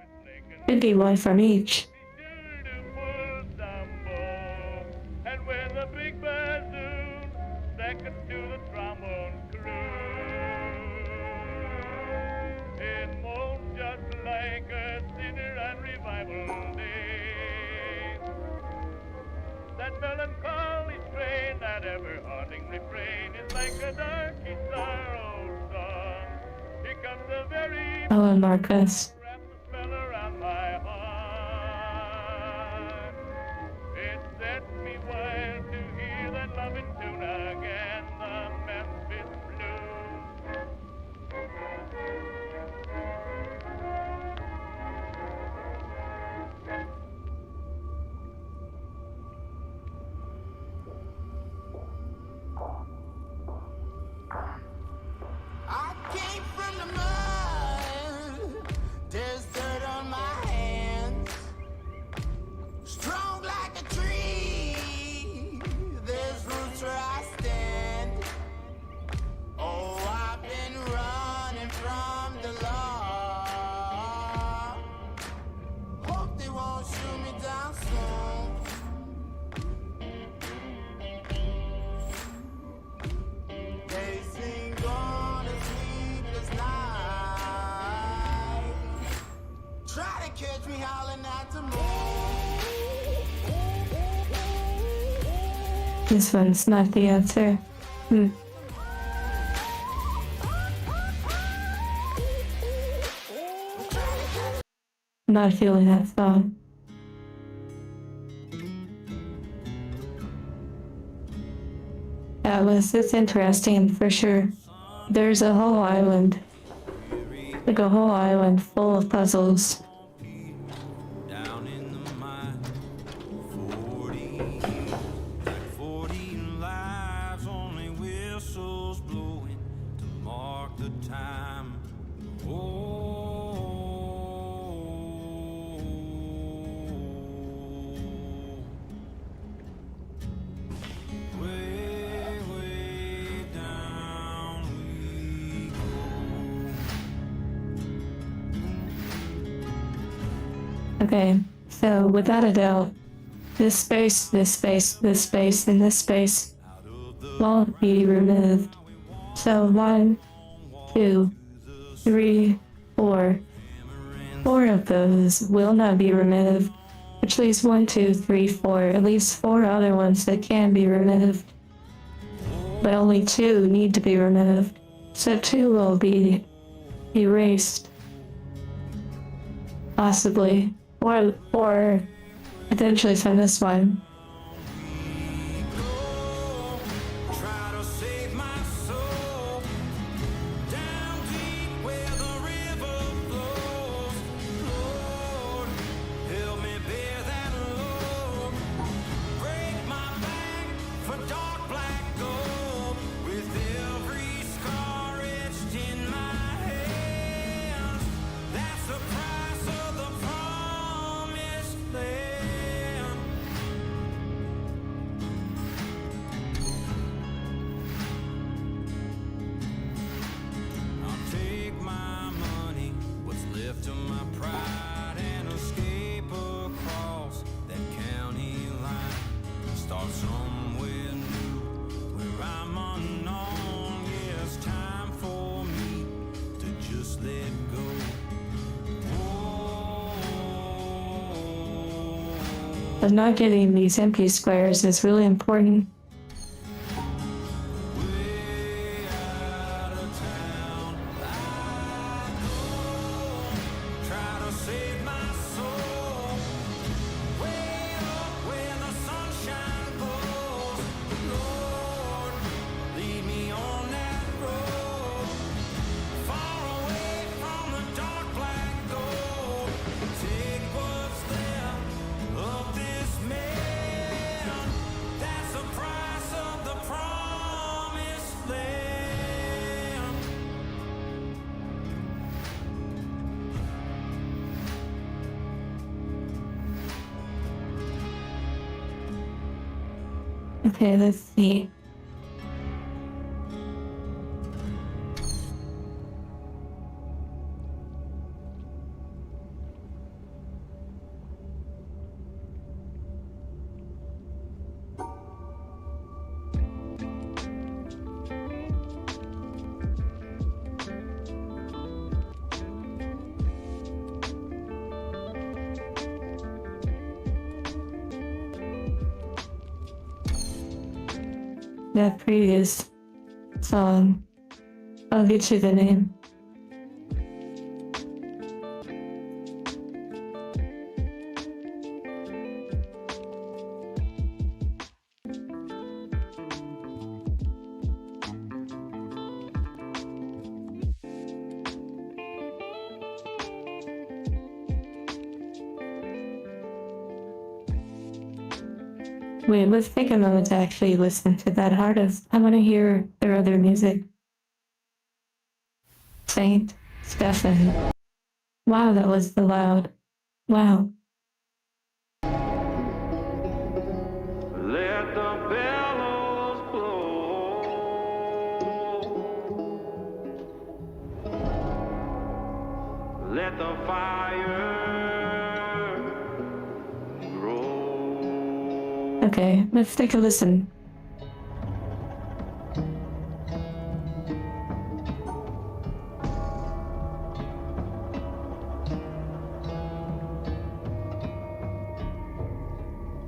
Could be one from each. sure to pull some bow. And when the big bassoon second to the trombone crew, it moans just like a sinner and revival day. That melancholy strain, that ever-haunting refrain is like a darky sorrow song. Here comes the very Oh, and Marcus. wraps a spell around my heart. It sets me wild to hear that loving tune again, the Memphis Blues. I came from the mud. There's dirt on my hands. Strong like a tree. There's roots where I stand. Oh, I've been running from the law. Hope they won't shoot me down soon. They sing on a sleepless night. Try to catch me howling at the moon. This one's not the answer. Not feeling that song. It's interesting for sure. There's a whole island. Like a whole island full of puzzles. Down in the mine, 40 lives Okay, so without a doubt, this space, this space, this space, and this space won't be removed. So 1, 2, 3, 4. 4 of those will not be removed, which leaves 1, 2, 3, 4, at least 4 other ones that can be removed. But only 2 need to be removed, so 2 will be erased. Possibly. Or potentially from this one. Try to save my soul down deep where the river flows. Lord, help me bear that load. Break my back for dark black gold. With every scar etched in my hands, that's the price of the promised land. I'll take my money, what's left of my pride, and escape across that county line. Start somewhere new, where I'm unknown. Yeah, it's time for me to just let go. But not getting these empty squares is really important. Way out of town, I go, try to save my soul. Way up where the sunshine goes. Lord, lead me on that road, far away from the dark black gold. Take what's left of this man. That's the price of the promised land. Okay, let's see. That previous song. I'll get you the name. Wait, let's take a moment to actually listen to that artist. I want to hear their other music. Saint Stephen. Wow, that was the loud. Wow. Let the bellows blow. Let the fire grow. Okay, let's take a listen.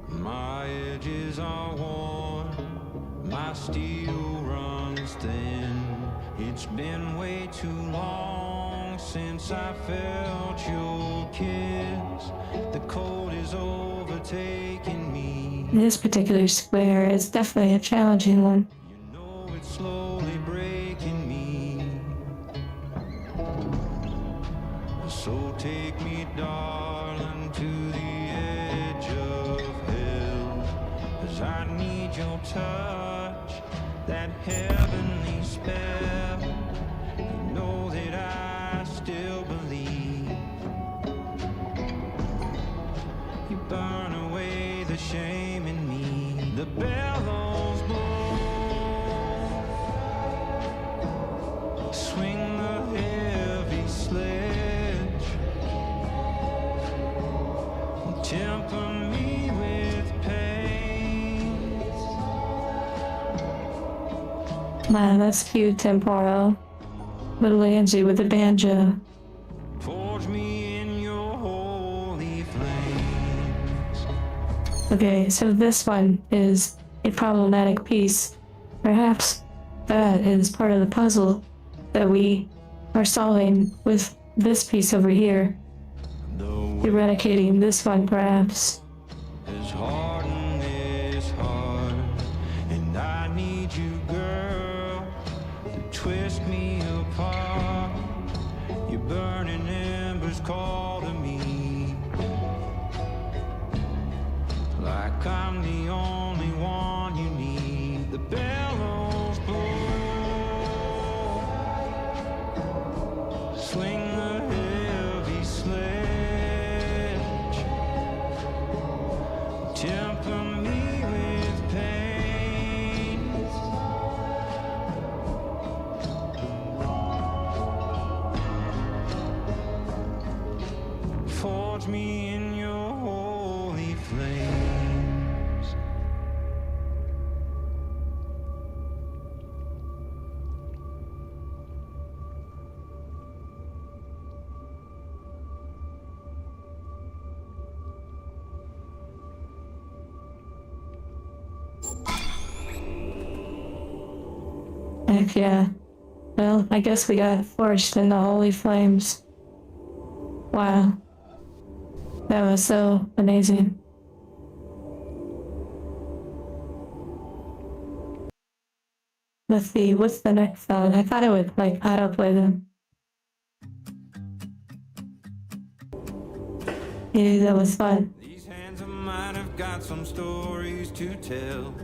My edges are worn, my steel runs thin. It's been way too long since I felt your kiss. The cold is overtaking me. This particular square is definitely a challenging one. You know it's slowly breaking me. So take me, darling, to the edge of hell. 'Cause I need your touch, that heavenly spell. You know that I still believe. You burn away the shame in me. The bellows blow. Swing the heavy sledge. temper me with pain. Man, that's cute, Temporal. Little Angie with the banjo. Forge me in your holy flames. Okay, so this one is a problematic piece. Perhaps that is part of the puzzle that we are solving with this piece over here. Though Eradicating this one, perhaps. it's hard and it's hard, and I need you, girl, to twist me apart. Your burning embers call to me, like I'm the only one you need. The bellows blow, swing the heavy sledge, temper me with pain. Forge me in your holy flames. Heck yeah. Well, I guess we got forged in the holy flames. Wow. That was so amazing. Let's see, what's the next song? I thought it would, like, autoplay them. Yeah, that was fun. These hands of mine have got some stories to tell.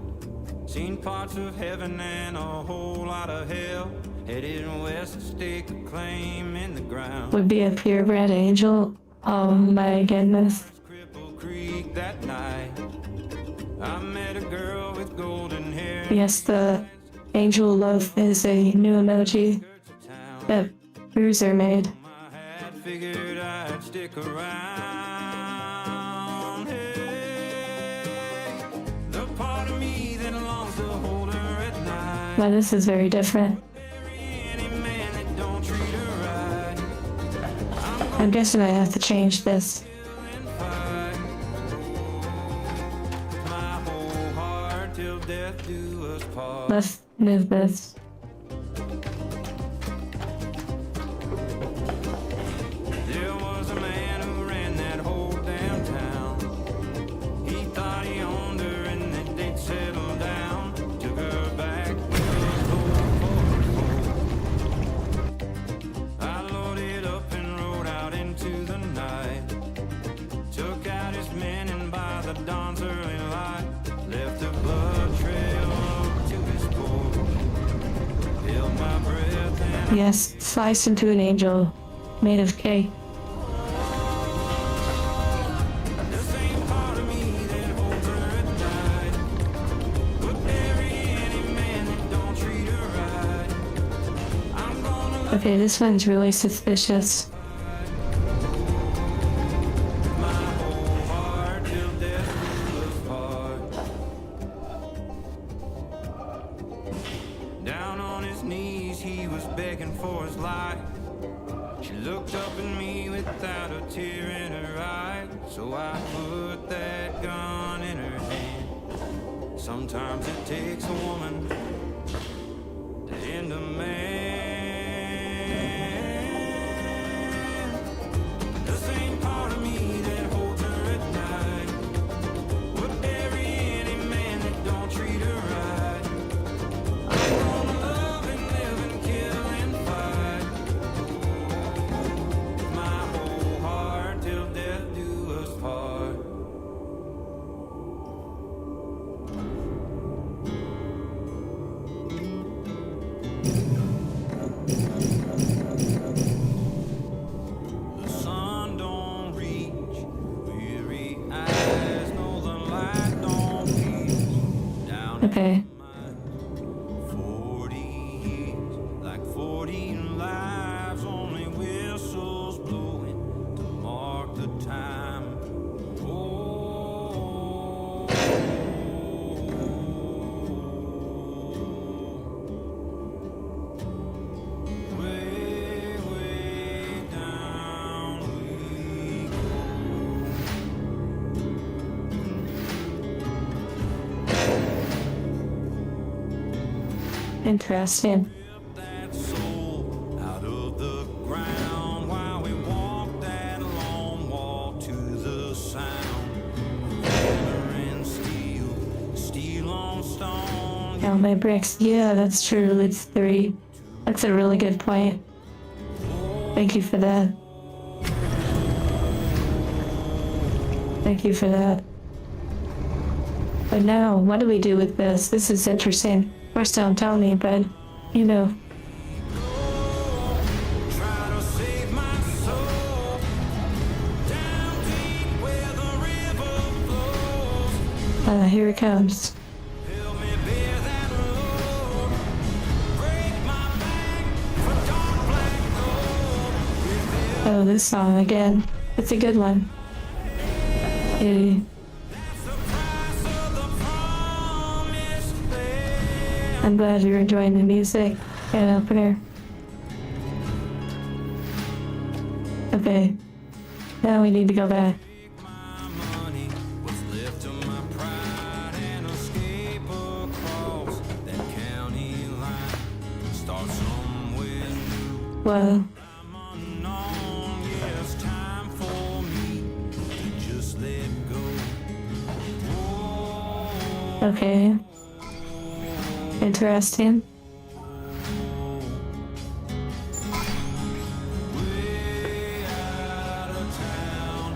Seen parts of heaven and a whole lot of hell. Headed west to stake a claim in the ground. Would be a purebred angel. Oh my goodness. Cripple Creek that night, I met a girl with golden hair. Yes, the angel love is a new emoji that Bruiser made. I had figured I'd stick around. Hey, the part of me that longs to hold her at night. But this is very different. Any man that don't treat her right, I'm guessing I have to change this. and fight. My whole heart till death do us part. Let's move this. There was a man who ran that whole damn town. He thought he owned her and that they'd settle down. Took her back to his old Ford. I loaded up and rode out into the night. Took out his men and by the dawn's early light, left a blood trail up to his porch. Held my breath and Yes, sliced into an angel made of cake. the same part of me that holds her at night would bury any man that don't treat her right. I'm gonna love Okay, this one's really suspicious. my whole heart till death do us part. Down on his knees, he was begging for his life. She looked up at me without a tear in her eye. So I put that gun in her hand. Sometimes it takes a woman to end a man. The same part of me that holds her at night would bury any man that don't treat her right. I'm gonna love and live and kill and fight. My whole heart till death do us part. The sun don't reach, weary eyes know the light don't reach. Down Okay. 40 years, like 40 lives, only whistles blowing to mark the time. Oh, Interesting. that soul out of the ground while we walk that long walk to the sound. Hammer and steel, steel on stone. How many bricks? Yeah, that's true. It's 3. That's a really good point. Thank you for that. Thank you for that. But now, what do we do with this? This is interesting. Of course, don't tell me, but, you know. Try to save my soul down deep where the river flows. Here it comes. Help me bear that load. Break my back for dark black gold. Oh, this song again. It's a good one. Eh, That's the price of the promised land. I'm glad you're enjoying the music and opener. Okay. Now we need to go back. My money, what's left of my pride, and escape across that county line. Start somewhere new. Well, I'm unknown, yeah, it's time for me to just let go. Whoa, okay. Interesting. way out of town.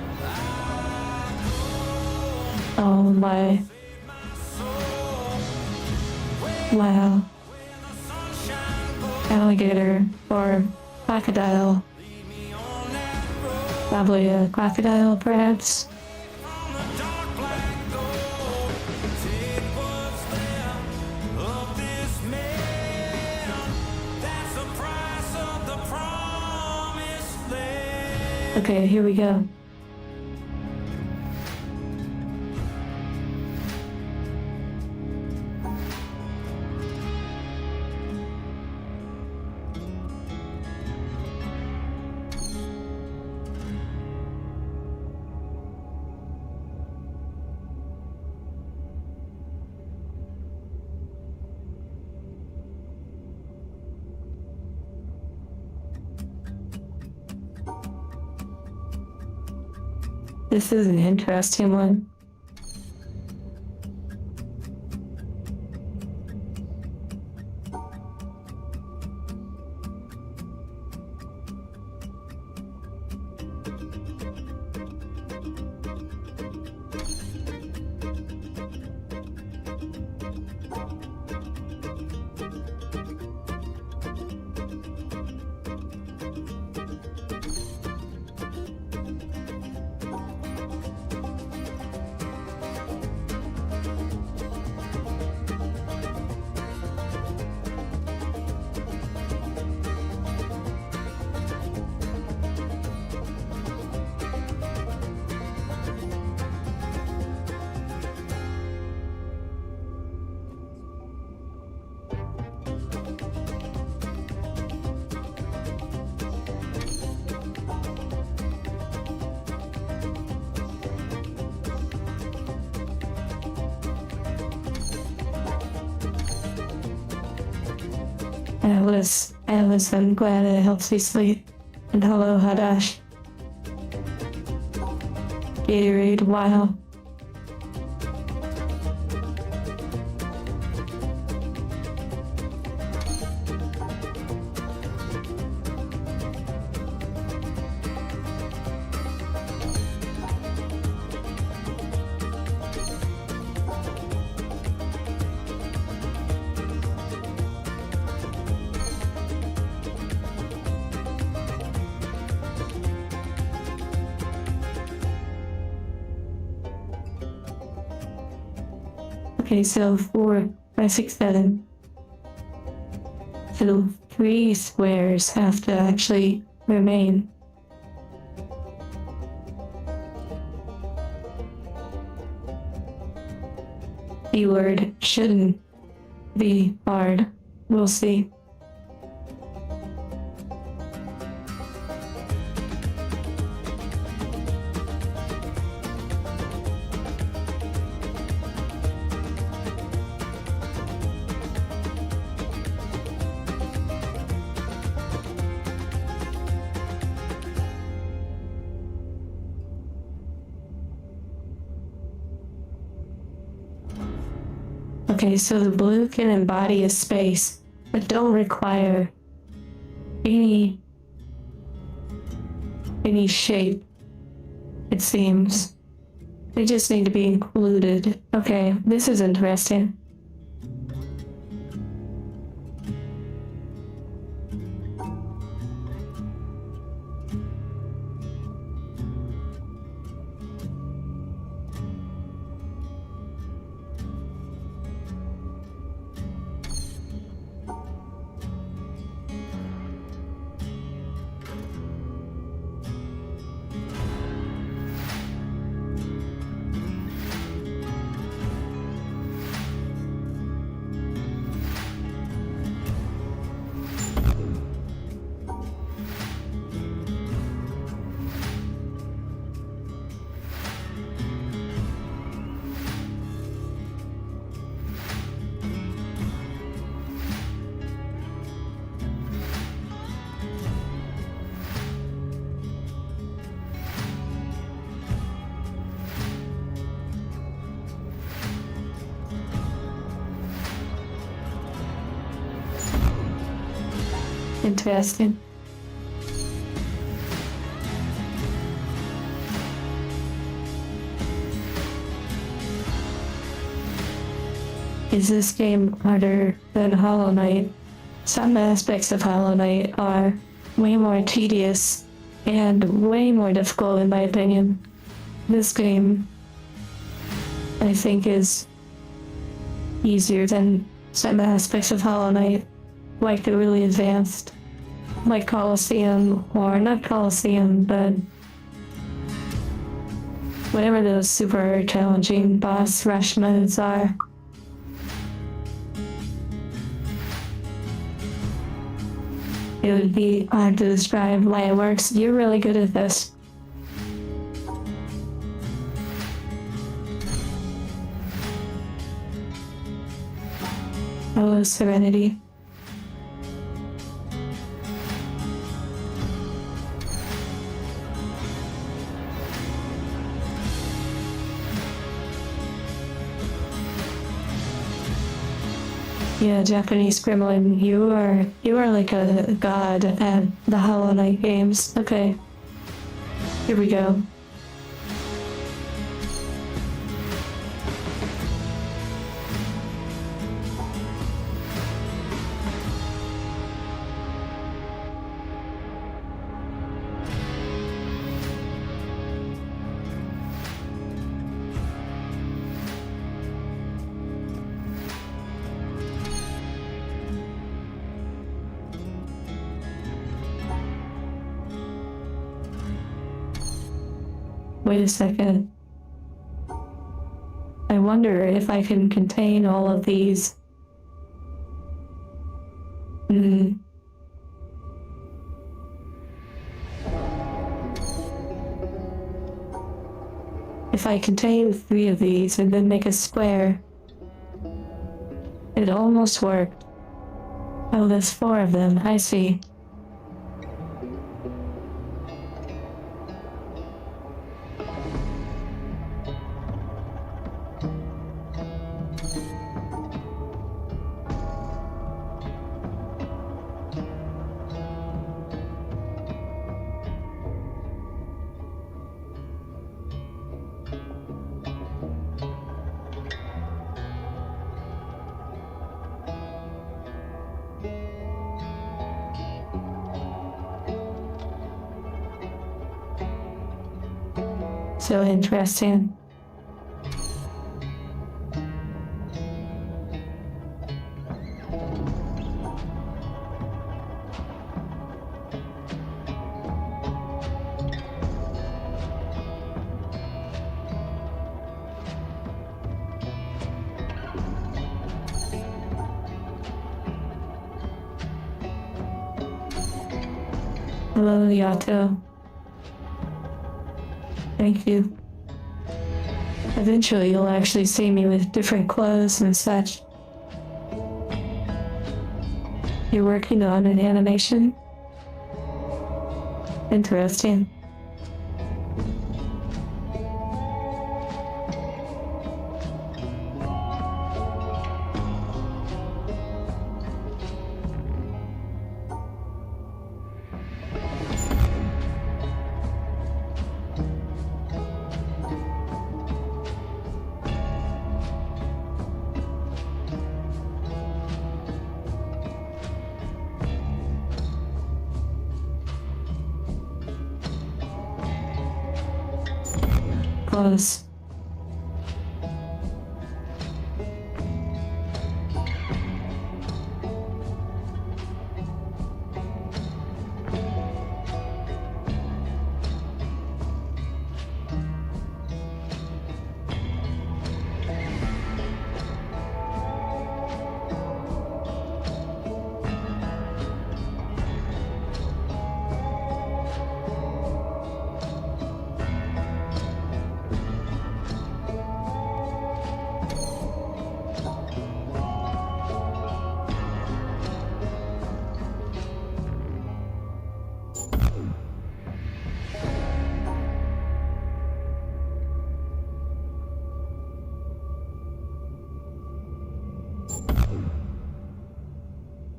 Oh my. Wow. Alligator or crocodile. Probably a crocodile, perhaps. On the dark black gold, take what's left of this man. That's the price of the promised land. Okay, here we go. This is an interesting one. Alice, I'm glad it helps you sleep. And hello, Hadash. Gatorade, wow. Okay, so 4, 5, 6, 7. So 3 squares have to actually remain. Keyword shouldn't be hard. We'll see. Okay, so the blue can embody a space, but don't require any shape, it seems. They just need to be included. Okay, this is interesting. Interesting. Is this game harder than Hollow Knight? Some aspects of Hollow Knight are way more tedious and way more difficult in my opinion. This game, I think, is easier than some aspects of Hollow Knight, like the really advanced, like Colosseum, or not Colosseum, but whatever those super challenging boss rush modes are. It would be hard to describe why it works. You're really good at this. Hello, Serenity. Yeah, Japanese Gremlin, you are like a god at the Hollow Knight games. Okay. Here we go. Wait a second. I wonder if I can contain all of these. If I contain 3 of these and then make a square, it almost worked. Oh, there's 4 of them. I see. So interesting. Hello, Yato. Thank you. Eventually you'll actually see me with different clothes and such. You're working on an animation? Interesting. close.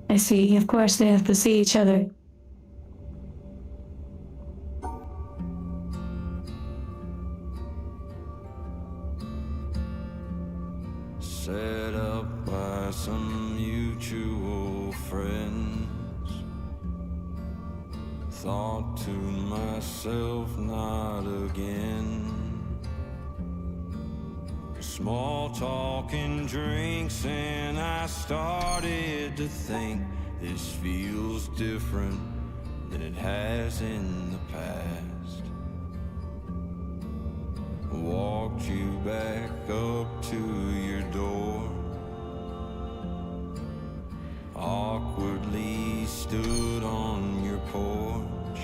I see. Of course, they have to see each other. Set up by some mutual friends. Thought to myself, not again. Small talk and drinks, and I started to think this feels different than it has in the past. Walked you back up to your door. Awkwardly stood on your porch.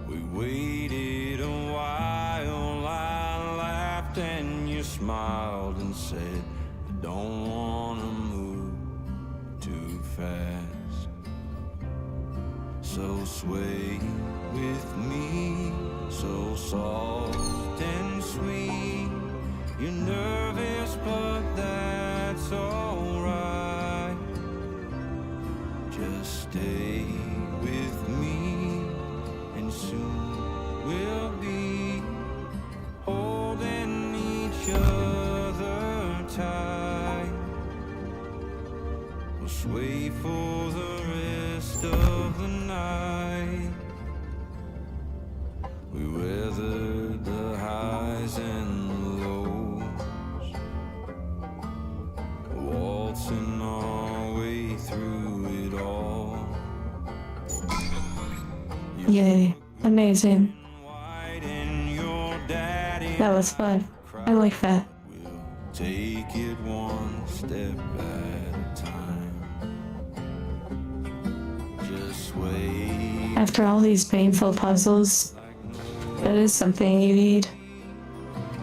We waited a while, I laughed and you smiled and said, I don't wanna move too fast. So sway with me, so soft and sweet. You're nervous, but that's alright. Just stay with me, and soon we'll be holding each other tight. We'll sway for the rest of the night. We weathered the highs and the lows, waltzing our way through it all. Yay. Amazing. White and your daddy That was fun. I like that. will take it one step at a time. Just sway After all these painful puzzles, that is something you need.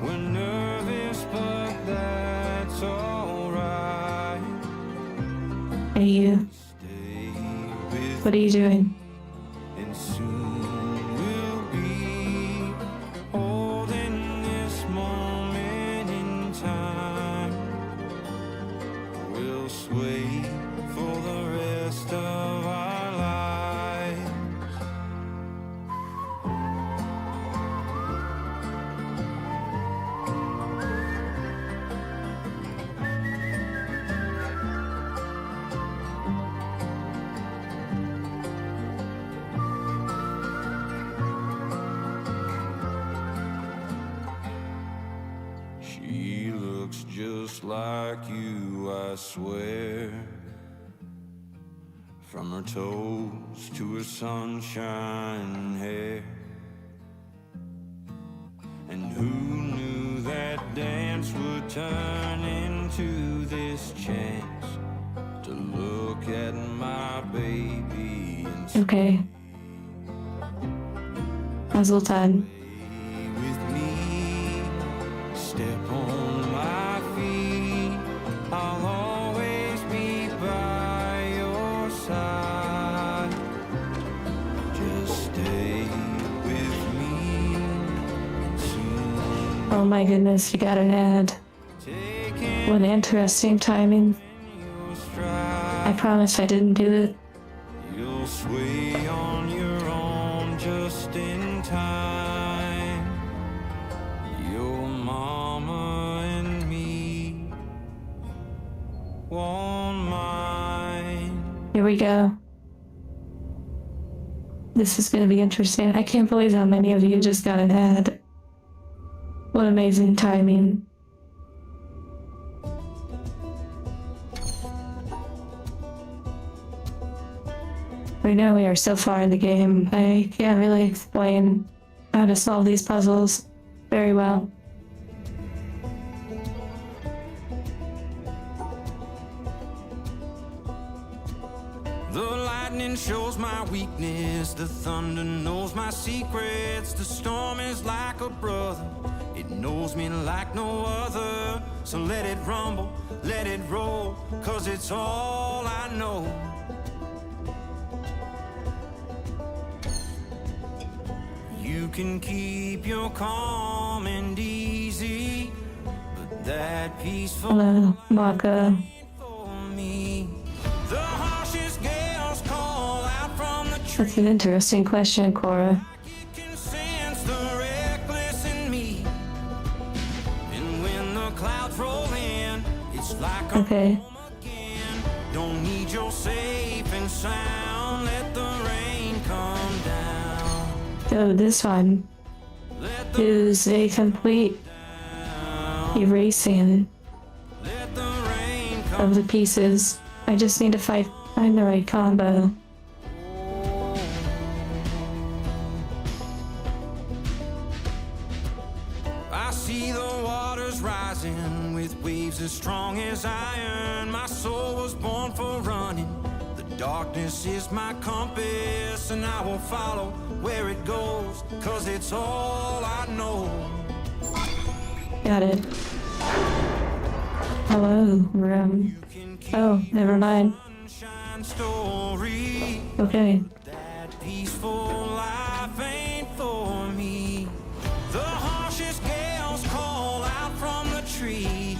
We're nervous, but that's alright. Hey, you. Stay with What are you doing? and soon we'll be holding this moment in time. We'll sway for the rest of our lives. She looks just like you, I swear. From her toes to her sunshine hair. And who knew that dance would turn into this chance to look at my baby and stay Okay. Puzzle time. with me. Step on my feet. I'll always be by your side. Just stay with me. And soon Oh my goodness, you got an ad. taking What interesting timing. your stride. I promise I didn't do it. You'll sway on your own just in time. Your mama and me won't mind. Here we go. This is gonna be interesting. I can't believe how many of you just got an ad. What amazing timing. Right now we are so far in the game, I can't really explain how to solve these puzzles very well. The lightning shows my weakness, the thunder knows my secrets. The storm is like a brother, it knows me like no other. So let it rumble, let it roll, 'cause it's all I know. You can keep your calm and easy, but that peaceful Hello, Maka. for me. The harshest gales call out from the tree. That's an interesting question, Cora. You can sense the reckless in me. And when the clouds roll in, it's like I'm Okay. home again. Don't need your safe and sound. Let the rain come down. So this one Let the is a complete erasing let the rain come. of the pieces. I just need to find the right combo. I see the waters rising with waves as strong as iron. My soul was born for running. The darkness is my compass, and I will follow where it goes, 'cause it's all I know. Got it. Hello, room. Can keep Oh, never mind. sunshine story. Okay. That peaceful life ain't for me. The harshest gales call out from the trees,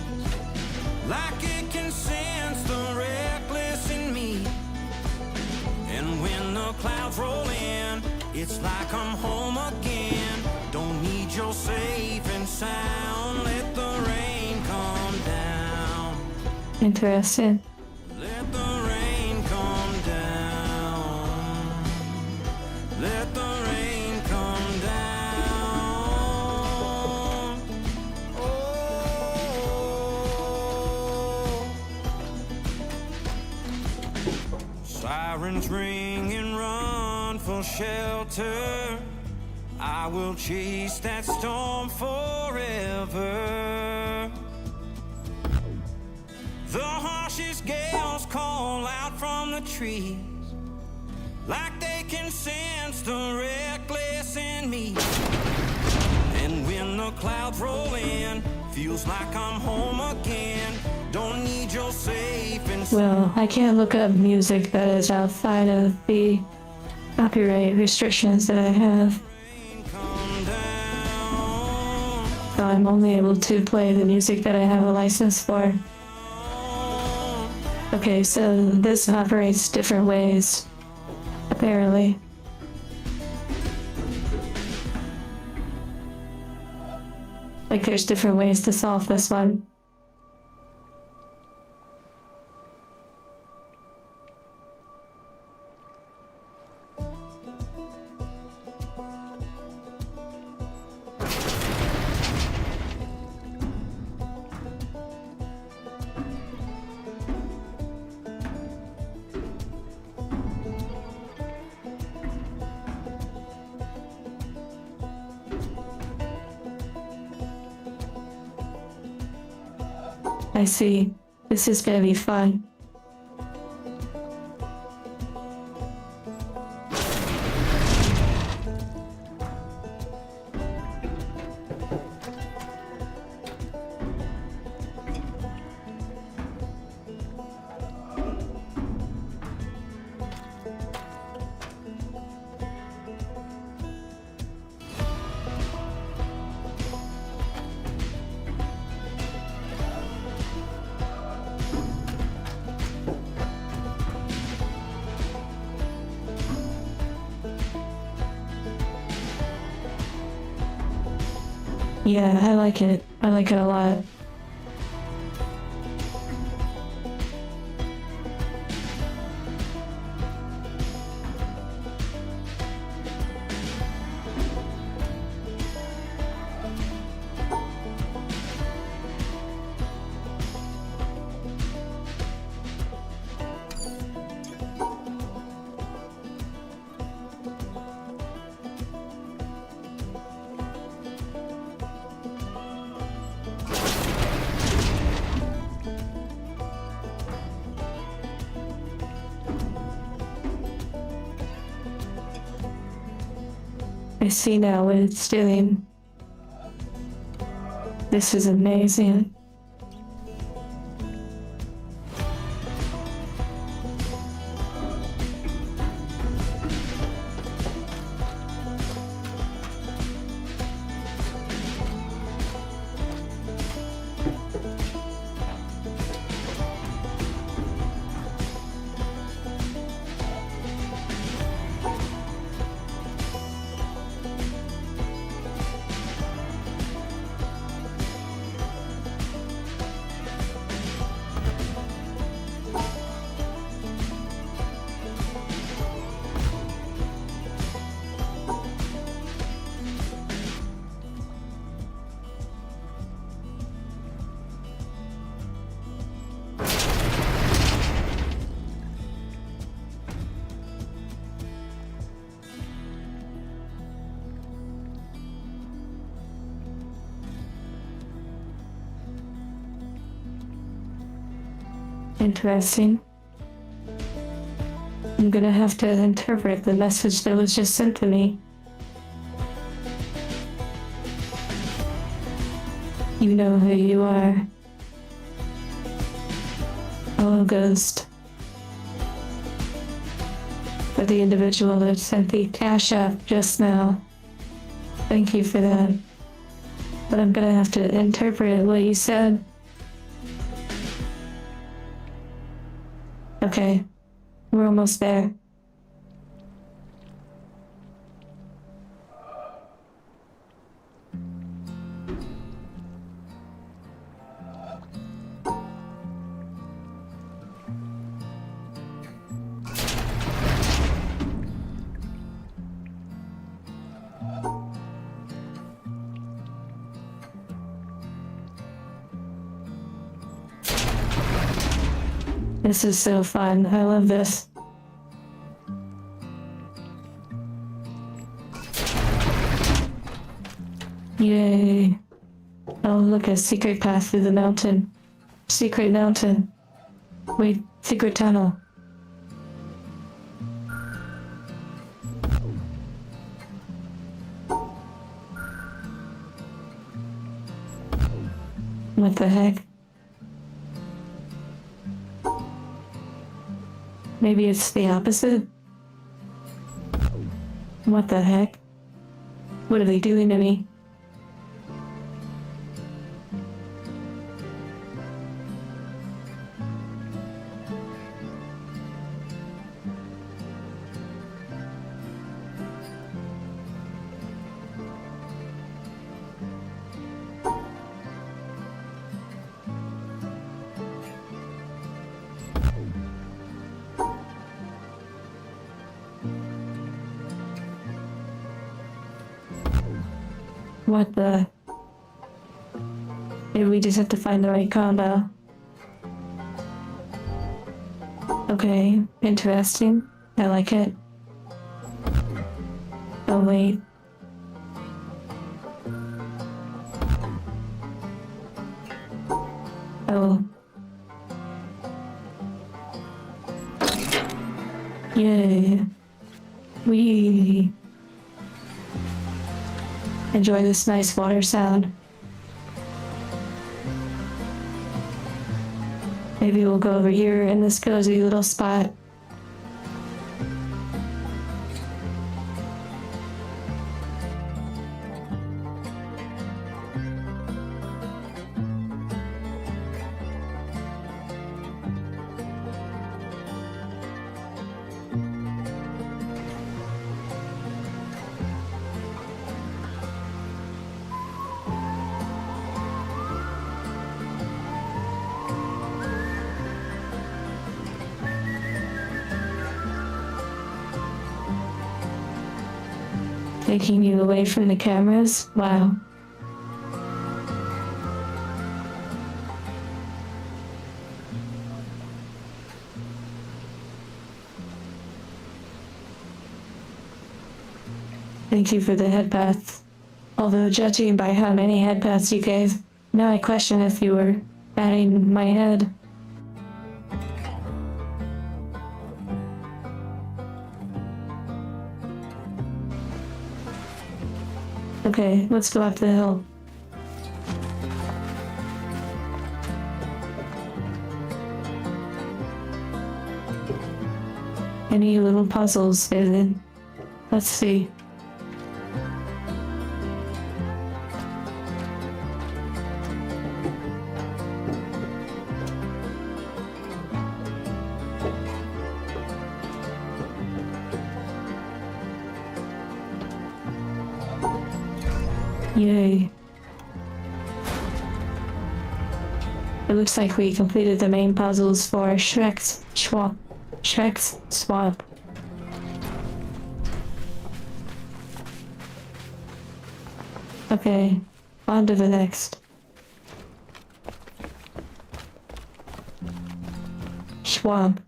like it can sense the reckless in me. And when the clouds roll in, it's like I'm home again. Don't need your safe and sound. Let the rain come down. Interesting. Let the rain come down. Let the rain come down. Oh. Sirens ring and run for shelter. I will chase that storm forever. The harshest gales call out from the trees, like they can sense the reckless in me. And when the clouds roll in, feels like I'm home again. Don't need your safe and Well, I can't look up music that is outside of the copyright restrictions that I have, come down. so I'm only able to play the music that I have a license for. Okay, so this operates different ways, apparently. Like there's different ways to solve this one. I see. This is gonna be fun. Yeah, I like it. I like it a lot. I see now what it's doing. This is amazing. Interesting. I'm gonna have to interpret the message that was just sent to me. You know who you are. Oh, ghost. For the individual that sent the cash app just now. Thank you for that. But I'm gonna have to interpret what you said. Okay, we're almost there. This is so fun. I love this. Yay. Oh, look, a secret path through the mountain. Secret mountain. Wait, secret tunnel. What the heck? Maybe it's the opposite? What the heck? What are they doing to me? What the? Maybe we just have to find the right combo. Okay, interesting. I like it. Oh wait. Oh. Yay. We enjoy this nice water sound. Maybe we'll go over here in this cozy little spot. Taking you away from the cameras? Wow. Thank you for the head pass. Although judging by how many head pass you gave, now I question if you were batting my head. Okay, let's go up the hill. Any little puzzles hidden? Let's see. Yay. It looks like we completed the main puzzles for Shrek's Swamp. Okay, on to the next. Swamp.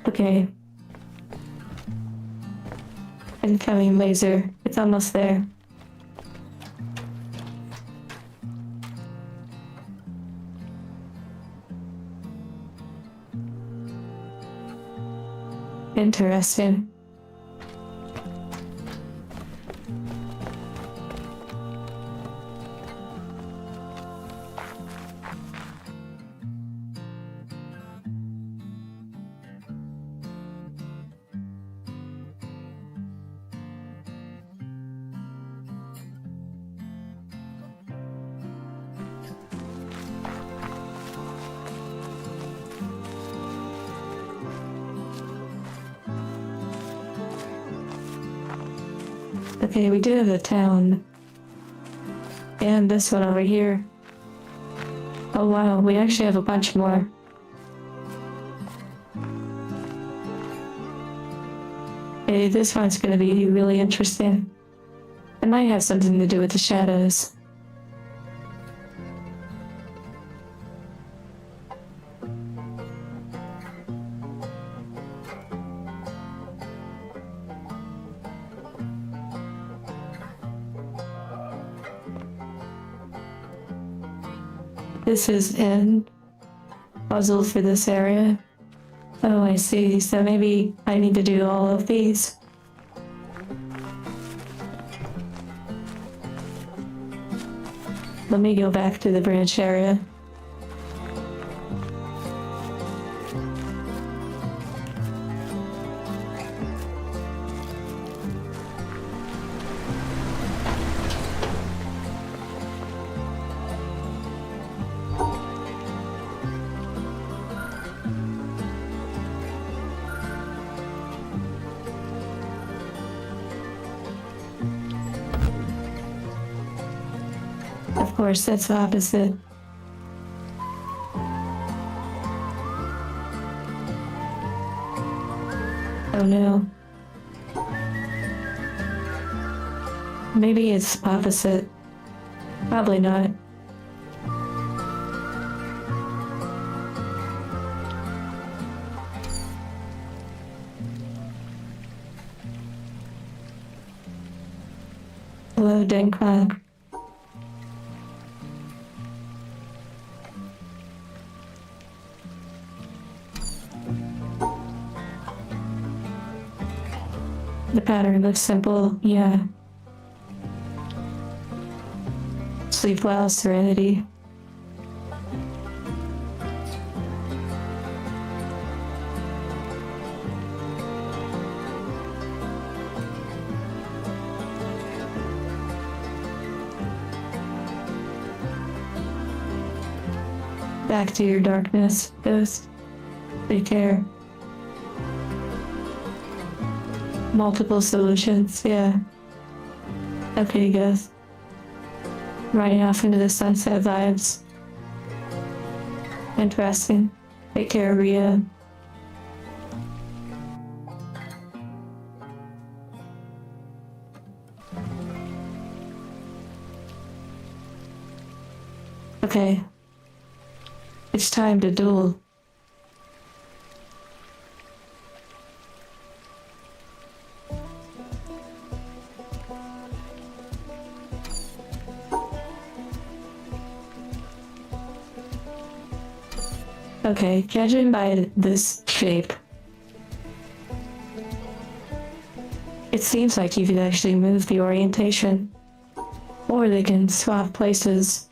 Okay. Incoming laser. It's almost there. Interesting. Okay, we do have a town. And this one over here. Oh wow, we actually have a bunch more. Hey, this one's gonna be really interesting. It might have something to do with the shadows. This is in puzzle for this area. Oh, I see. So maybe I need to do all of these. Let me go back to the branch area. Of course, that's the opposite. Oh no. Maybe it's opposite. Probably not. Hello, Denkman. The pattern looks simple, yeah. Sleep well, Serenity. Back to your darkness, Ghost. Take care. Multiple solutions, yeah. Okay, Ghost. Riding off into the sunset vibes. Interesting. Take care, Rhea. Okay. It's time to duel. Okay, judging by this shape, it seems like you could actually move the orientation. Or they can swap places.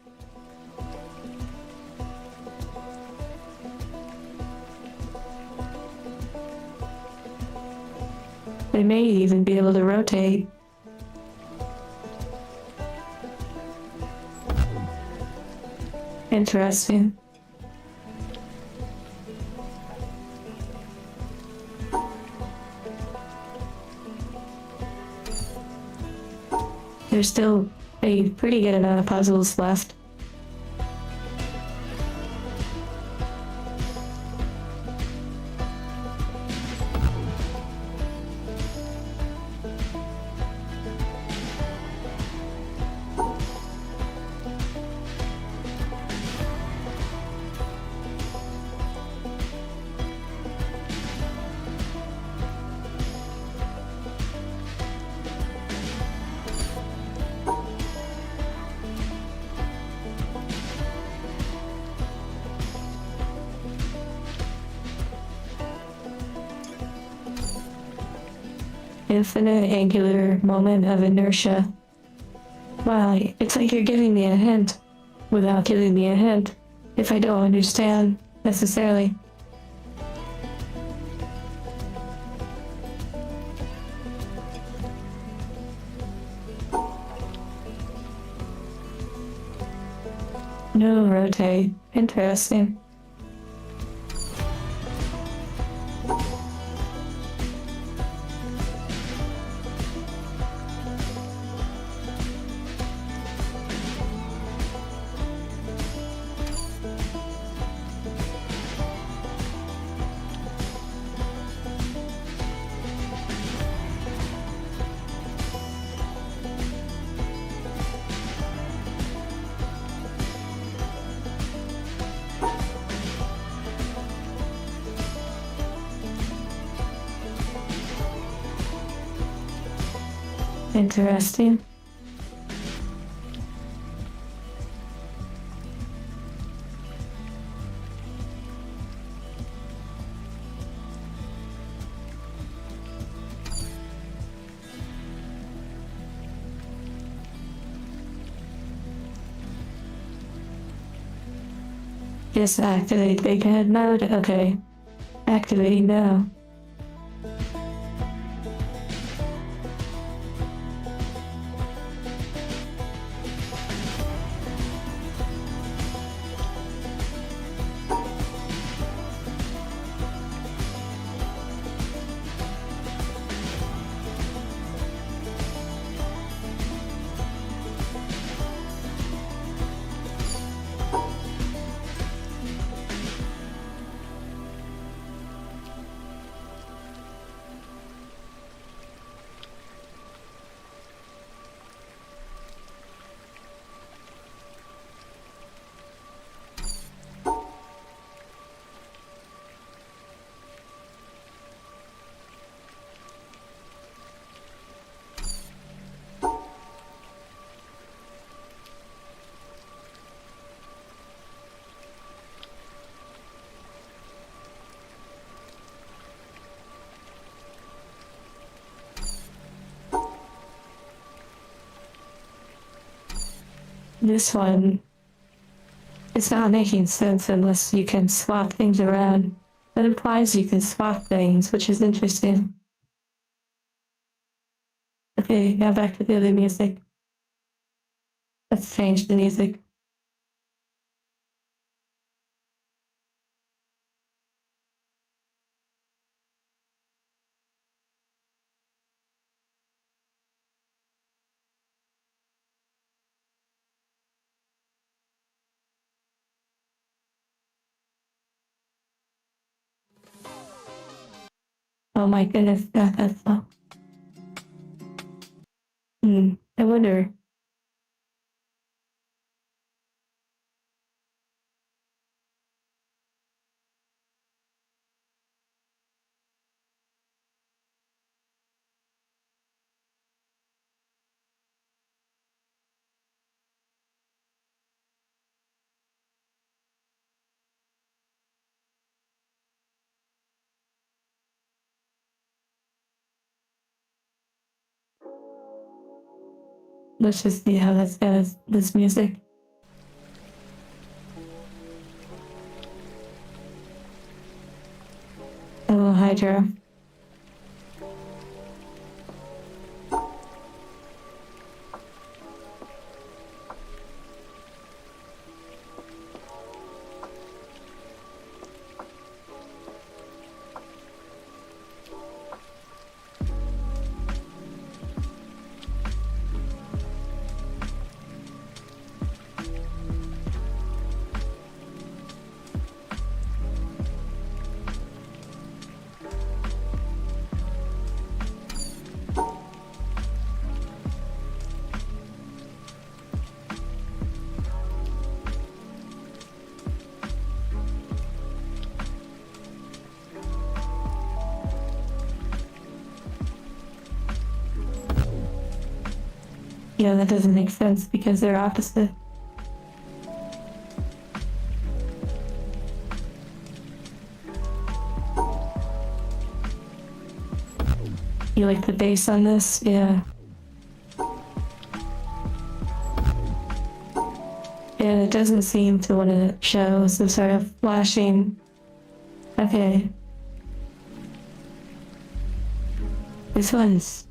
They may even be able to rotate. Interesting. There's still a pretty good amount of puzzles left. Infinite angular moment of inertia. Wow, it's like you're giving me a hint without giving me a hint if I don't understand necessarily. No rotate. Interesting. Interesting. Just activate big head mode. Okay. Activating now. This one, it's not making sense unless you can swap things around. That implies you can swap things, which is interesting. Okay, now back to the other music. Let's change the music. Oh my goodness, that's all. I wonder. let's just see how that's goes, this music. Oh, Hydra. Yeah, that doesn't make sense because they're opposite. You like the bass on this? Yeah. And it doesn't seem to want to show some sort of flashing. Okay. This one's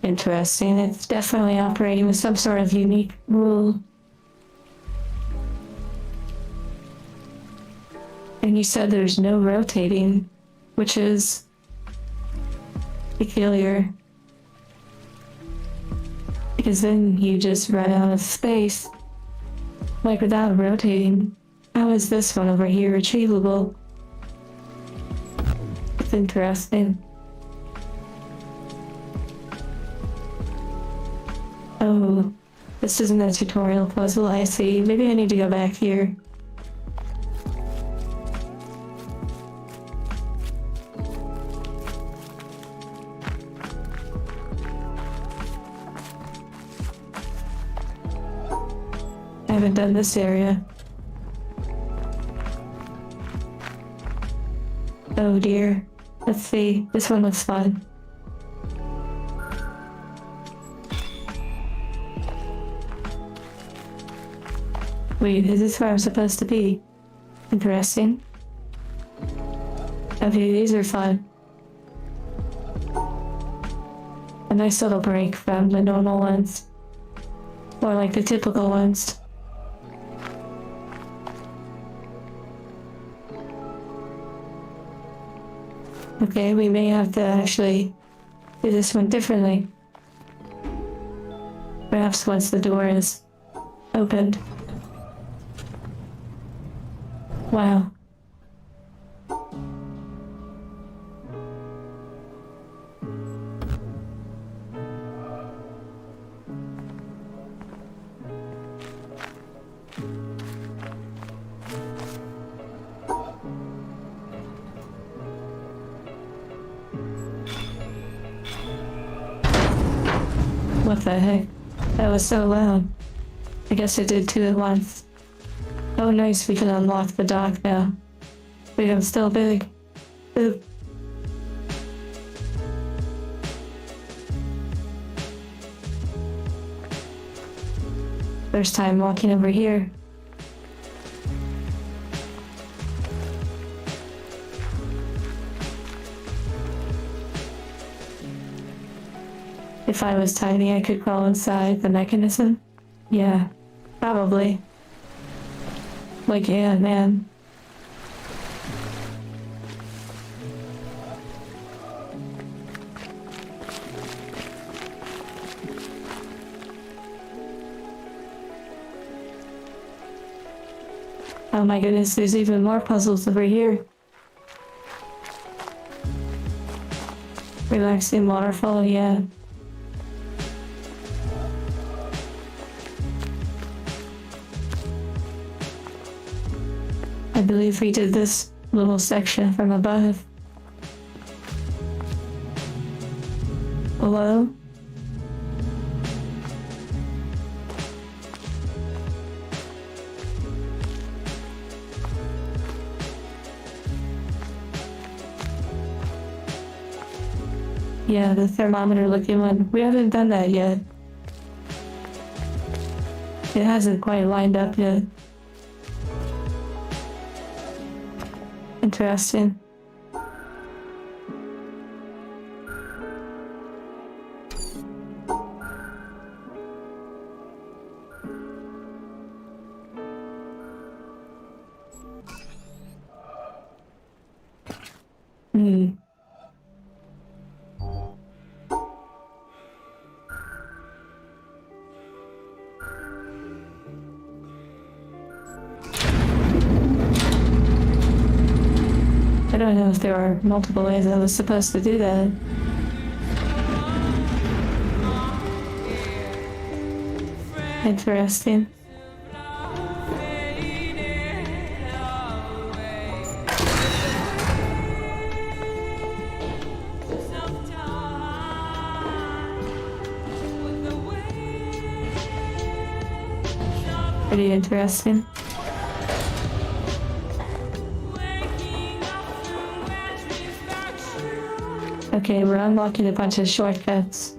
interesting. It's definitely operating with some sort of unique rule. And you said there's no rotating, which is peculiar. Because then you just run out of space. Like without rotating. How is this one over here achievable? It's interesting. Oh, this isn't a tutorial puzzle, I see. Maybe I need to go back here. I haven't done this area. Oh dear. Let's see. This one looks fun. Wait, is this where I'm supposed to be? Interesting. Okay, these are fun. A nice little break from the normal ones. Or like the typical ones. Okay, we may have to actually do this one differently. Perhaps once the door is opened. Wow. What the heck? That was so loud. I guess I did two at once. Oh nice, we can unlock the dock now. Wait, I'm still big. Oop. First time walking over here. If I was tiny, I could crawl inside the mechanism? Yeah, probably. Like, yeah, man. Oh my goodness, there's even more puzzles over here. Relaxing waterfall, yeah. I believe we did this little section from above. Hello? Yeah, the thermometer looking one. We haven't done that yet. It hasn't quite lined up yet. Interesting. Hmm. I don't know if there are multiple ways I was supposed to do that. Interesting. Pretty interesting. Okay, we're unlocking a bunch of shortcuts.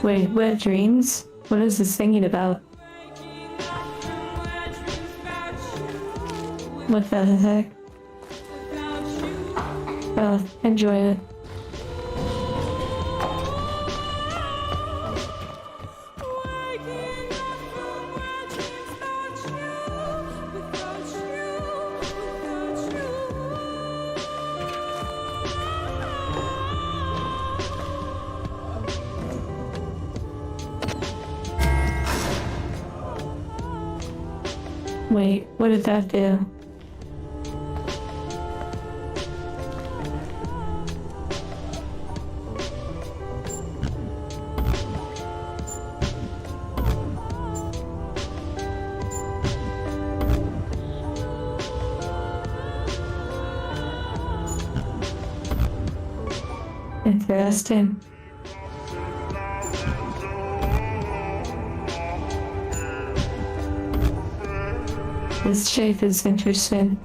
Wait, what dreams? What is this thinking about? What the heck? Well, enjoy it. Wait, what did that do? Interesting. This shape is interesting.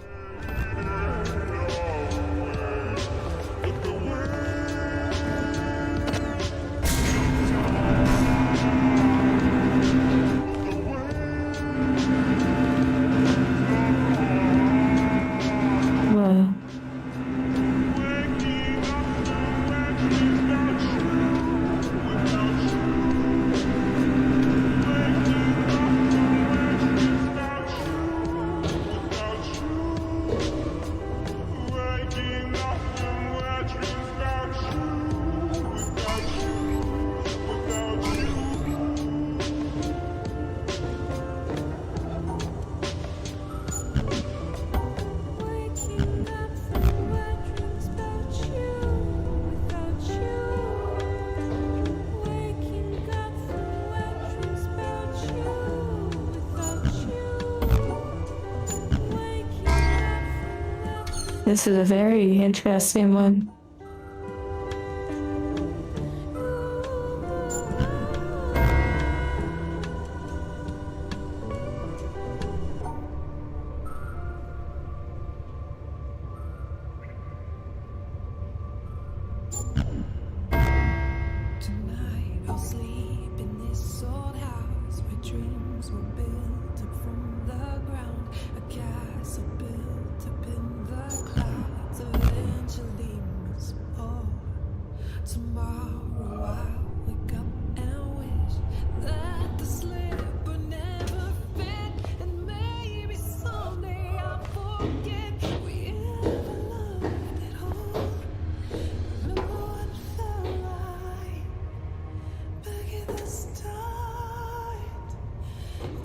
Whoa. This is a very interesting one. Tonight I'll sleep in this old house where dreams were built up from the ground. A castle built up in the clouds eventually must fall. Tomorrow I'll wake up and wish that the slip would never fit, and maybe someday I'll forget we ever loved at all. Remember what it felt like back at the start.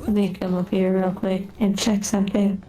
Let me come up here real quick and check something.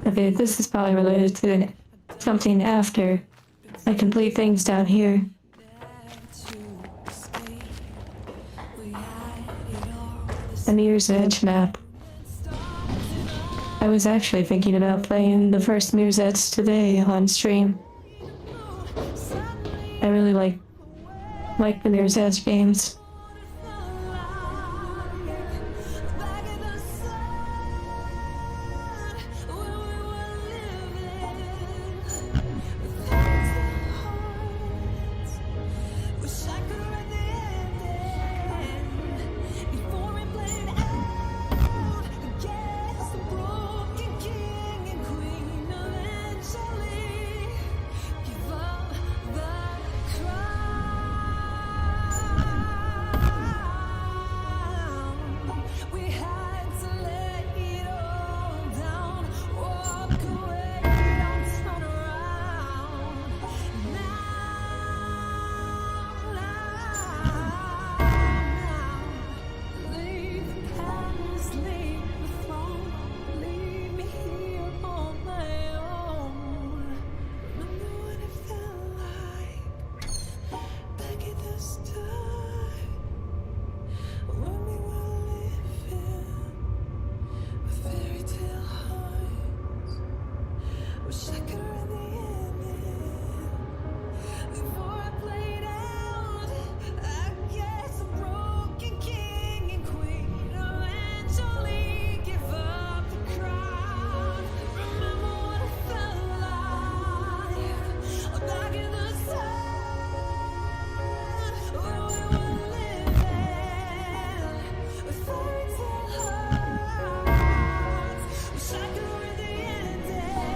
Okay, this is probably related to something after I complete things down here. A Mirror's Edge map. I was actually thinking about playing the first Mirror's Edge today on stream. I really like the Mirror's Edge games.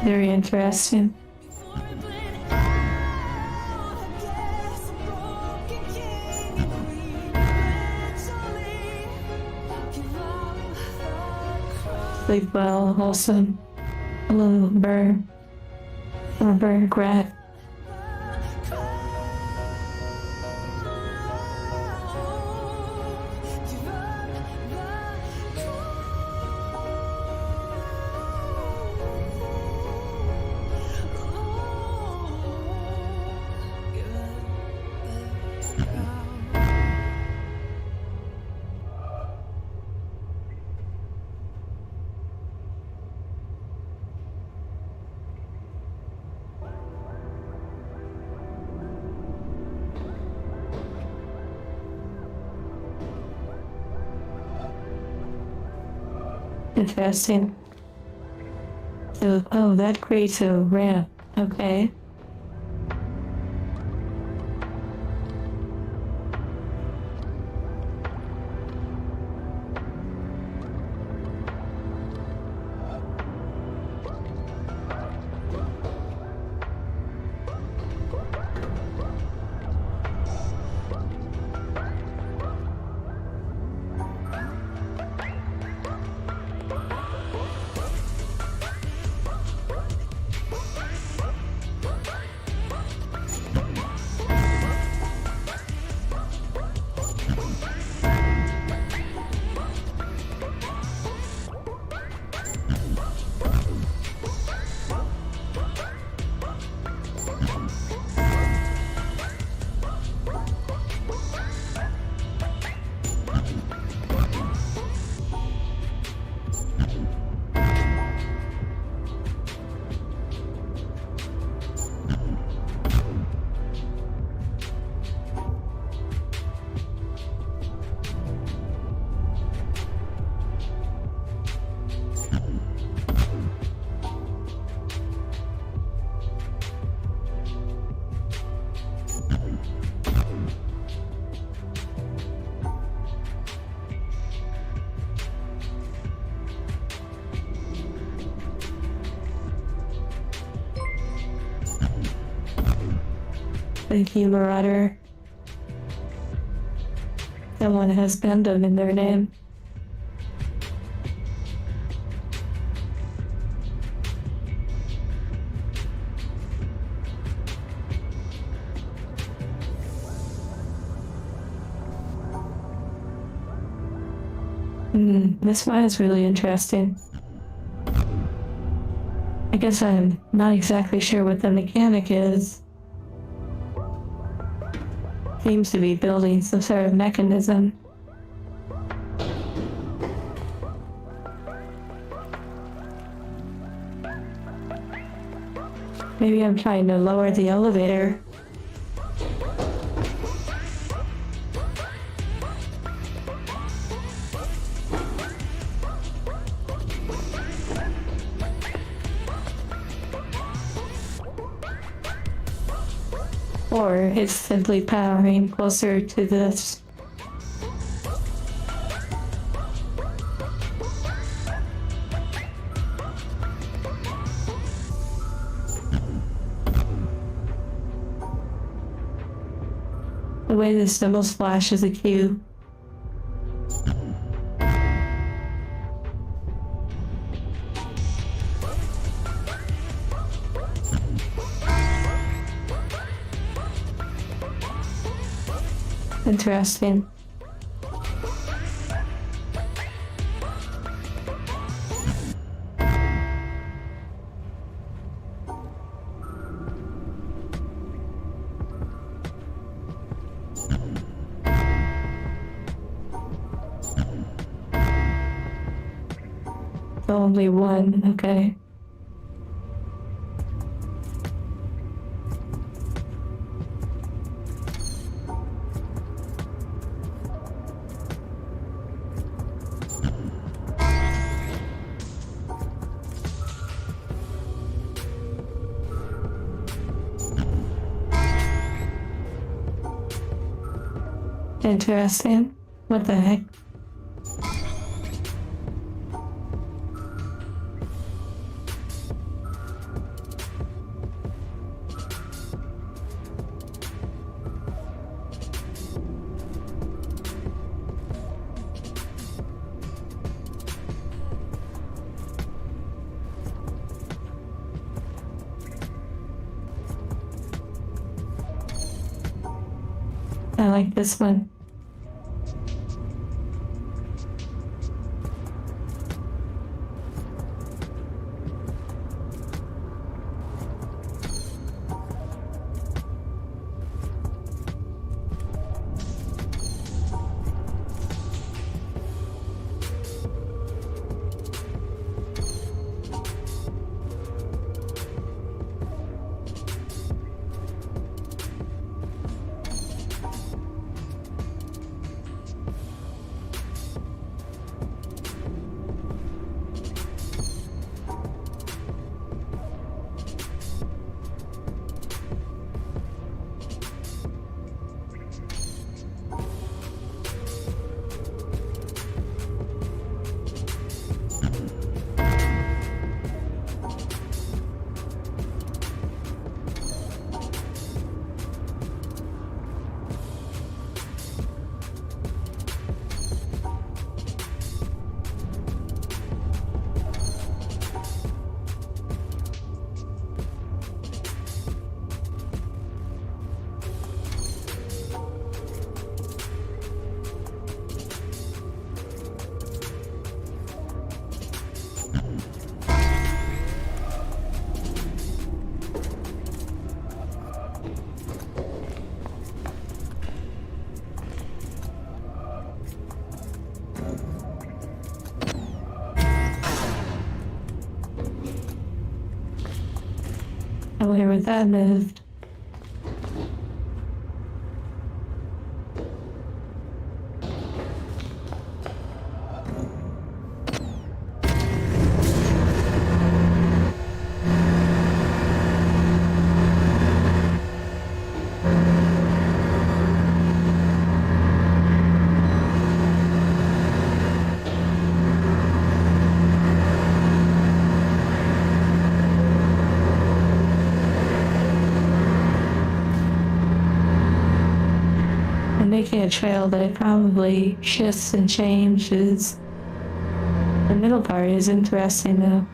Very interesting. Sleep well, wholesome. Hello, Burr. Or Burr Grat. Interesting. So, oh, that creates a ramp. Okay. Thank you, Marauder. Someone has Gundam in their name. This one is really interesting. I guess I'm not exactly sure what the mechanic is. Seems to be building some sort of mechanism. Maybe I'm trying to lower the elevator. Or it's simply powering closer to this. The way the symbols flash is a cue. Interesting. Only one, okay. Interesting. What the heck? I like this one. I wonder what that moved. Making a trail that probably shifts and changes. The middle part is interesting though.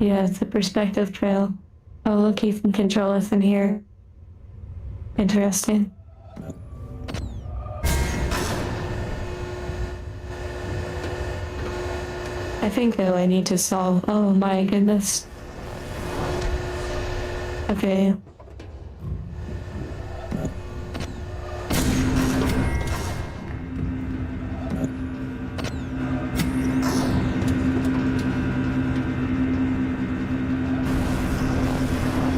Yeah, it's a perspective trail. Oh, look, you can control it from here. Interesting. I think though I need to solve. Oh my goodness. Okay.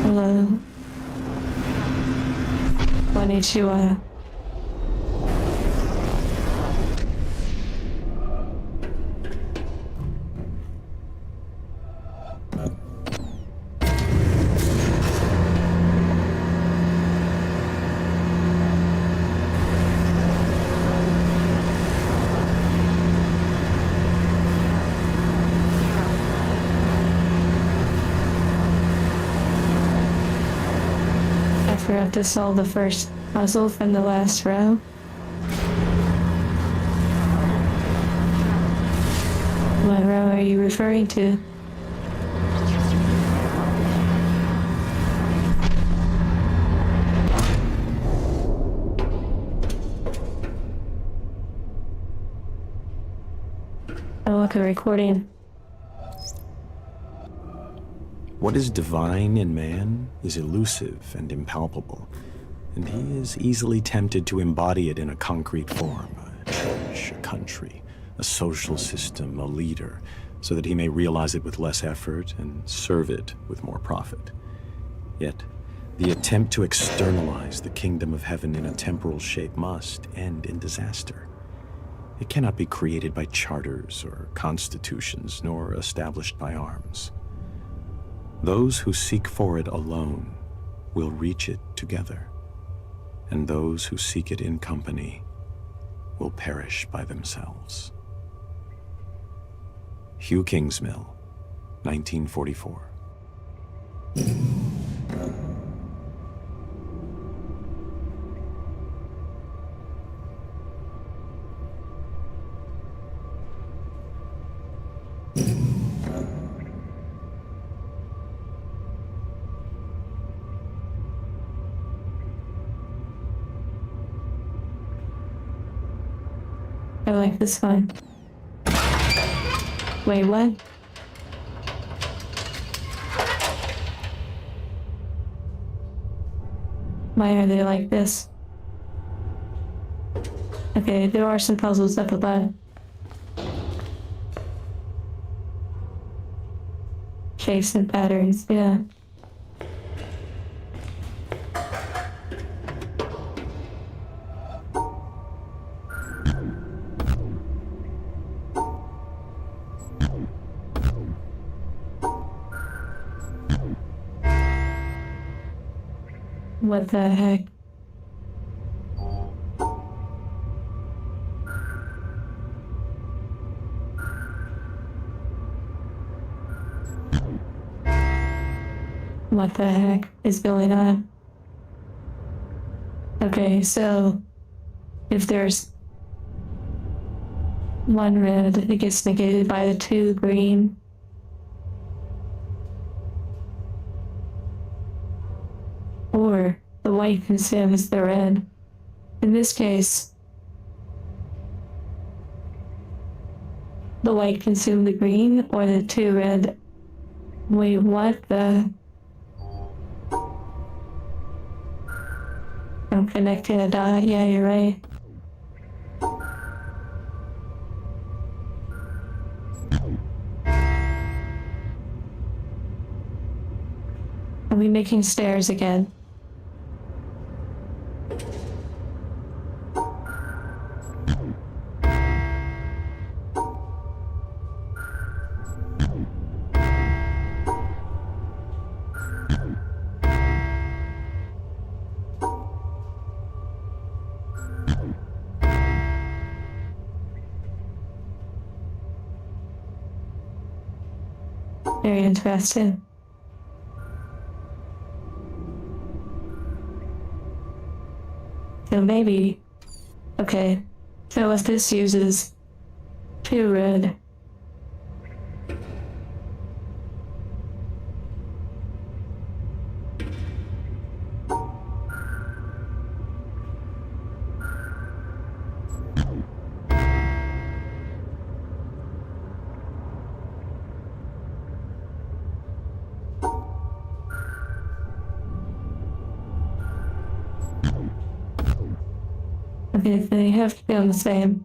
Hello. Konnichiwa. I forgot to solve the first puzzle from the last row. What row are you referring to? Oh, look, a recording. What is divine in man is elusive and impalpable, and he is easily tempted to embody it in a concrete form, a church, a country, a social system, a leader, so that he may realize it with less effort and serve it with more profit. Yet, the attempt to externalize the kingdom of heaven in a temporal shape must end in disaster. It cannot be created by charters or constitutions, nor established by arms. Those who seek for it alone will reach it together, and those who seek it in company will perish by themselves. Hugh Kingsmill, 1944. I like this one. Wait, what? Why are they like this? Okay, there are some puzzles up above. Shapes and patterns, yeah. What the heck? What the heck is going on? Okay, so if there's one red, it gets negated by the two green. Or the white consumes the red. In this case, the white consumed the green, or the two red. Wait, what the? I'm connecting a dot. Yeah, you're right. Are we making stairs again? Very interesting. So maybe, okay, so if this uses two red, Okay, they have to feel the same.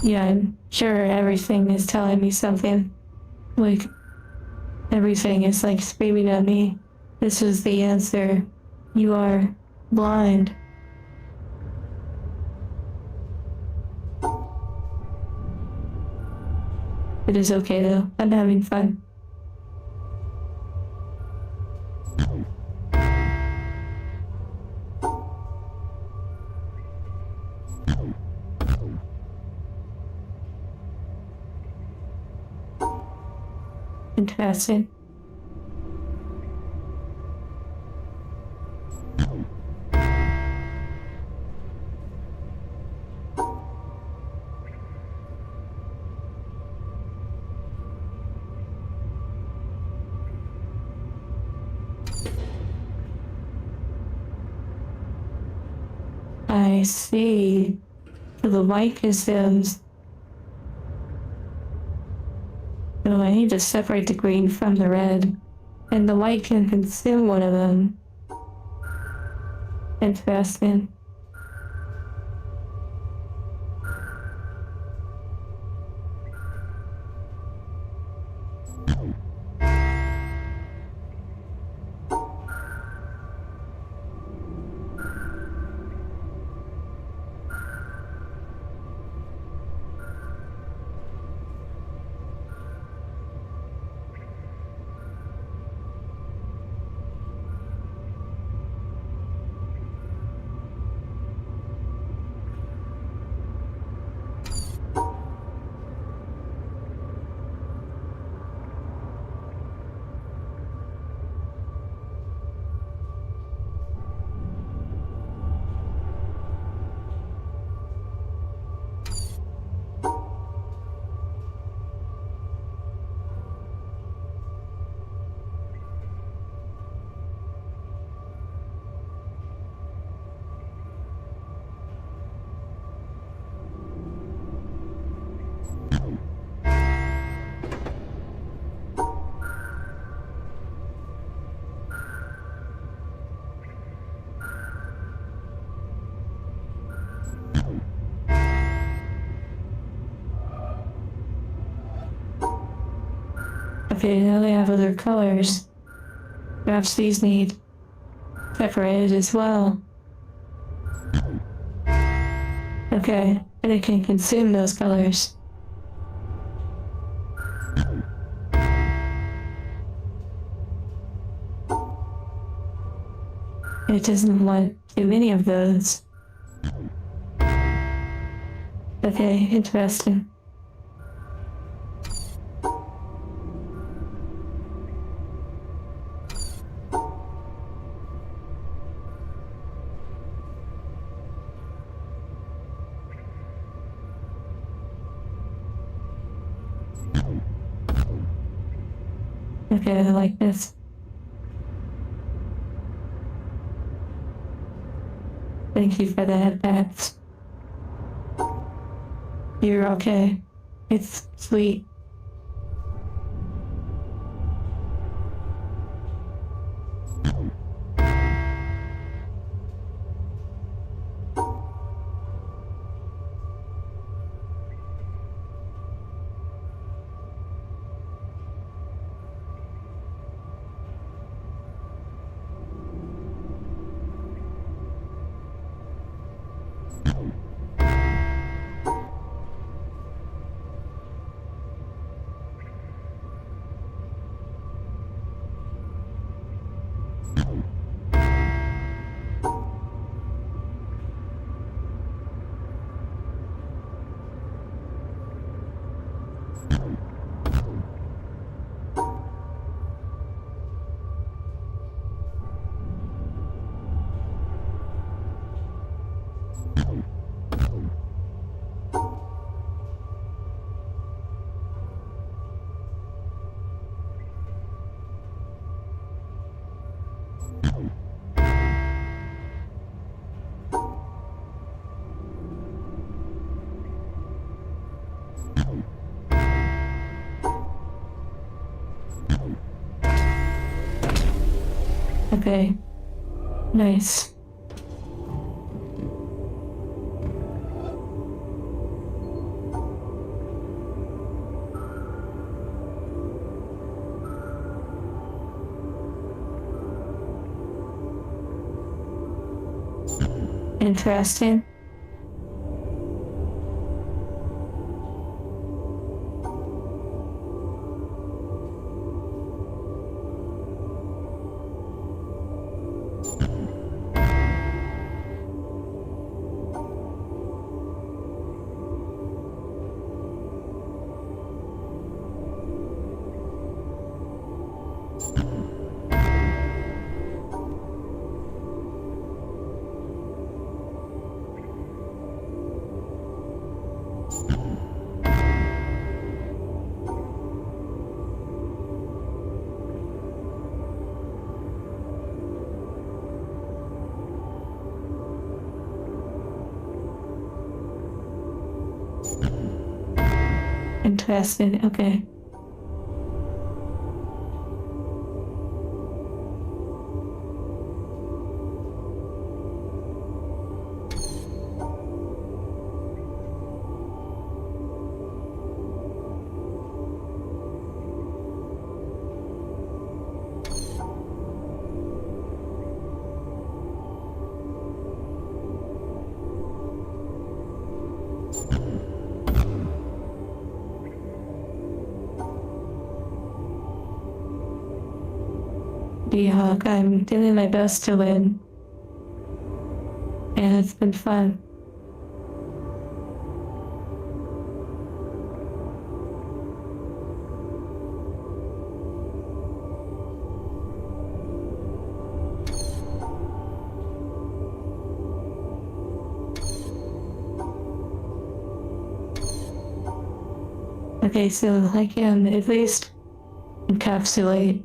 Yeah, I'm sure everything is telling me something. Like, everything is like screaming at me. This is the answer. You are blind. It is okay though. I'm having fun. Interesting. I see. So the white consumes. So I need to separate the green from the red. And the white can consume one of them. Interesting. Okay, now they have other colors. Perhaps these need separated as well. Okay, and it can consume those colors. It doesn't want too many of those. Okay, interesting. Okay, I like this. Thank you for the headbats. You're okay. It's sweet. Okay. Nice. Interesting. Interesting. Okay. D-Hawk, I'm doing my best to win. And it's been fun. Okay, so I can at least encapsulate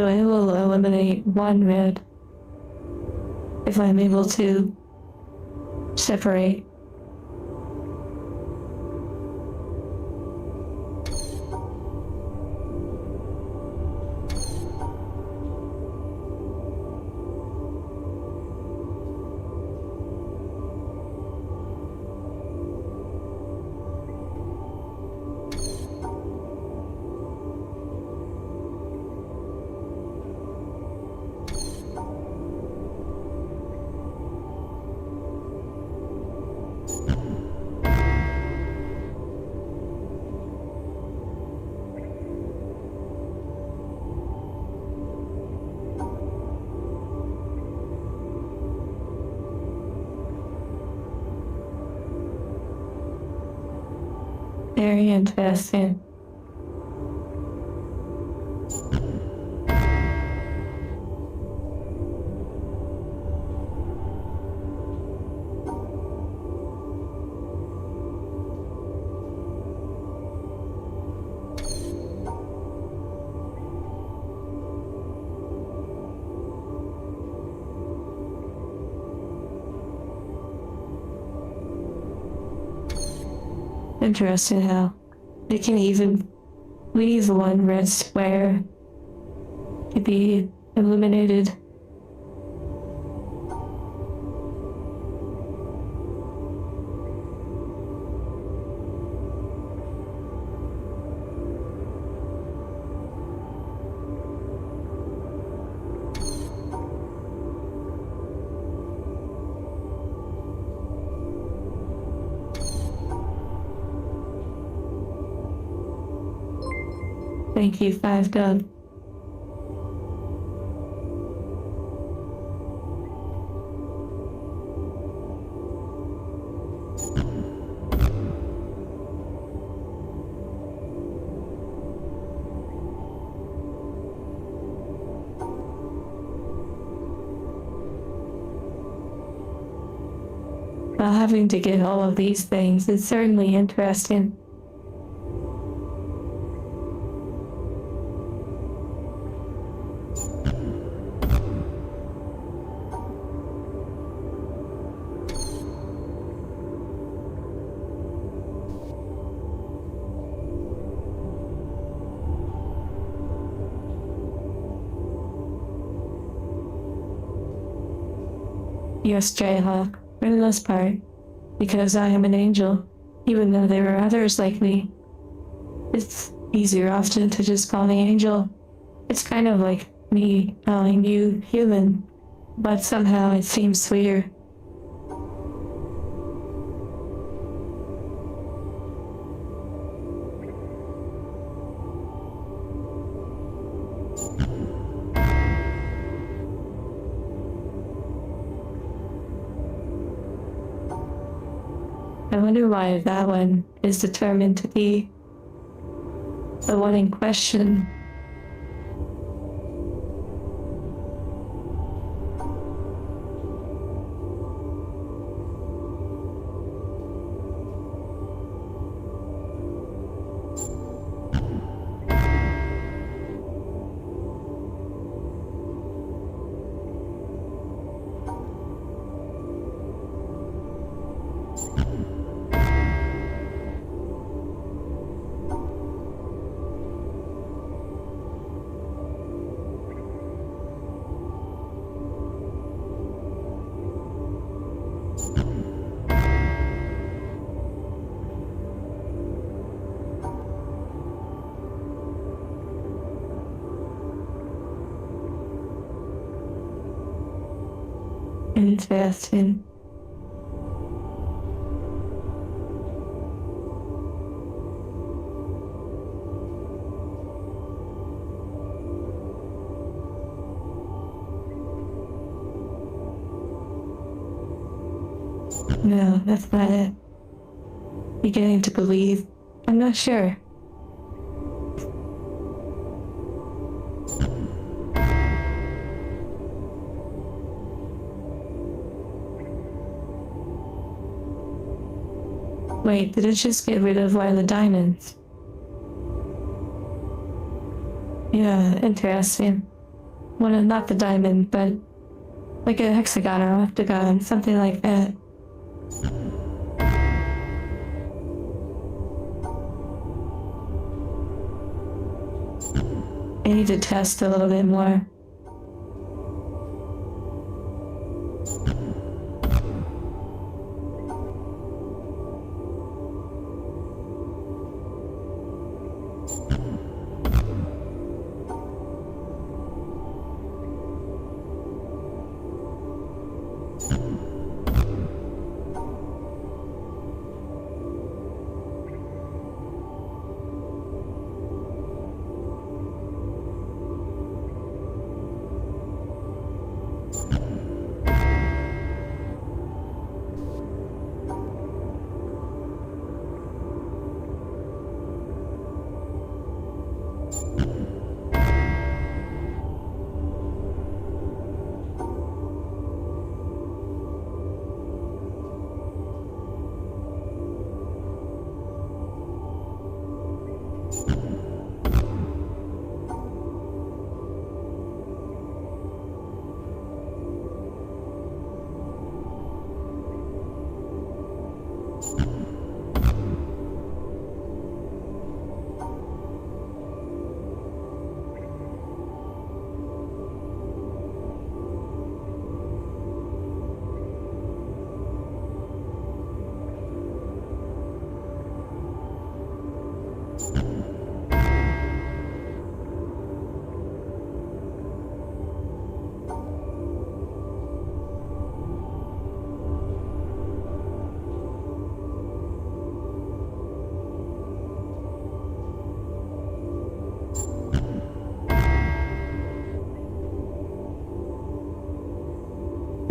so I will eliminate one red if I'm able to separate. Very interesting. Interesting how they can even leave one red square to be illuminated. Thank you, 5 Dub. While having to get all of these things is certainly interesting. Yes, Jayhawk, for the most part, because I am an angel, even though there are others like me. It's easier often to just call me angel. It's kind of like me calling you human, but somehow it seems sweeter. I wonder why that one is determined to be the one in question. Interesting. No, that's not it. Beginning to believe. I'm not sure. Wait, did it just get rid of one of the diamonds? Yeah, interesting. One of, not the diamond, but like a hexagon or octagon, something like that. I need to test a little bit more.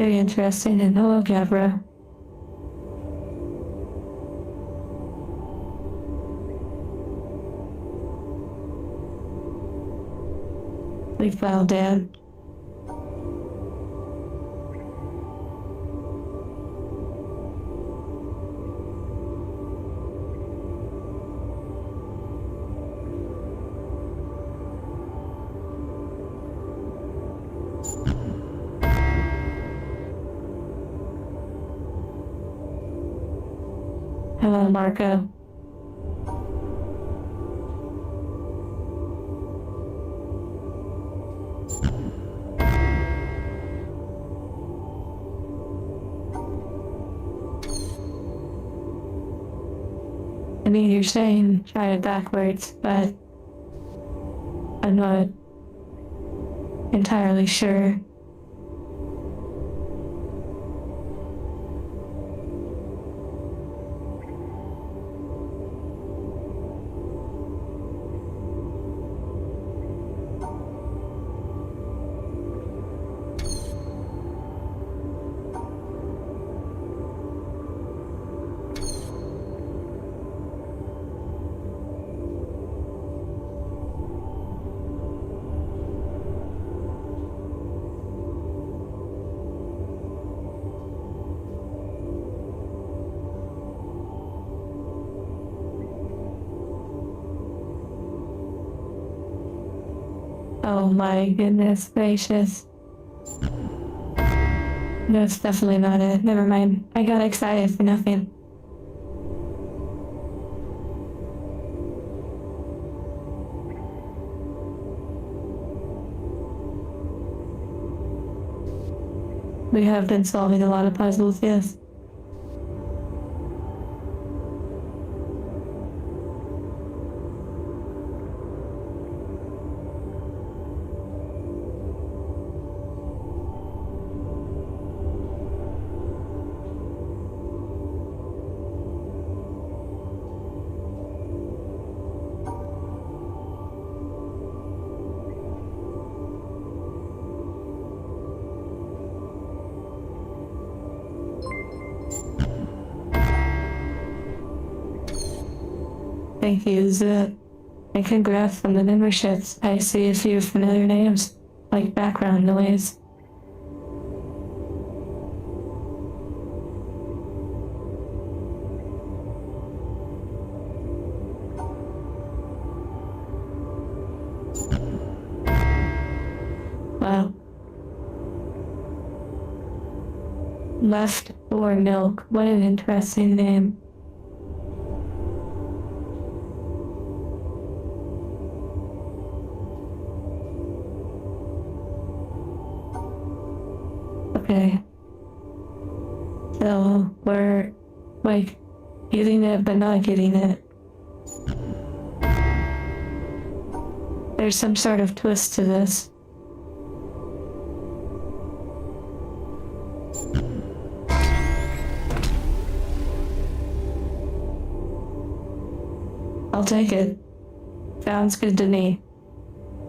Very interesting. And hello, Gabra. We fell down. Hello, Marco. I mean, you're saying try it backwards, but I'm not entirely sure. Oh my goodness gracious. No, it's definitely not it. Never mind. I got excited for nothing. We have been solving a lot of puzzles, yes. Thank you, Zip. And congrats on the memberships. I see a few familiar names, like background noise. Wow. Left or Milk. What an interesting name. Okay. So we're like getting it but not getting it. There's some sort of twist to this. I'll take it. Sounds good to me.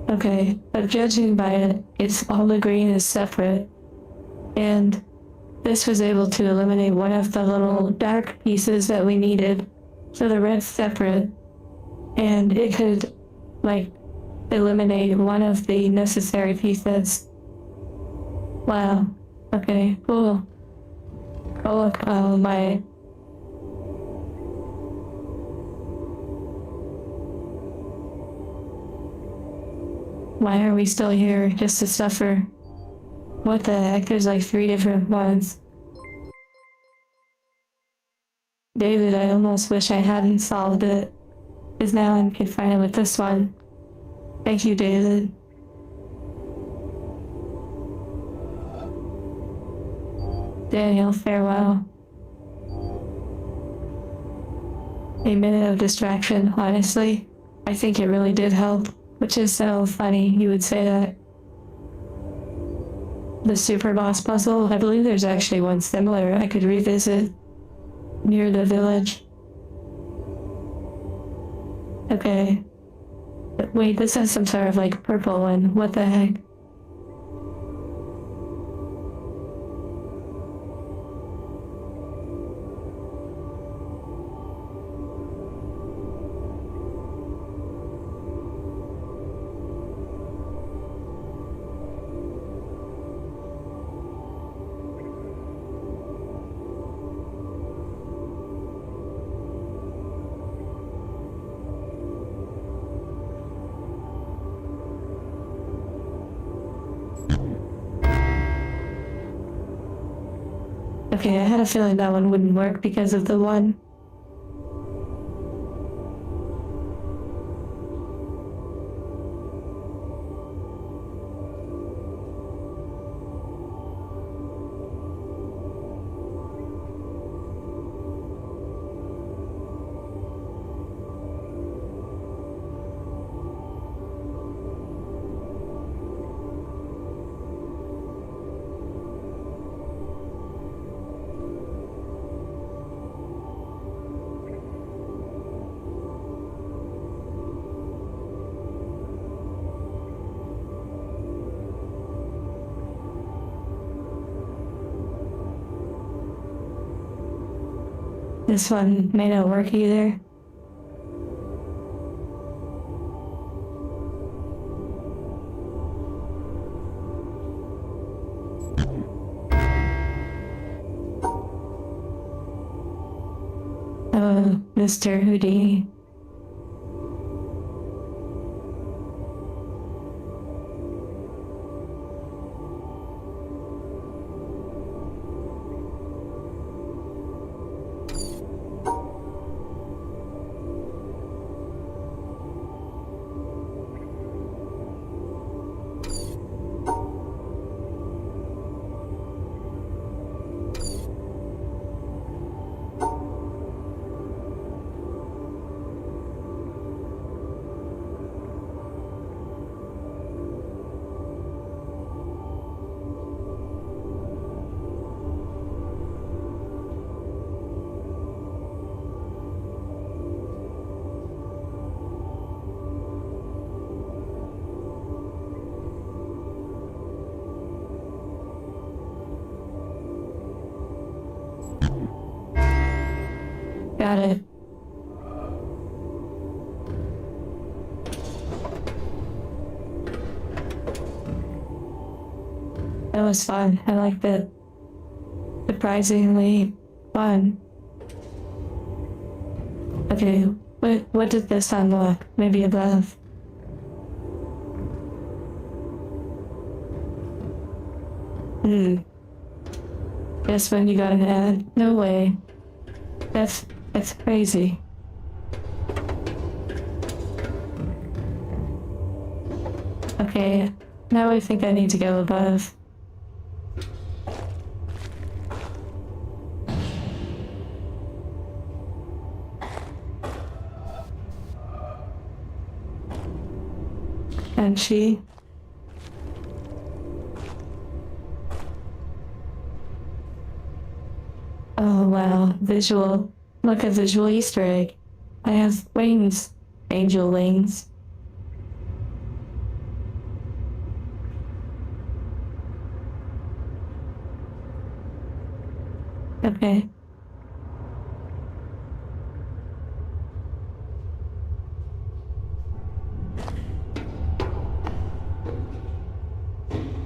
Okay, but judging by it, it's all the green is separate. And this was able to eliminate one of the little dark pieces that we needed. So the red's separate. And it could, like, eliminate one of the necessary pieces. Wow. Okay, cool. Oh look, oh my. Why are we still here just to suffer? What the heck? There's like 3 different ones. David, I almost wish I hadn't solved it. Because now I'm confined with this one. Thank you, David. Daniel, farewell. A minute of distraction, honestly. I think it really did help. Which is so funny you would say that. The super boss puzzle, I believe there's actually one similar I could revisit near the village. Okay. Wait, this has some sort of like purple one. What the heck? Okay, I had a feeling that one wouldn't work because of the one. This one may not work either. Oh, Mr. Houdini. Got it. That was fun. I liked it. Surprisingly fun. Okay, what did this unlock? Maybe above. Guess when you got an ad? No way. That's crazy. Okay, now I think I need to go above. And she? Oh wow, visual. Look, a visual Easter egg. I have wings. Angel wings. Okay.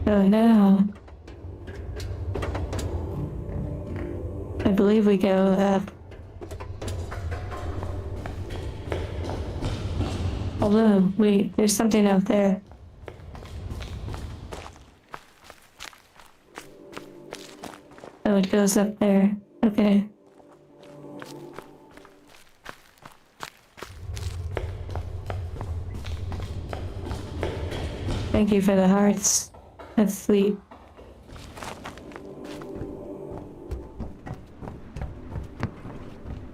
Oh no. I believe we go up. Although, wait, there's something out there. Oh, it goes up there. Okay. Thank you for the hearts. That's sweet.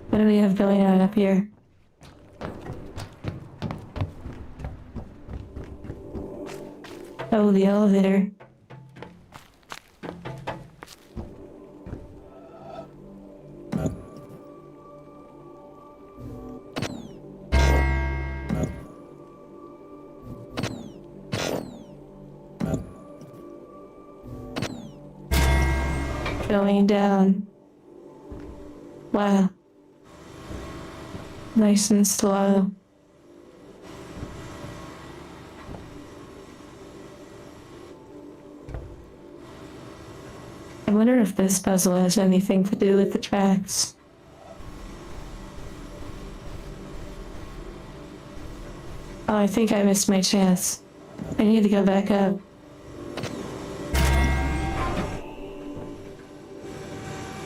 What do we have going on up here? Oh, the elevator. Going down. Wow. Nice and slow. I wonder if this puzzle has anything to do with the tracks. Oh, I think I missed my chance. I need to go back up.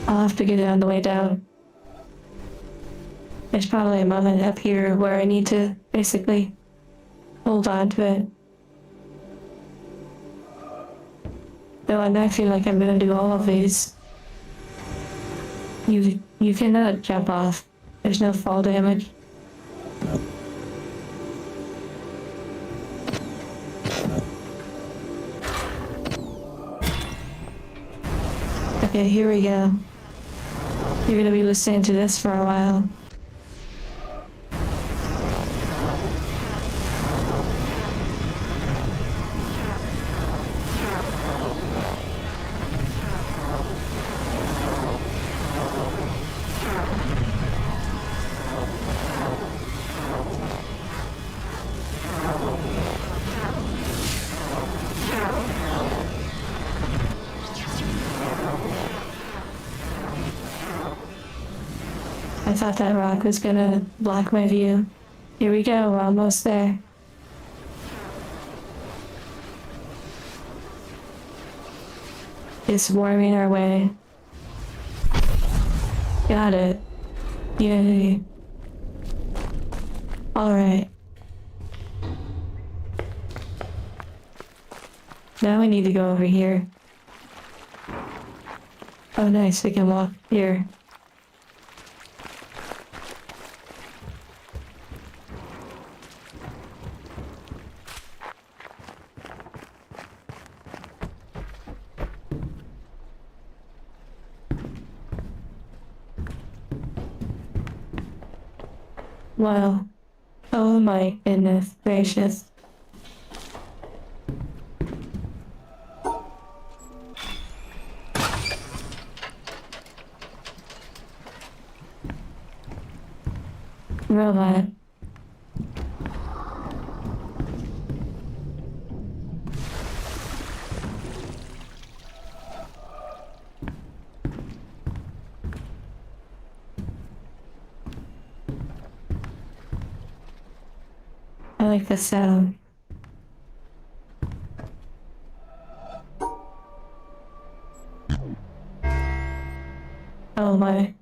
I'll have to get it on the way down. There's probably a moment up here where I need to basically hold on to it. Though I'm acting like I'm gonna do all of these. You cannot jump off. There's no fall damage. Okay, here we go. You're gonna be listening to this for a while. I thought that rock was gonna block my view. Here we go, we're almost there. It's warming our way. Got it. Yay. Alright. Now we need to go over here. Oh nice, we can walk here. Wow. Oh my goodness gracious. Robot. I like the sound. Oh my.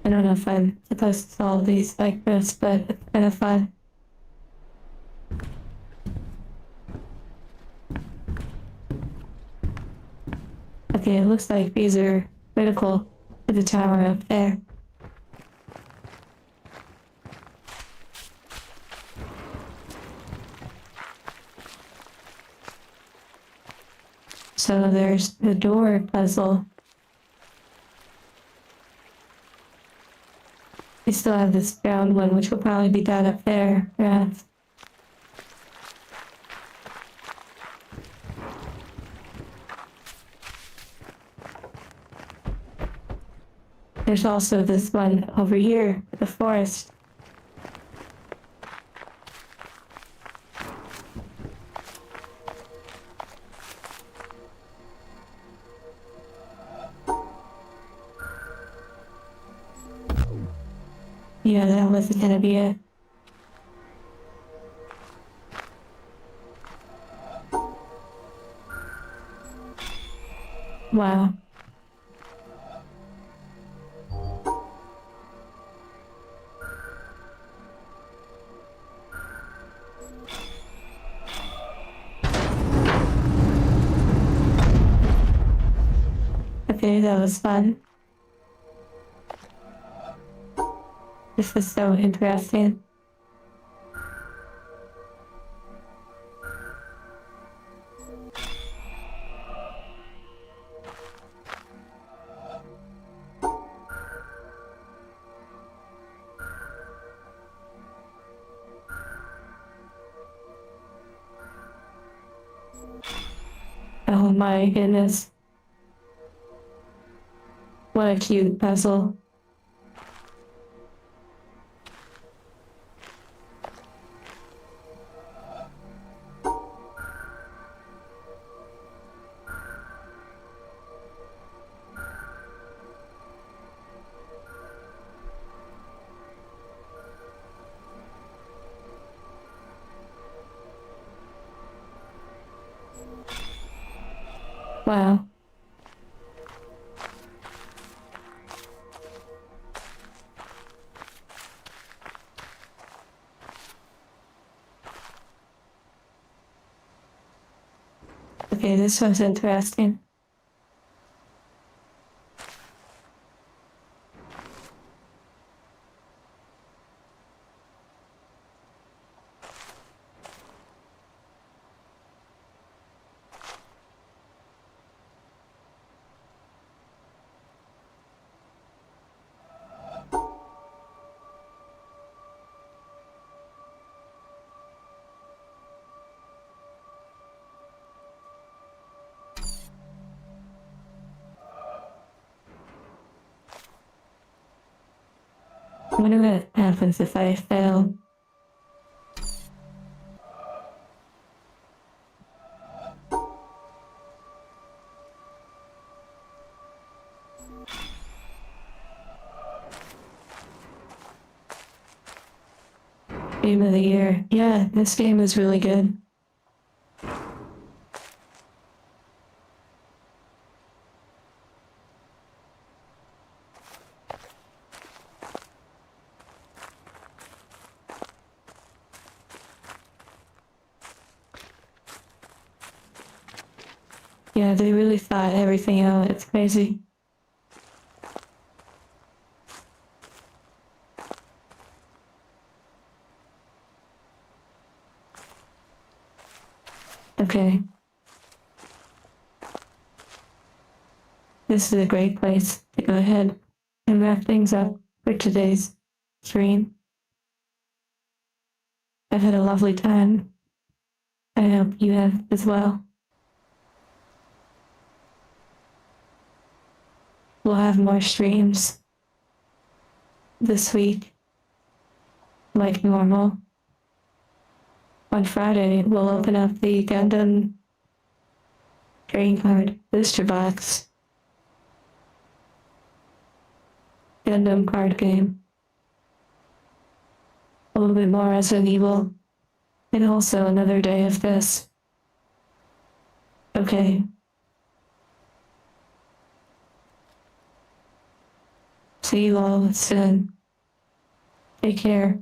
I don't know if I'm supposed to solve these like this, but it's kind of fun. Okay, it looks like these are critical to the tower up there. So there's the door puzzle. We still have this round one, which will probably be down up there. Yeah. There's also this one over here, the forest. Yeah, that wasn't gonna be it. Wow. Okay, that was fun. This is so interesting. Oh my goodness. What a cute puzzle. Wow. Okay, this was interesting. I wonder what happens if I fail. Game of the year. Yeah, this game is really good. Yeah, they really thought everything out. It's crazy. Okay. This is a great place to go ahead and wrap things up for today's stream. I've had a lovely time. I hope you have as well. We'll have more streams this week, like normal. On Friday, we'll open up the Gundam Trading Card Booster Box. Gundam card game. A little bit more Resident Evil. And also another day of this. Okay. See you all soon. Take care.